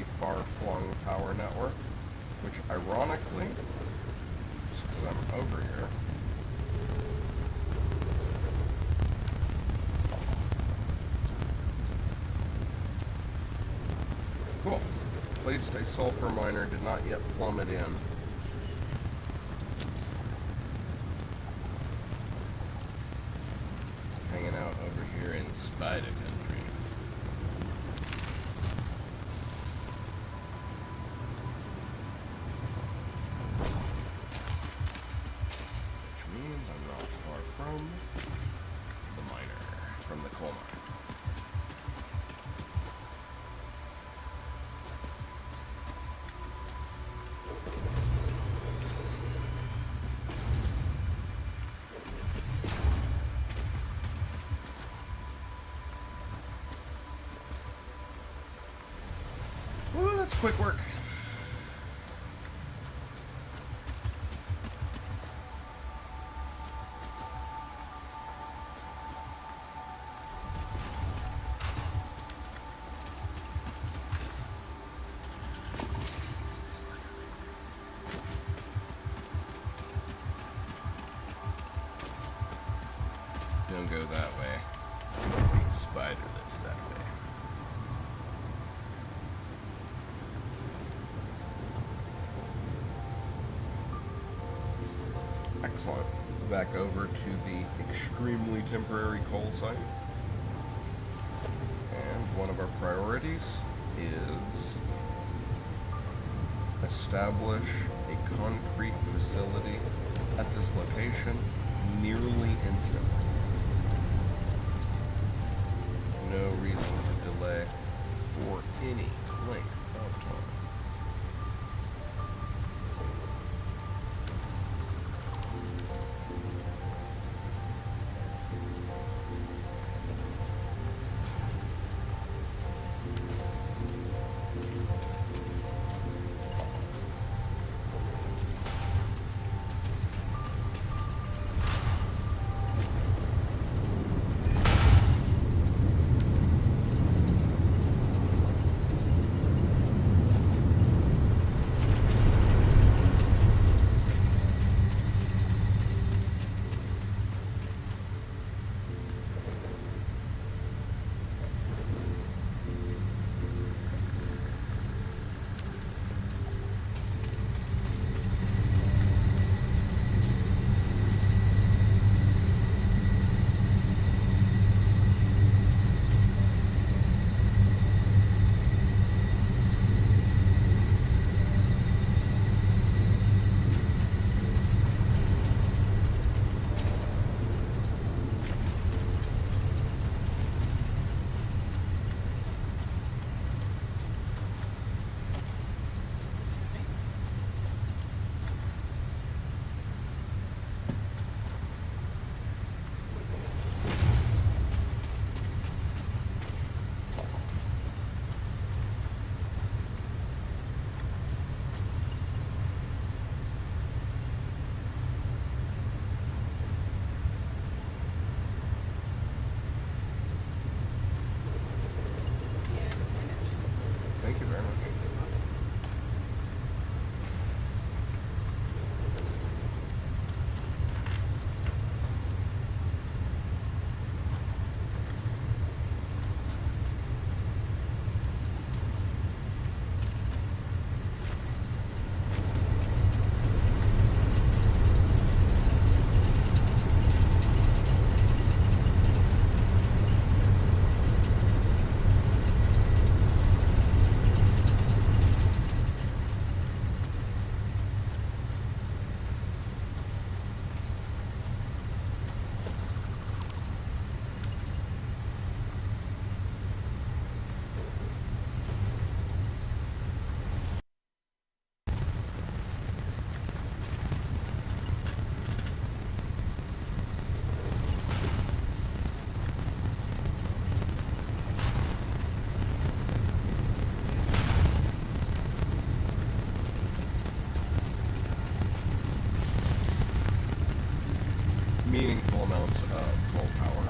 the far-flung power network, which ironically, just because I'm over here, cool. Placed a sulfur miner, did not yet plummet in. Hanging out over here in Spider Country. Which means I'm not far from the miner, from the coal mine. Ooh, that's quick work. Don't go that way. The spider lives that way. Excellent. Back over to the extremely temporary coal site. And one of our priorities is establish a concrete facility at this location nearly instantly. No reason to delay for any length of time. Thank you very much. Meaningful amounts of full power.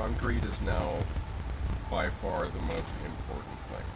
concrete is now by far the most important thing.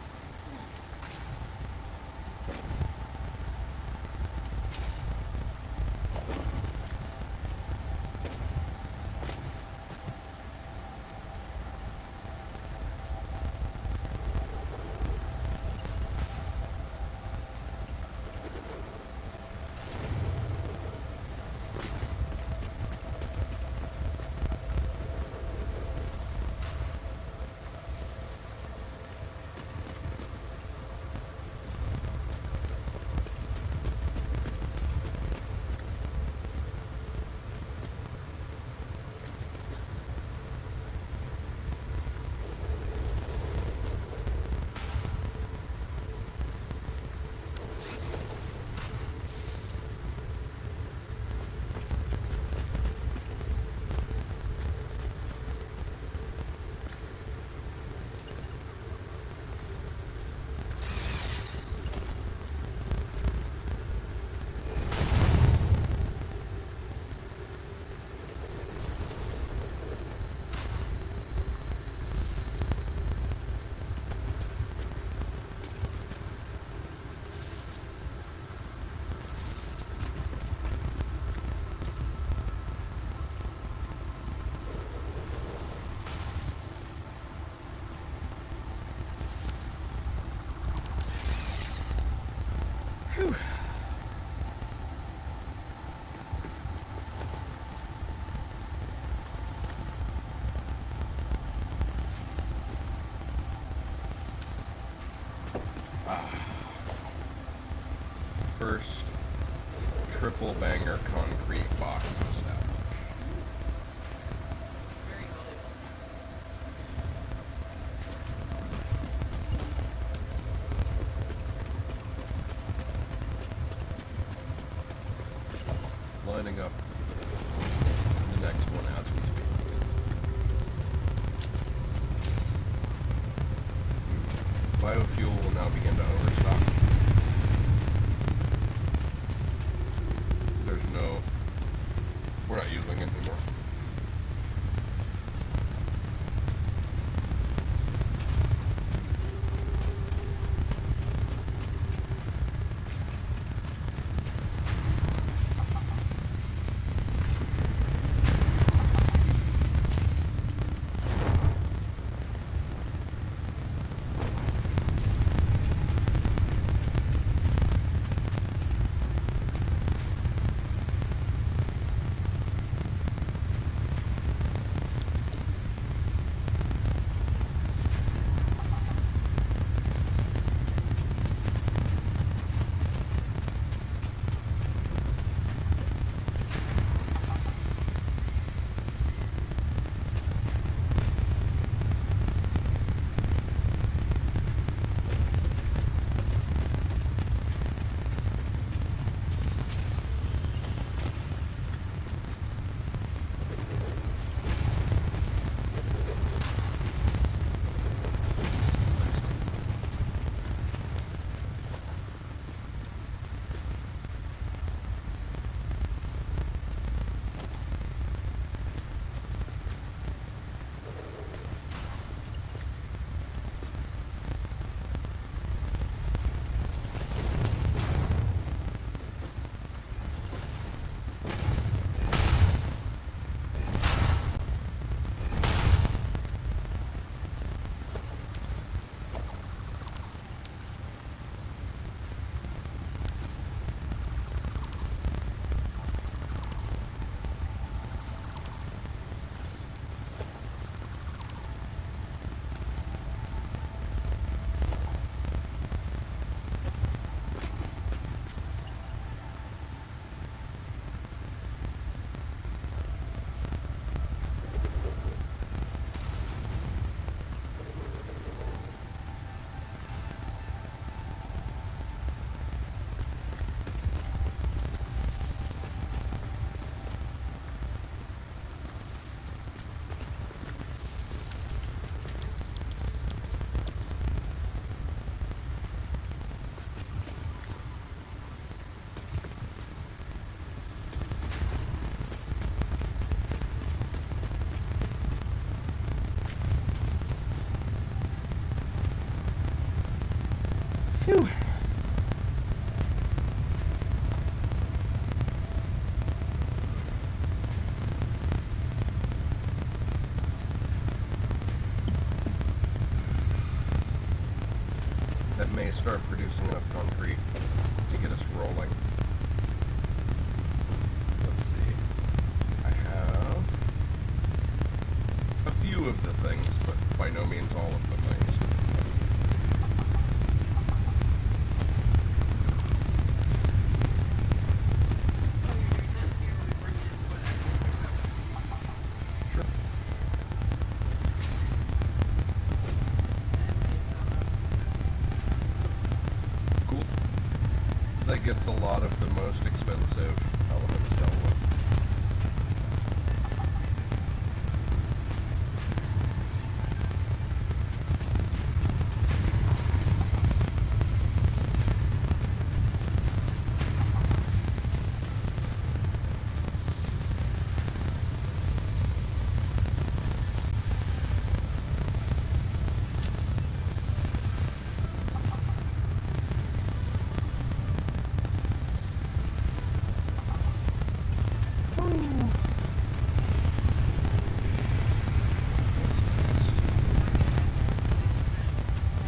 First triple banger concrete box established. Very valuable. Lining up the next one as we speak. Biofuel will now begin to overstock. We're not using it anymore. start producing enough concrete to get us rolling. Let's see. I have a few of the things, but by no means all of the things. Sure. Cool. That gets a lot of the most expensive elements dealt with.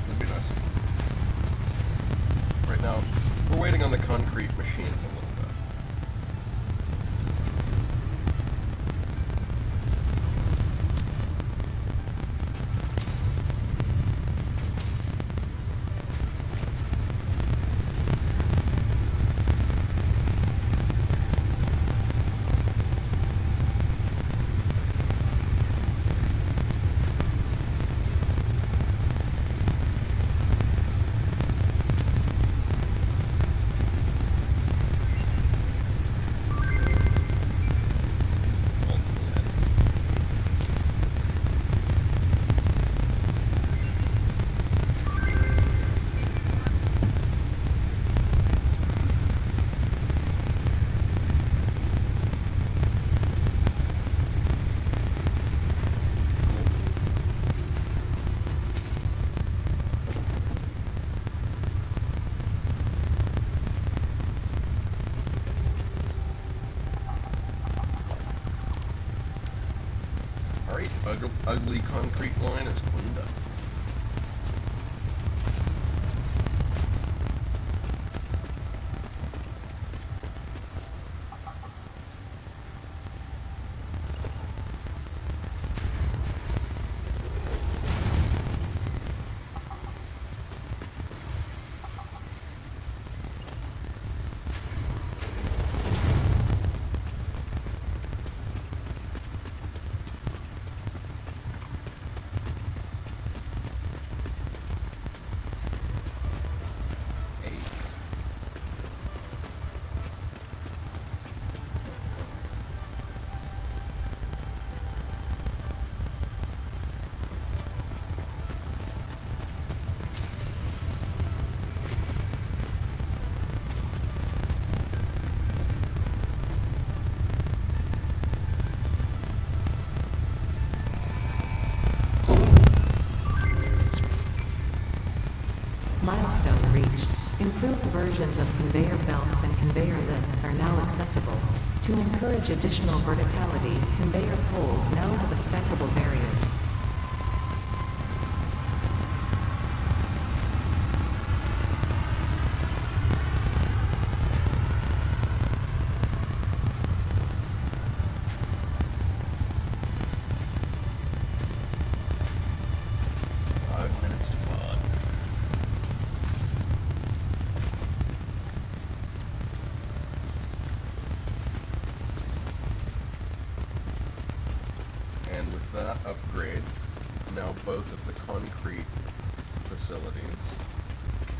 That'd be nice. Right now, we're waiting on the concrete machines a little bit. Alright, ugly concrete line is cleaned up. Milestone reached. Improved versions of conveyor belts and conveyor lifts are now accessible. To encourage additional verticality, conveyor poles now have a stackable variant. And with that upgrade, now both of the concrete facilities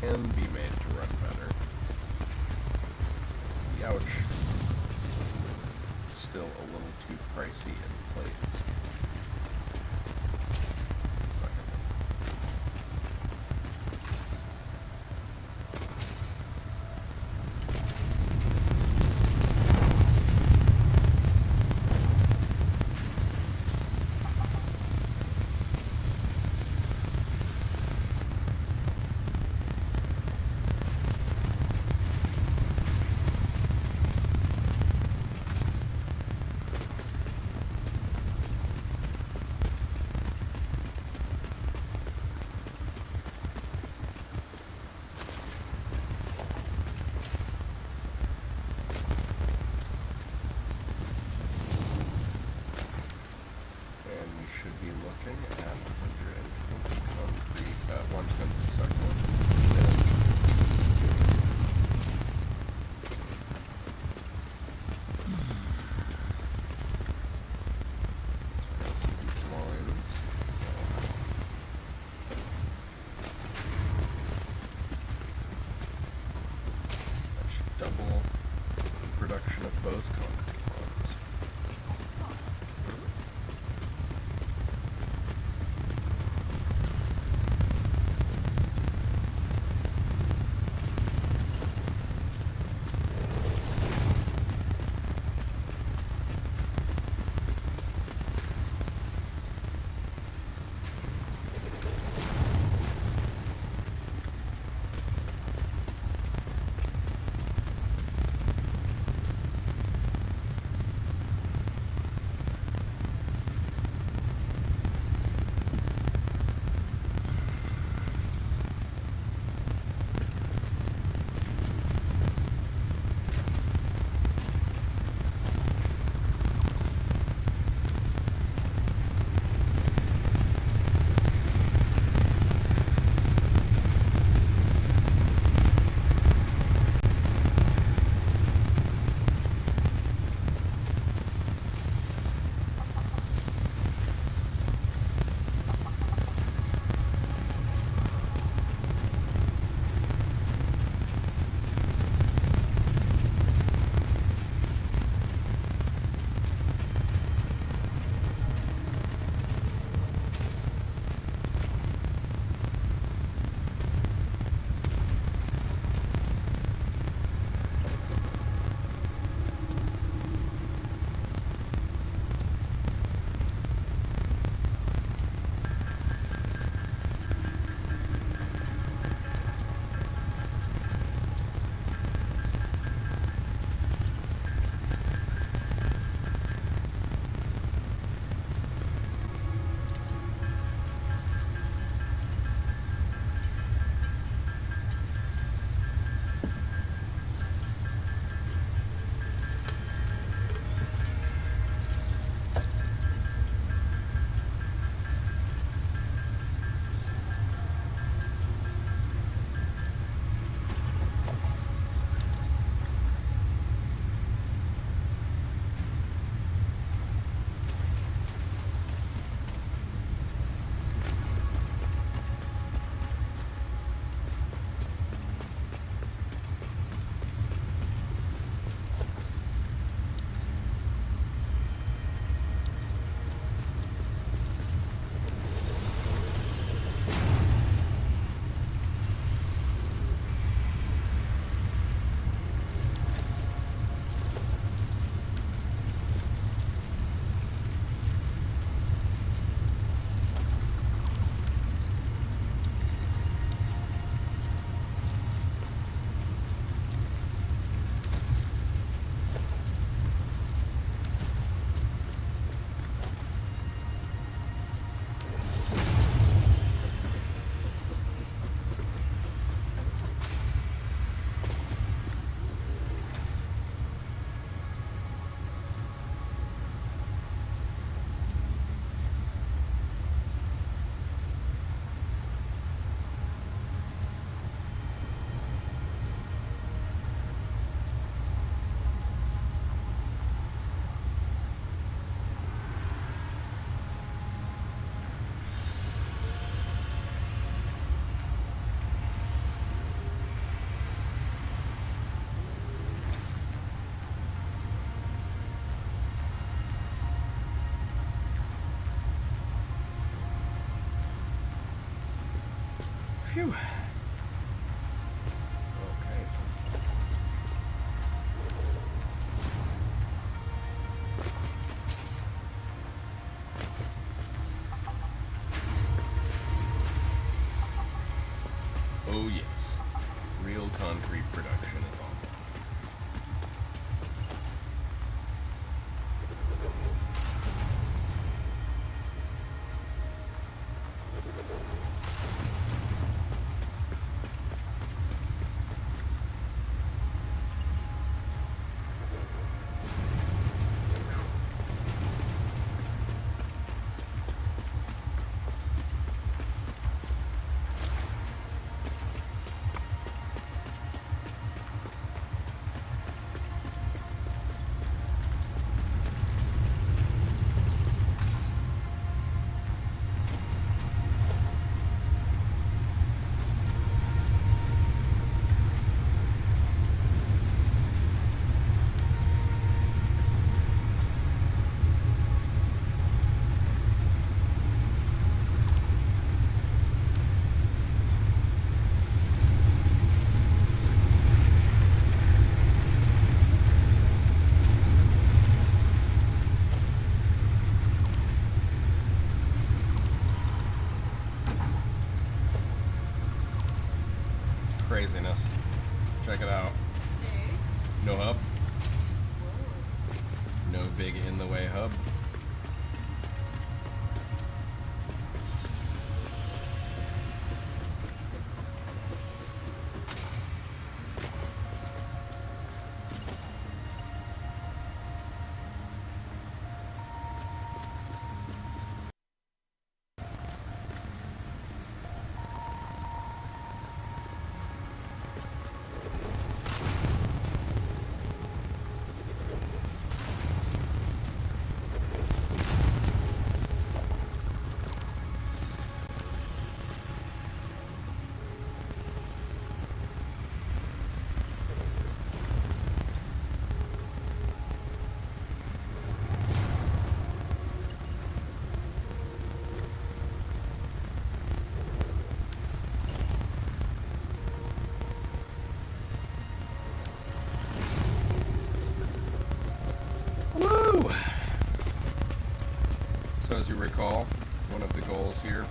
can be made to run better. Youch. Still a little too pricey in plates. Second. production of both concrete ones. Phew. Okay. Oh yes, real concrete production is on. as you recall, one of the goals here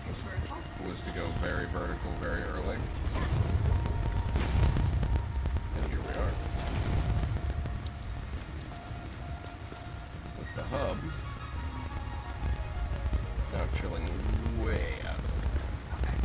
It's vertical. was to go very vertical very early. And here we are. With the hub now chilling way out of the way. Okay.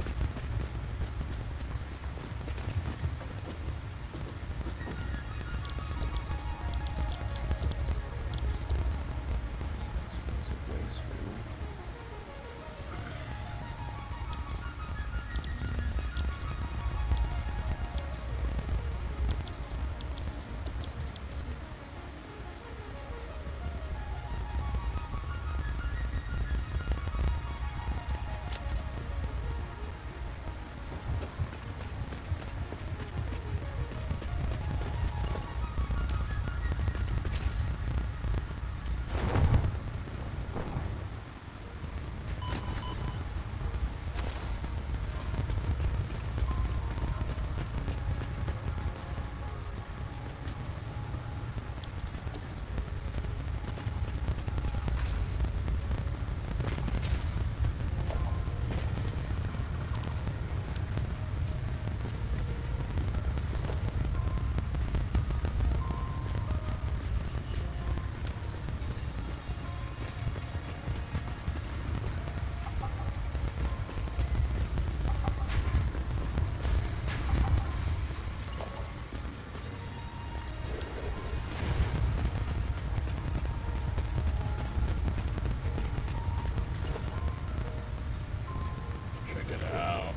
Check it out.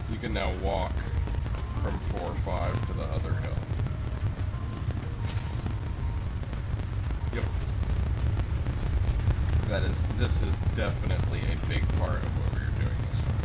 You can now walk from 4-5 to the other hill. Yep. This is definitely a big part of what we're doing this time.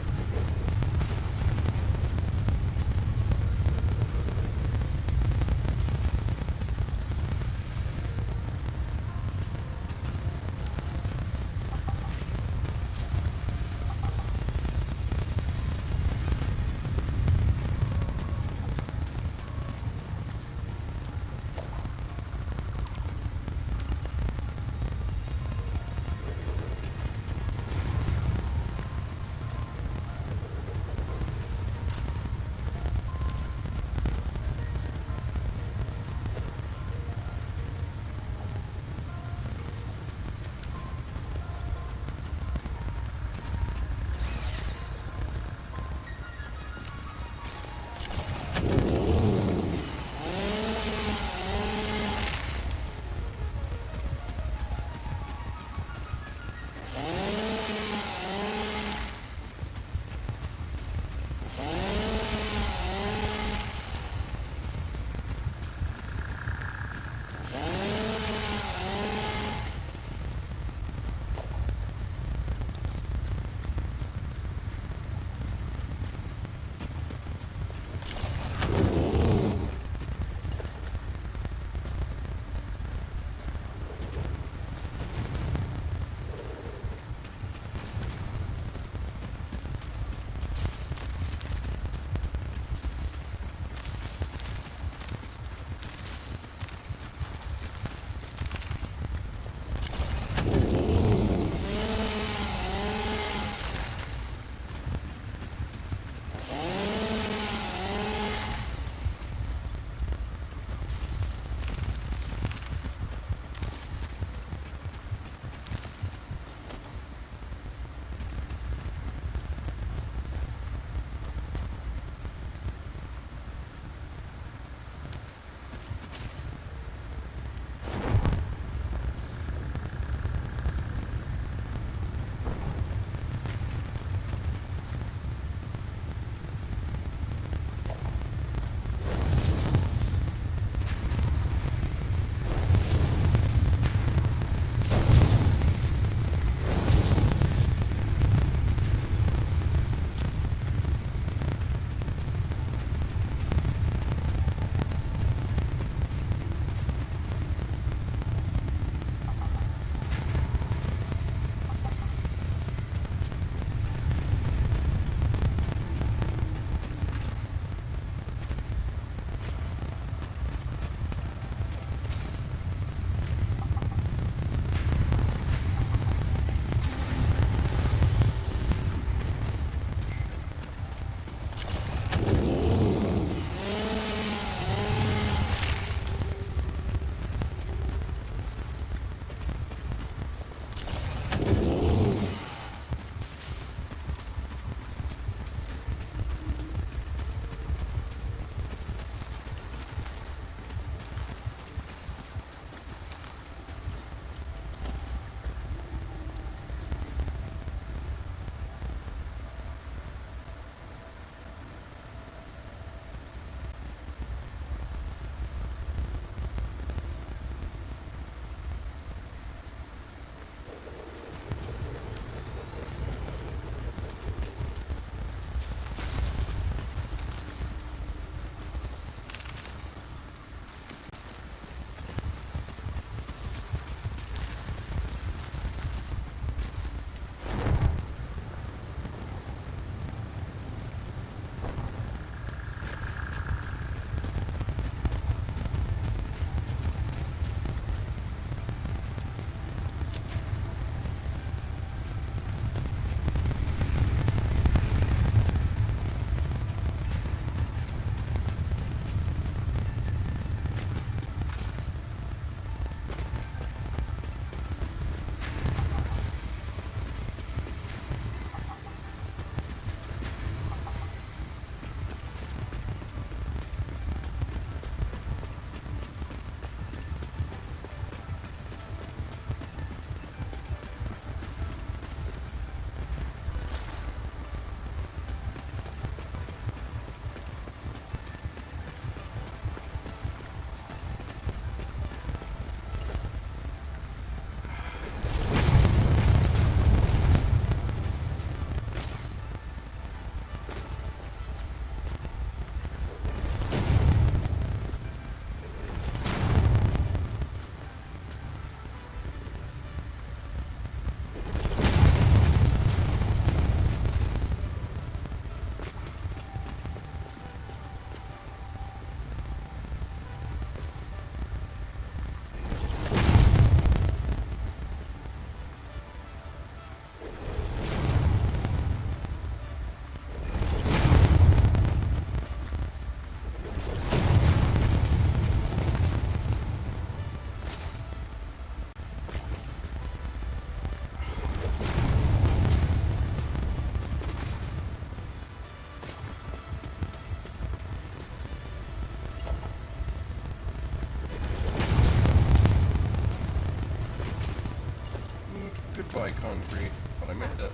concrete, but I made it.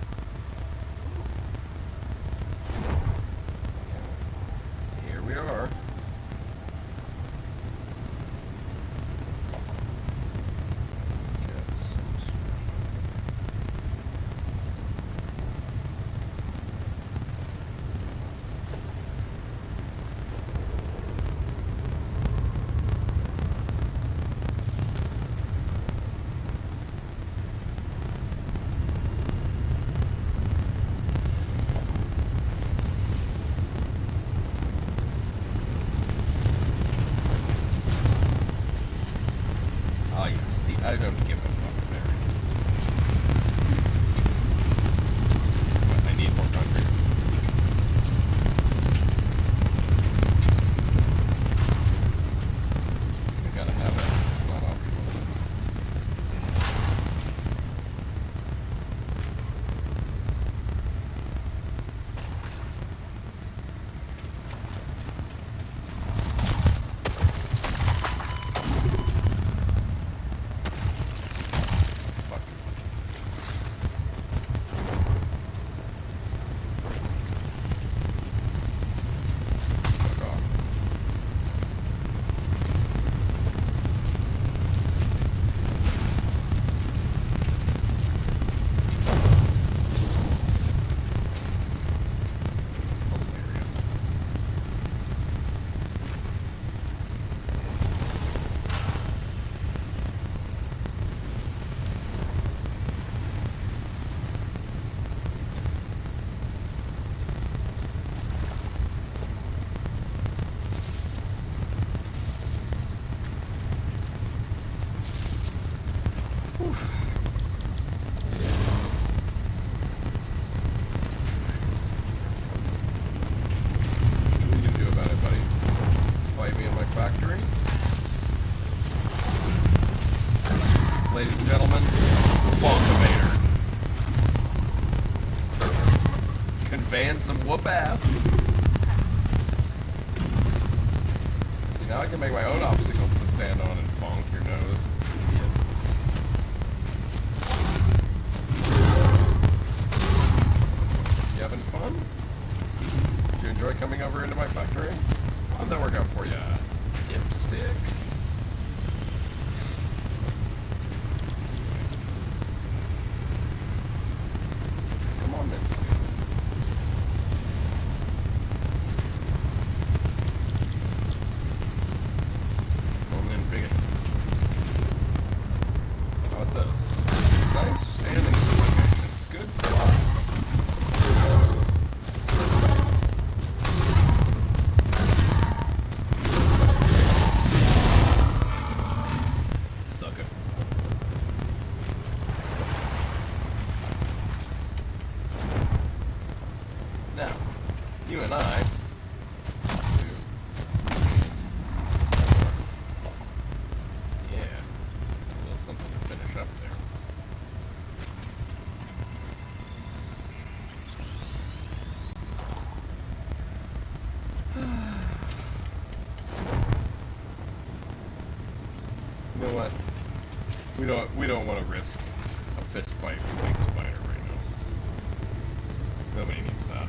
Here we are. Ah, yes, the I don't give a fuck there. But I need more concrete. I gotta have it. It's not optional. Fuck. Fuck off. Hilarious. Oof. What are you gonna do about it, buddy? Fight me in my factory? Ladies and gentlemen, Bonkomator. Conveying some whoop ass. See, now I can make my own obstacles to stand on and bonk your nose. You having fun? Did you enjoy coming over into my factory? How'd that work out for you? Dipstick. Come on then, Steve. Come on in, bigot. How about this? Nice standing location. Good spot. Suck it. Now, you and I. Yeah, a little something to finish up there. You know what? We don't want to risk a fist fight with Big Spider right now. Nobody needs that.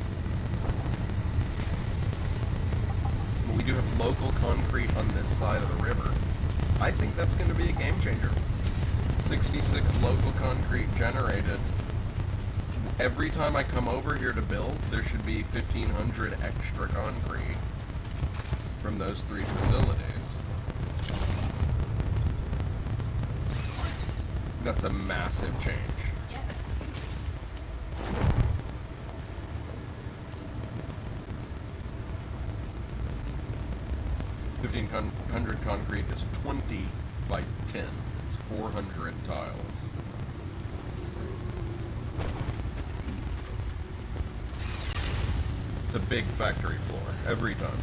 But we do have local concrete on this side of the river. I think that's going to be a game changer. 66 local concrete generated. Every time I come over here to build, there should be 1,500 extra concrete from those 3 facilities. That's a massive change. Yeah. 1,500 concrete is 20 by 10. It's 400 tiles. It's a big factory floor every time.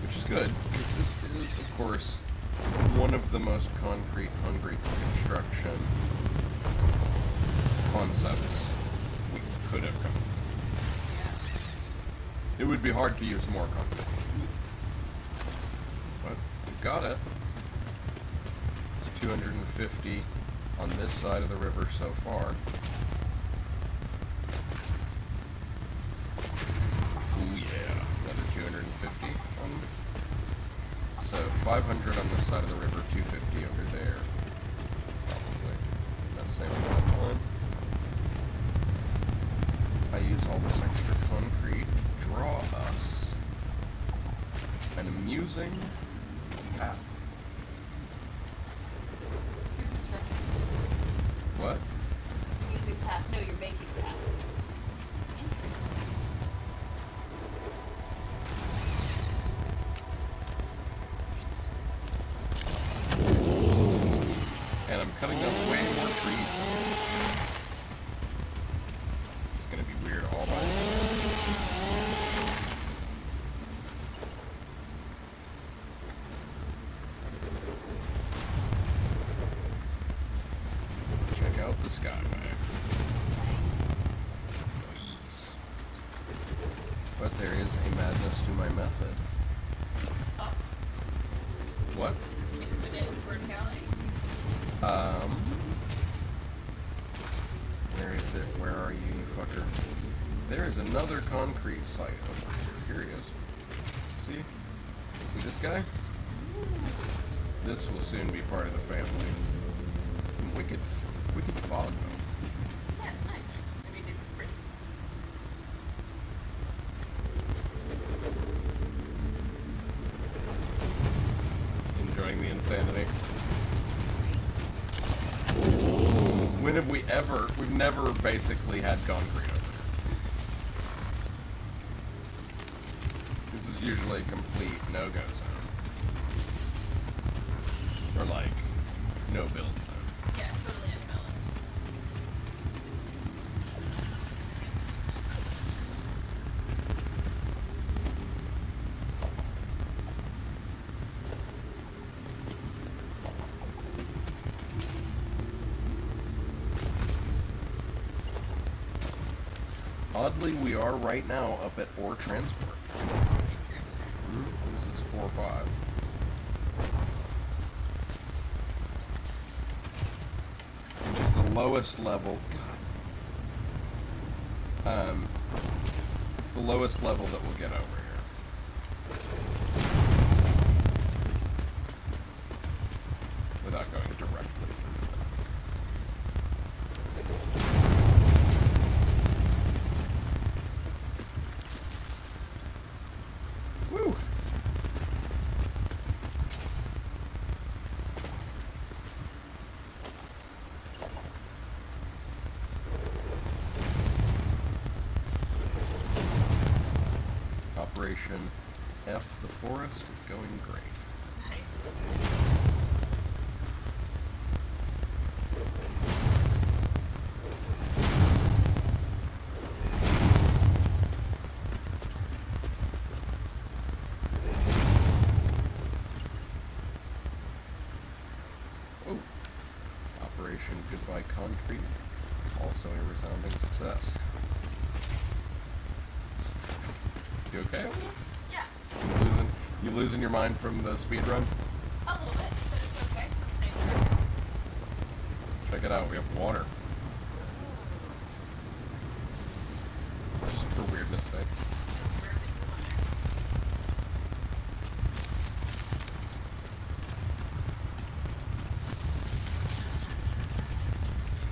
Which is good, because this is, of course, one of the most concrete-hungry construction concepts we could have come. It would be hard to use more concrete. But we got it. It's 250 on this side of the river so far. Ooh, yeah. Another 250 on. So 500 on this side of the river, 250 over there. Probably. That same timeline. I use all this extra concrete to draw us an amusing path. What? Using path. No, you're making path. And I'm cutting down way more trees. It's gonna be weird all by Check out the skyway. But there is a madness to my method. Oh, What? infinite verticality. Where is it? Where are you, you fucker? There is another concrete site over here. Here he is. See? See this guy? This will soon be part of the family. Some wicked fog, though. Yeah, it's nice. I mean, it's pretty. Enjoying the insanity. When have we ever? We've never basically had concrete over here. This is usually a complete no-go zone. Or like, no-build zone. Yeah, totally unbalanced. Oddly, we are right now up at ore transport. This is 4-5. Which is the lowest level. It's the lowest level that we'll get over here. Without going directly through them. Woo! Operation F the Forest is going great. Nice. Oh. Operation Goodbye Concrete, also a resounding success. You okay? Yeah, You losing your mind from the speed run? a little bit, but it's okay. Nice. Check it out, we have water. Just for weirdness sake. Where did you want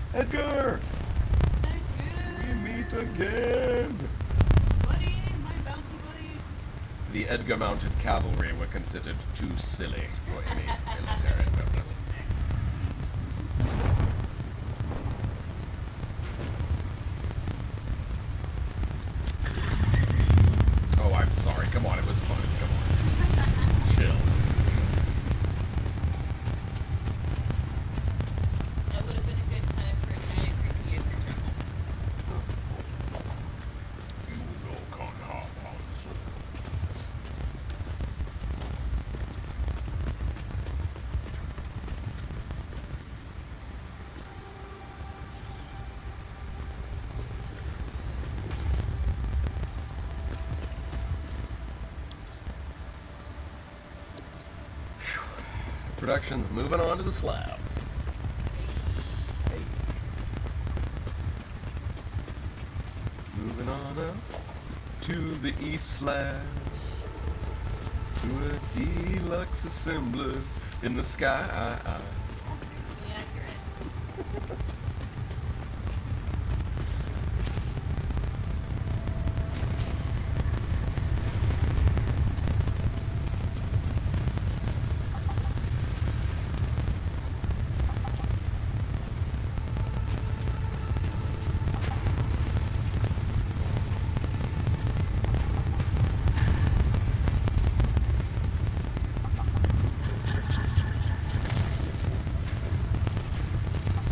there? Edgar! We meet again! Buddy, my bounty buddy. The Edgar mounted cavalry were considered too silly for any military purpose. Oh, I'm sorry. Come on, it was fun. Come on. Chill. That would have been a good time for a giant creepy Edgar trouble. You will con hop on swords. Production's moving on to the slab. honor to the East Slabs, to a deluxe assembler in the sky. That's reasonably accurate.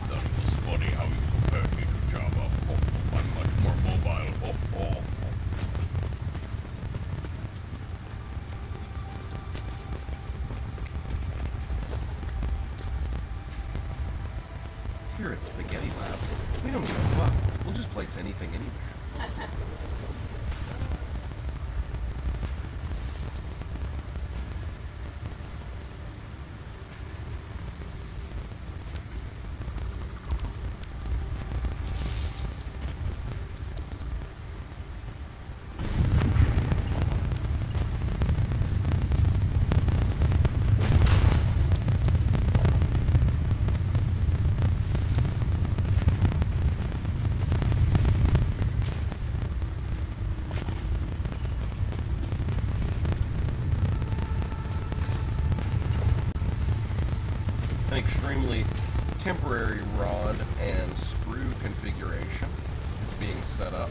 That was funny how you compared me to Java. I'm much more mobile. Here at Spaghetti Lab, we don't give a fuck. We'll just place anything anywhere. An extremely temporary rod and screw configuration is being set up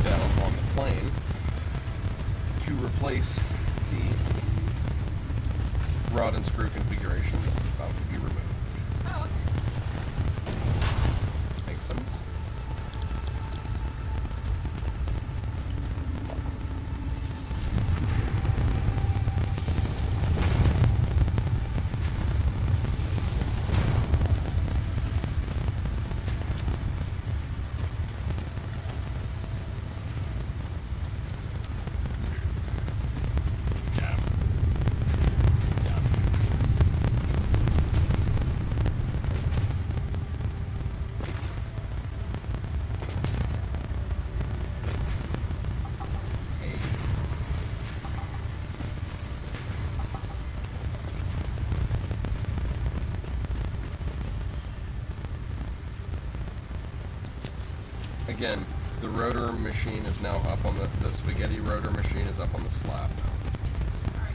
down on the plane to replace the rod and screw configuration that's about to be removed. Oh, okay. Makes sense? Again, the rotor machine is now up on the spaghetti rotor machine is up on the slab now. Alright.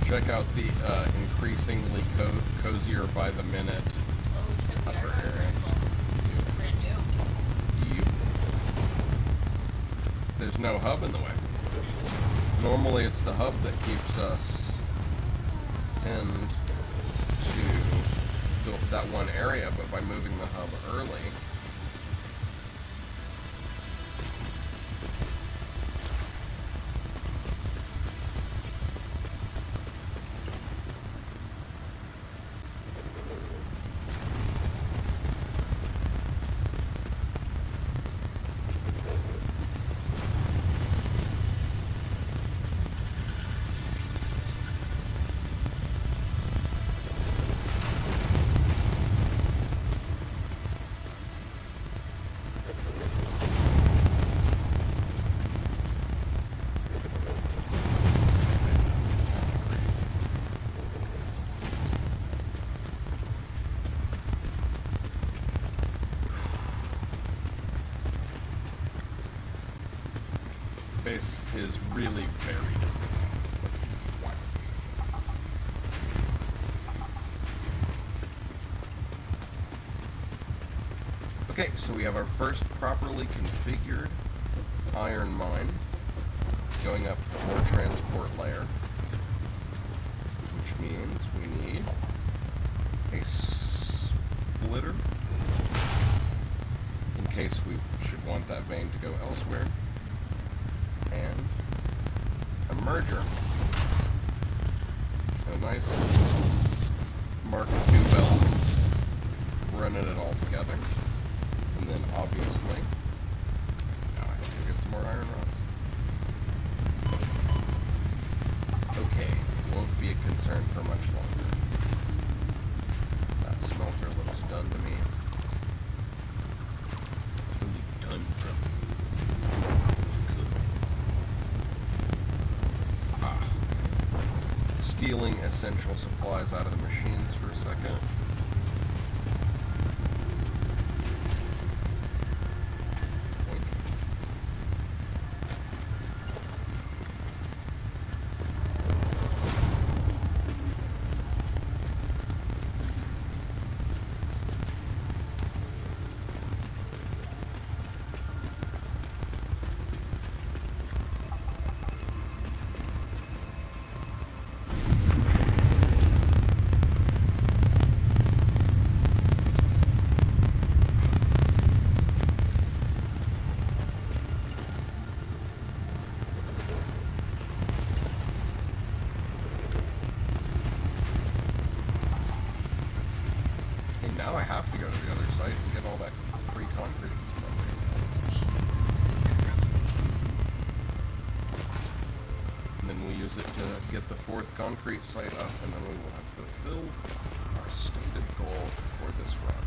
Check out the increasingly cozier by the minute Oh, check the upper air area. This is brand new. There's no hub in the way. Normally it's the hub that keeps us pinned to that one area, but by moving the hub early, space is really varied. Okay, so we have our first properly configured iron mine going up the ore transport layer, which means we need a splitter in case we should want that vein to go elsewhere, and a merger, a nice Mark II belt, running it all together. And then obviously, now I have to get some more iron rods. Okay, won't be a concern for much longer. That smelter looks done to me. Really done, bro. Good. Stealing essential supplies out of the machines for a second. Now I have to go to the other site and get all that free concrete. And then we'll use it to get the fourth concrete site up, and then we will have fulfilled our stated goal for this run.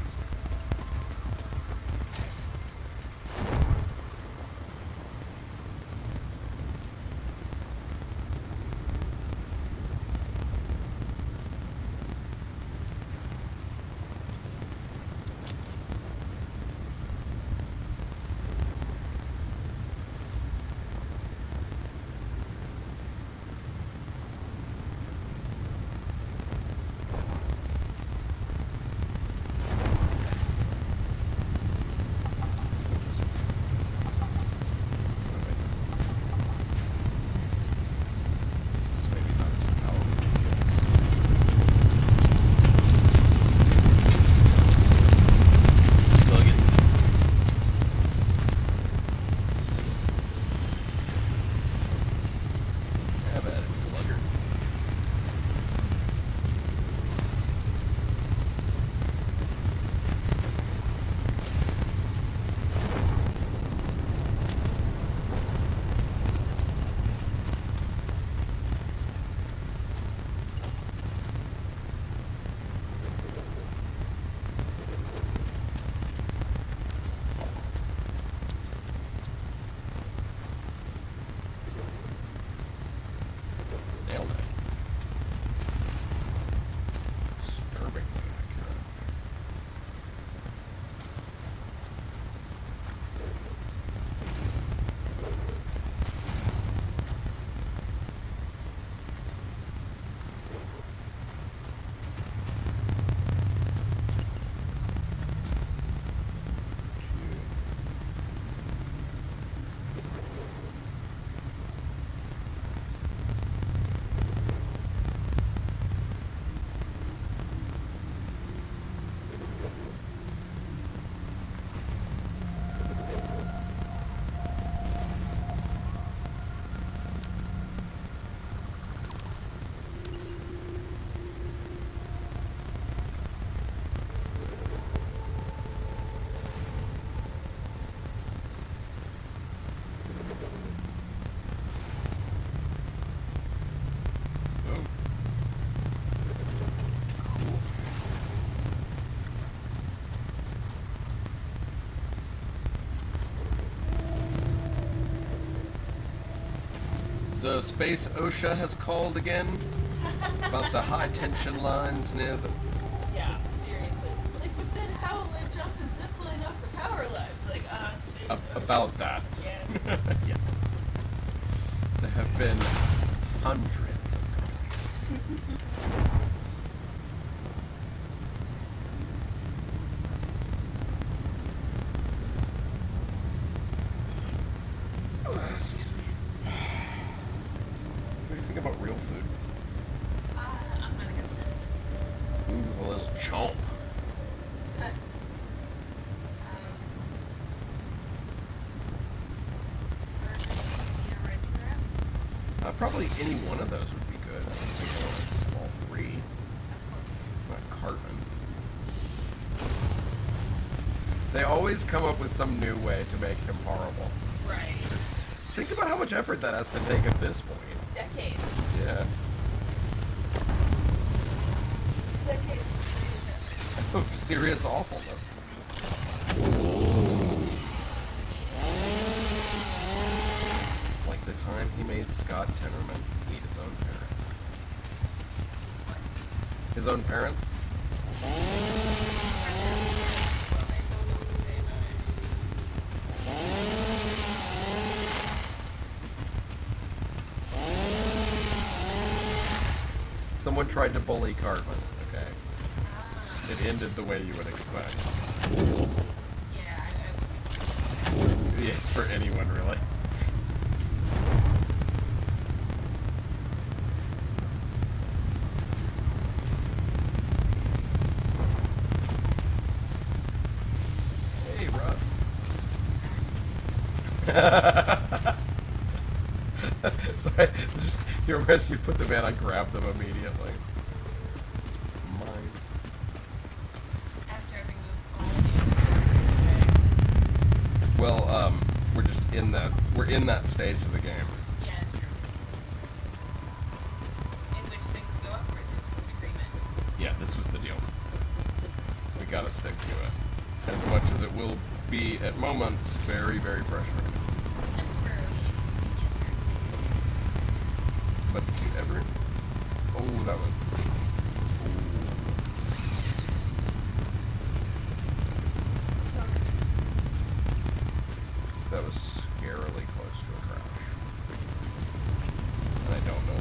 So Space OSHA has called again about the high tension lines near the... Yeah, seriously. Like, but then how will I jump and zip line off the power lines? Like, space. About that. Yeah. Yeah. have been hundreds of cars. Excuse me. What do you think about real food? I'm not against it. Food with a little chomp. Probably any one of those would be good. I don't think I want all three. Not Cartman. They always come up with some new way to make him horrible. Right. Think about how much effort that has to take at this point. Decades. Yeah. Decades. Of serious awfulness. Like the time he made Scott Tenorman meet his own parents. His own parents? Someone tried to bully Cartman, okay? It ended the way you would expect. Yeah, Yeah, for anyone, really. Hey, Rods. Sorry, just you reminds you put the man, I grabbed them immediately. Mine. after I removed all Well, we're just we're in that stage of the game. the yeah, it's true. In which things go upward, there's an agreement. Yeah, this was the deal. We gotta stick to it. As much as it will be, at moments, very, very frustrating. Temporarily But did you ever... Oh, that was... That was scarily close to a crash. And I don't know why.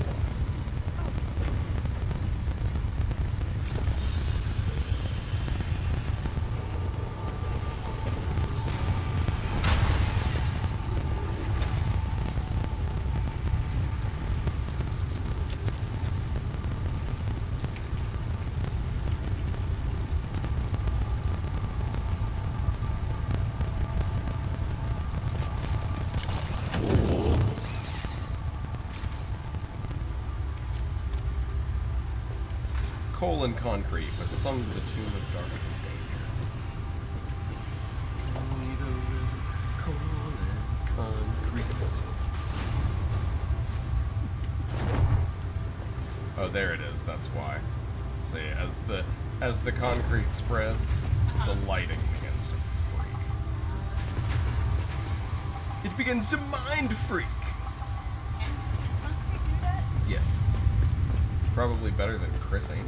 Coal and concrete, but sung to the tune of Dark and Danger. Coal and concrete. Oh, there it is. That's why. See, as the concrete spreads, the lighting begins to freak. It begins to mind freak. Can concrete do that? Yes. Probably better than Chris Angel.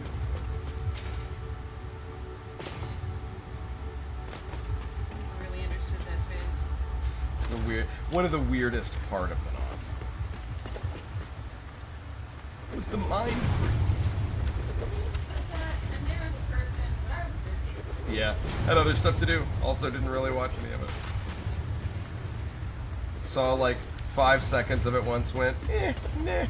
Never really understood that phase. One of the weirdest part of the knots was the mind freak. And there was a person, but I was busy. Yeah, had other stuff to do. Also didn't really watch any of it. Saw like 5 seconds of it once, went, nah.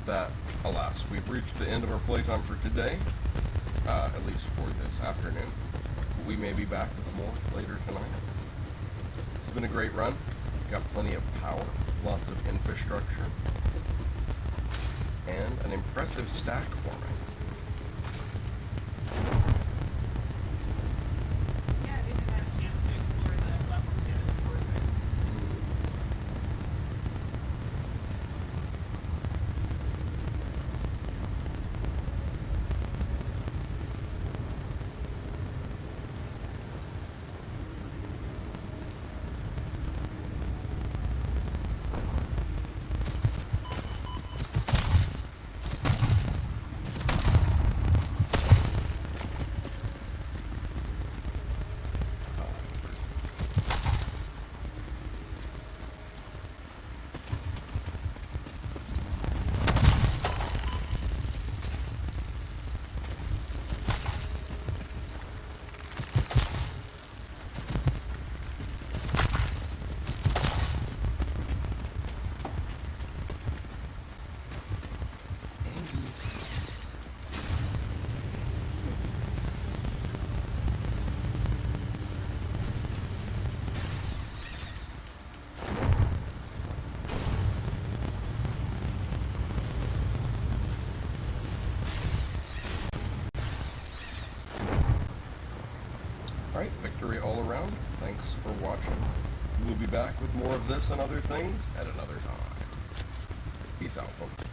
that, alas, we've reached the end of our playtime for today, at least for this afternoon. We may be back with more later tonight. It's been a great run. Got plenty of power, lots of infrastructure, and an impressive stack forming. Yeah, I didn't have a chance to explore the platforms yet before, but Alright, victory all around. Thanks for watching. We'll be back with more of this and other things at another time. Peace out, folks.